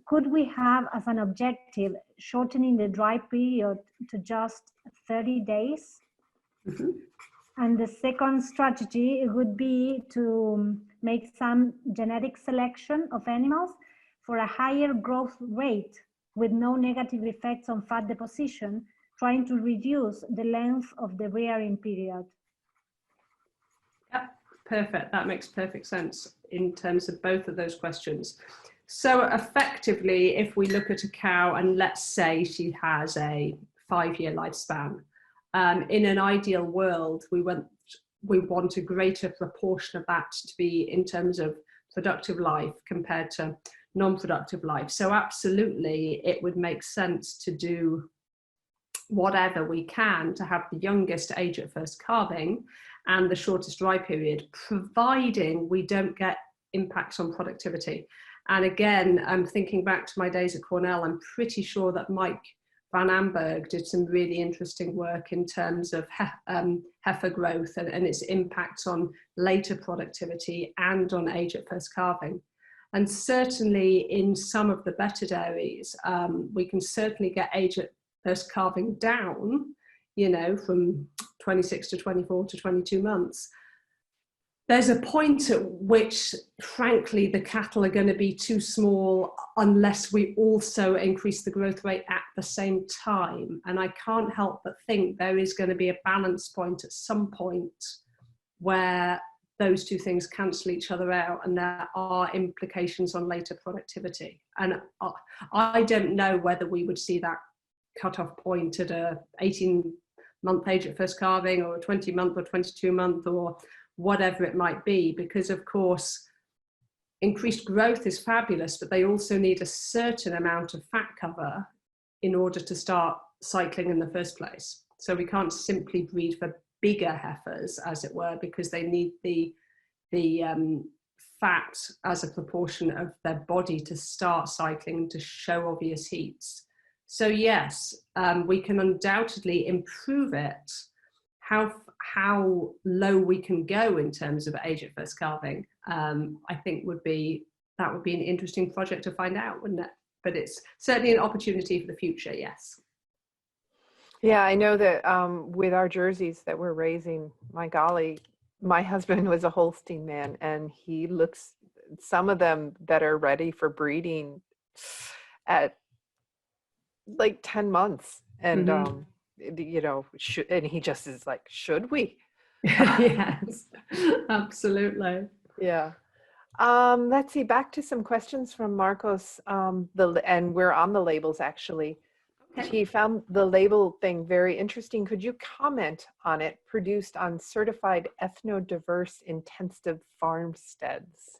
could we have as an objective shortening the dry period to just 30 days? Mm-hmm. And the second strategy would be to make some genetic selection of animals for a higher growth rate with no negative effects on fat deposition, trying to reduce the length of the rearing period. Yep, perfect. That makes perfect sense in terms of both of those questions. So effectively, if we look at a cow and let's say she has a 5-year lifespan, in an ideal world, we want a greater proportion of that to be in terms of productive life compared to non-productive life. So absolutely, it would make sense to do whatever we can to have the youngest age at first calving and the shortest dry period, providing we don't get impacts on productivity. And again, I'm thinking back to my days at Cornell, I'm pretty sure that Mike Van Amberg did some really interesting work in terms of heifer growth and its impacts on later productivity and on age at first calving. And certainly in some of the better dairies, we can certainly get age at first calving down, from 26 to 24 to 22 months. There's a point at which, frankly, the cattle are going to be too small unless we also increase the growth rate at the same time. And I can't help but think there is going to be a balance point at some point where those two things cancel each other out, and there are implications on later productivity. And I don't know whether we would see that cutoff point at a 18-month age at first calving, or a 20-month or 22-month, or whatever it might be, because of course increased growth is fabulous, but they also need a certain amount of fat cover in order to start cycling in the first place. So we can't simply breed for bigger heifers, as it were, because they need the fat as a proportion of their body to start cycling and to show obvious heats. So yes, we can undoubtedly improve it. How low we can go in terms of age at first calving, I think would be an interesting project to find out, wouldn't it? But it's certainly an opportunity for the future, yes. Yeah, I know that with our Jerseys that we're raising, my golly, my husband was a Holstein man, and he looks, some of them that are ready for breeding at like 10 months. And, you know, and he just is like, should we? Yes, absolutely. Yeah. Let's see, back to some questions from Marcos, and we're on the labels actually. Okay. He found the label thing very interesting. Could you comment on it? Produced on certified ethno-diverse intensive farmsteads.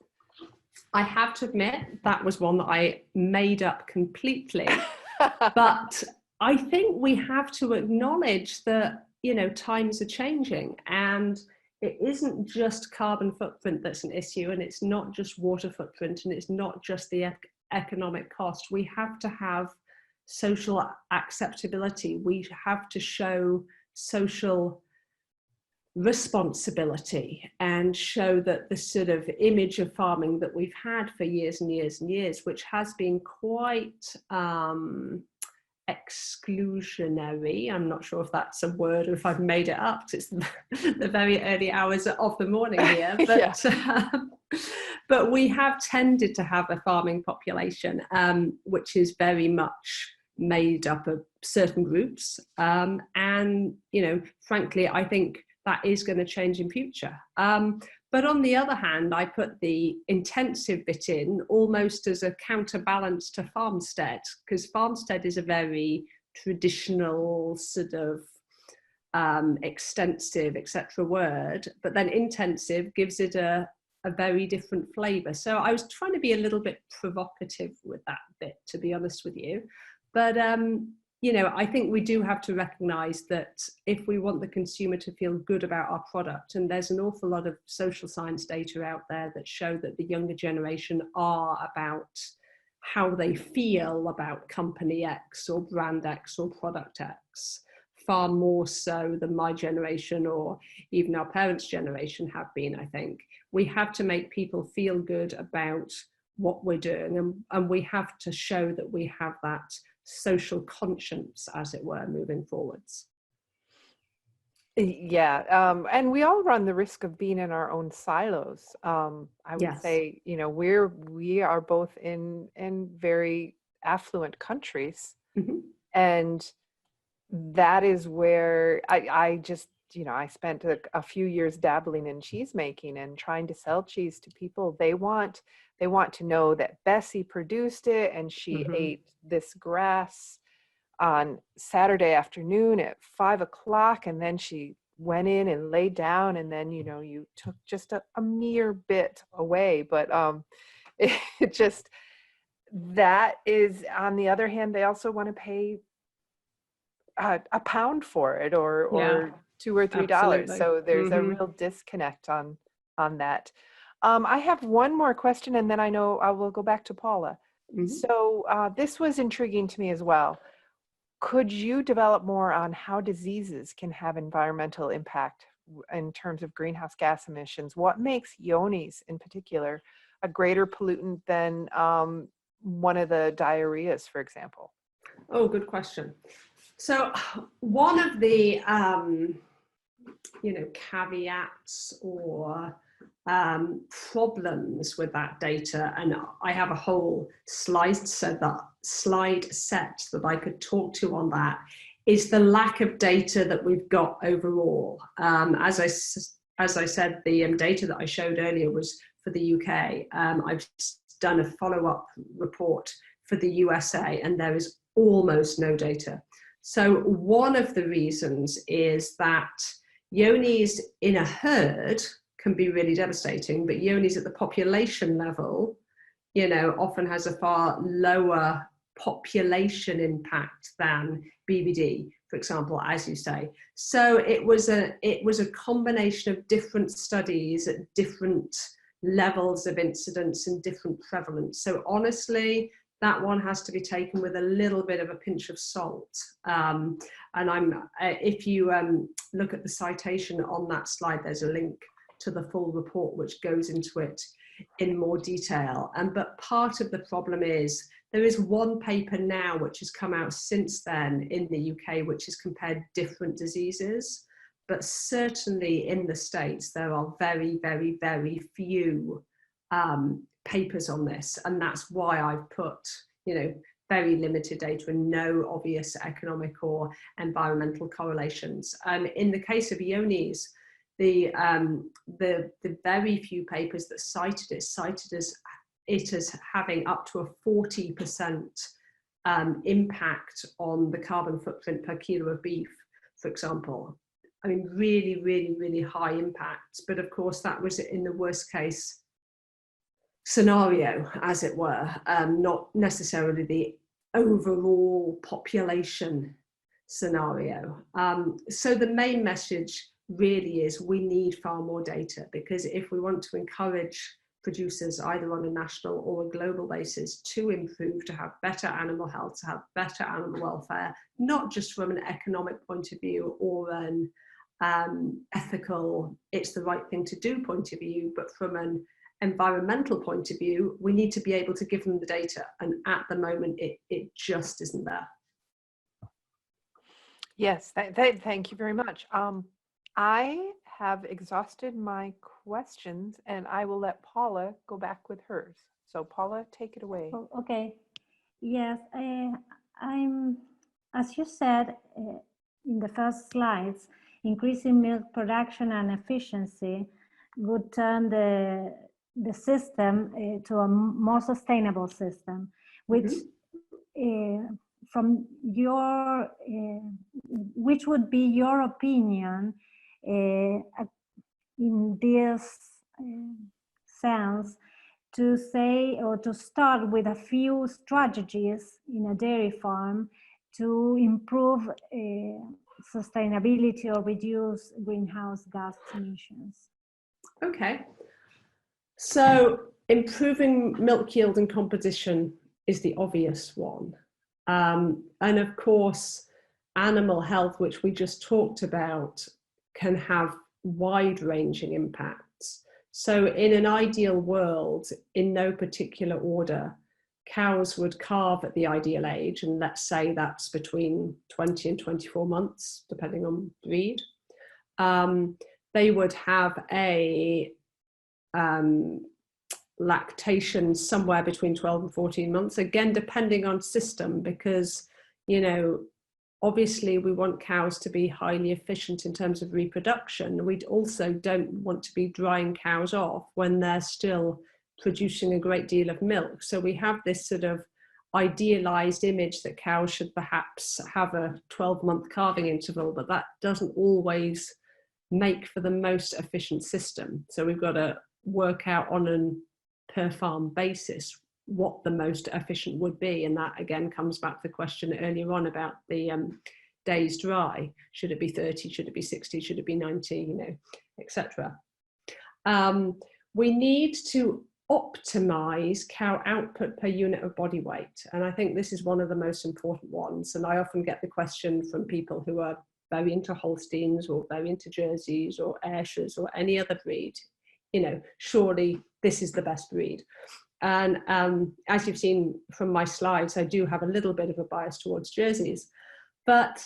I have to admit, that was one that I made up completely. But I think we have to acknowledge that, you know, times are changing, and it isn't just carbon footprint that's an issue, and it's not just water footprint, and it's not just the economic cost. We have to have social acceptability. We have to show social responsibility and show that the sort of image of farming that we've had for years and years and years, which has been quite exclusionary. I'm not sure if that's a word or if I've made it up. It's the very early hours of the morning here, but but we have tended to have a farming population which is very much made up of certain groups, and you know, frankly, I think that is going to change in future. But on the other hand, I put the intensive bit in almost as a counterbalance to farmstead, because farmstead is a very traditional sort of extensive, etc. word, but then intensive gives it a very different flavor. So I was trying to be a little bit provocative with that bit, to be honest with you. But you know, I think we do have to recognize that if we want the consumer to feel good about our product, and there's an awful lot of social science data out there that show that the younger generation are about how they feel about company X or brand X or product X, far more so than my generation or even our parents' generation have been. I think we have to make people feel good about what we're doing, and we have to show that we have that social conscience, as it were, moving forwards. Yeah, and we all run the risk of being in our own silos. I would say, you know, we are both in very affluent countries, and that is where I just, you know, I spent a few years dabbling in cheese making and trying to sell cheese to people. They want to know that Bessie produced it, and she ate this grass on Saturday afternoon at 5 o'clock, and then she went in and laid down, and then, you know, you took just a mere bit away. But it just, that is, on the other hand, they also want to pay a pound for it, or $2 or $3. Absolutely. So there's a real disconnect on that. I have one more question, and then I know I will go back to Paula. So this was intriguing to me as well. Could you develop more on how diseases can have environmental impact in terms of greenhouse gas emissions? What makes yonis in particular a greater pollutant than one of the diarrheas, for example? Oh, good question. So one of the you know, caveats or problems with that data, and I have a whole slide set that I could talk to on that, is the lack of data that we've got overall. As as I said, the data that I showed earlier was for the UK. I've done a follow-up report for the USA, and there is almost no data. So one of the reasons is that yonis in a herd can be really devastating, but yonis at the population level, you know, often has a far lower population impact than BVD, for example, as you say. So it was a combination of different studies at different levels of incidence and different prevalence. So honestly, that one has to be taken with a little bit of a pinch of salt. And if you look at the citation on that slide, there's a link to the full report which goes into it in more detail. But part of the problem is there is one paper now which has come out since then in the UK which has compared different diseases, but certainly in the States there are very, very, very few papers on this, and that's why I've put, you know, very limited data and no obvious economic or environmental correlations. In the case of yonis, the very few papers that cited it as having up to a 40% impact on the carbon footprint per kilo of beef, for example. I mean, really, really, really high impacts. But of course, that was in the worst case scenario, as it were, not necessarily the overall population scenario. So the main message really is we need far more data, because if we want to encourage producers either on a national or a global basis to improve, to have better animal health, to have better animal welfare, not just from an economic point of view or an ethical, it's the right thing to do point of view, but from an environmental point of view, we need to be able to give them the data. And at the moment, it just isn't there. Yes, thank you very much. I have exhausted my questions, and I will let Paula go back with hers. So Paula, take it away. Oh, okay. Yes, I'm, as you said in the first slides, increasing milk production and efficiency would turn the system to a more sustainable system, which from your, which would be your opinion in this sense, to say or to start with a few strategies in a dairy farm to improve sustainability or reduce greenhouse gas emissions? Okay. So improving milk yield and composition is the obvious one. And of course, animal health, which we just talked about, can have wide-ranging impacts. So in an ideal world, in no particular order, cows would calve at the ideal age, and let's say that's between 20 and 24 months, depending on breed. They would have a lactation somewhere between 12 and 14 months, again, depending on system, because, you know, obviously we want cows to be highly efficient in terms of reproduction. We also don't want to be drying cows off when they're still producing a great deal of milk. So we have this sort of idealized image that cows should perhaps have a 12-month calving interval, but that doesn't always make for the most efficient system. So we've got to work out on an per farm basis what the most efficient would be, and that again comes back to the question earlier on about the days dry. Should it be 30? Should it be 60? Should it be 90? You know, etc. We need to optimize cow output per unit of body weight, and I think this is one of the most important ones. And I often get the question from people who are very into Holsteins or very into Jerseys or Ayrshires or any other breed. You know, surely this is the best breed. And as you've seen from my slides, I do have a little bit of a bias towards Jerseys, but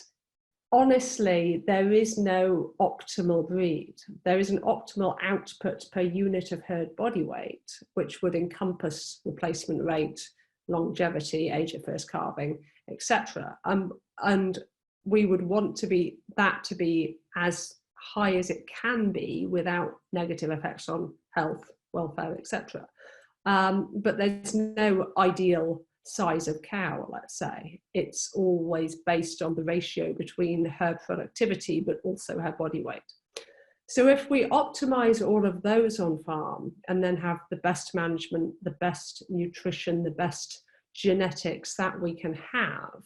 honestly, there is no optimal breed. There is an optimal output per unit of herd body weight, which would encompass replacement rate, longevity, age of first calving, etc. And we would want to be as high as it can be without negative effects on health, welfare, etc. But there's no ideal size of cow, let's say. It's always based on the ratio between her productivity, but also her body weight. So if we optimize all of those on farm and then have the best management, the best nutrition, the best genetics that we can have,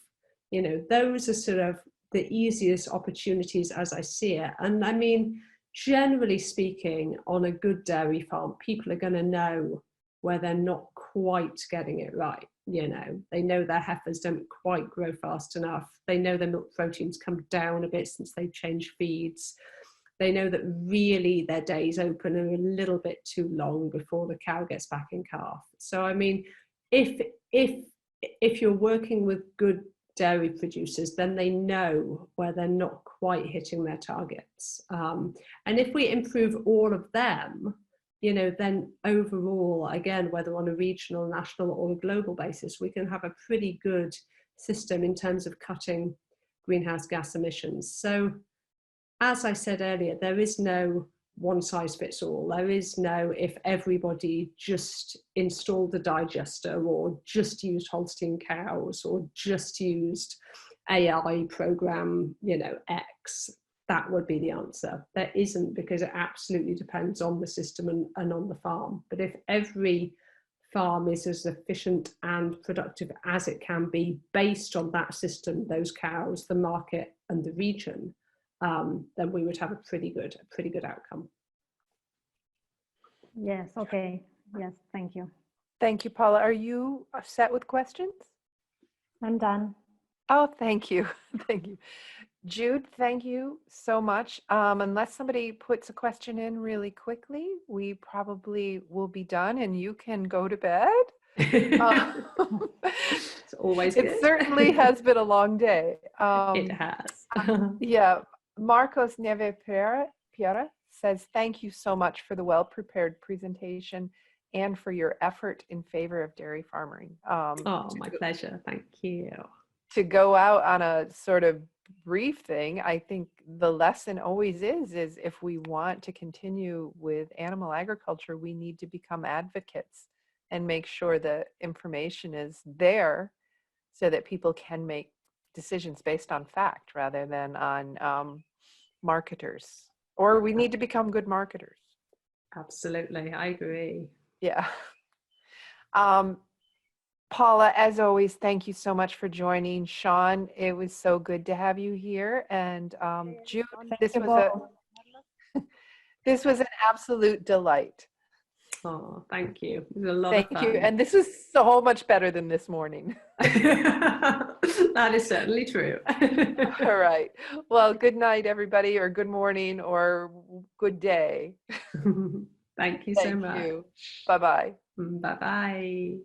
you know, those are sort of the easiest opportunities as I see it. And I mean, generally speaking, on a good dairy farm, people are going to know where they're not quite getting it right. You know, they know their heifers don't quite grow fast enough. They know their milk proteins come down a bit since they've changed feeds. They know that really their days open are a little bit too long before the cow gets back in calf. So I mean, if you're working with good dairy producers, then they know where they're not quite hitting their targets. And if we improve all of them, you know, then overall, again, whether on a regional, national or a global basis, we can have a pretty good system in terms of cutting greenhouse gas emissions. So as I said earlier, there is no one size fits all. There is no, if everybody just installed a digester or just used Holstein cows or just used AI program, you know, X, that would be the answer. There isn't, because it absolutely depends on the system and on the farm. But if every farm is as efficient and productive as it can be based on that system, those cows, the market and the region, then we would have a pretty good outcome. Yes, okay. Yes, thank you. Thank you, Paula. Are you set with questions? I'm done. Oh, thank you. Thank you. Jude, thank you so much. Unless somebody puts a question in really quickly, we probably will be done and you can go to bed. It's always good. It certainly has been a long day. It has. Yeah, Marcos Neve Piera says, thank you so much for the well-prepared presentation and for your effort in favor of dairy farming. Oh, my pleasure. Thank you. To go out on a sort of brief thing, I think the lesson always is if we want to continue with animal agriculture, we need to become advocates and make sure the information is there so that people can make decisions based on fact rather than on marketers. Or we need to become good marketers. Absolutely, I agree. Yeah. Paula, as always, thank you so much for joining. Sean, it was so good to have you here. And Jude, this was an absolute delight. Oh, thank you. It was a lot Thank of fun. you. And this was so much better than this morning. That is certainly true. All right. Well, good night, everybody, or good morning, or good day. Thank you so much. Bye-bye. Bye-bye.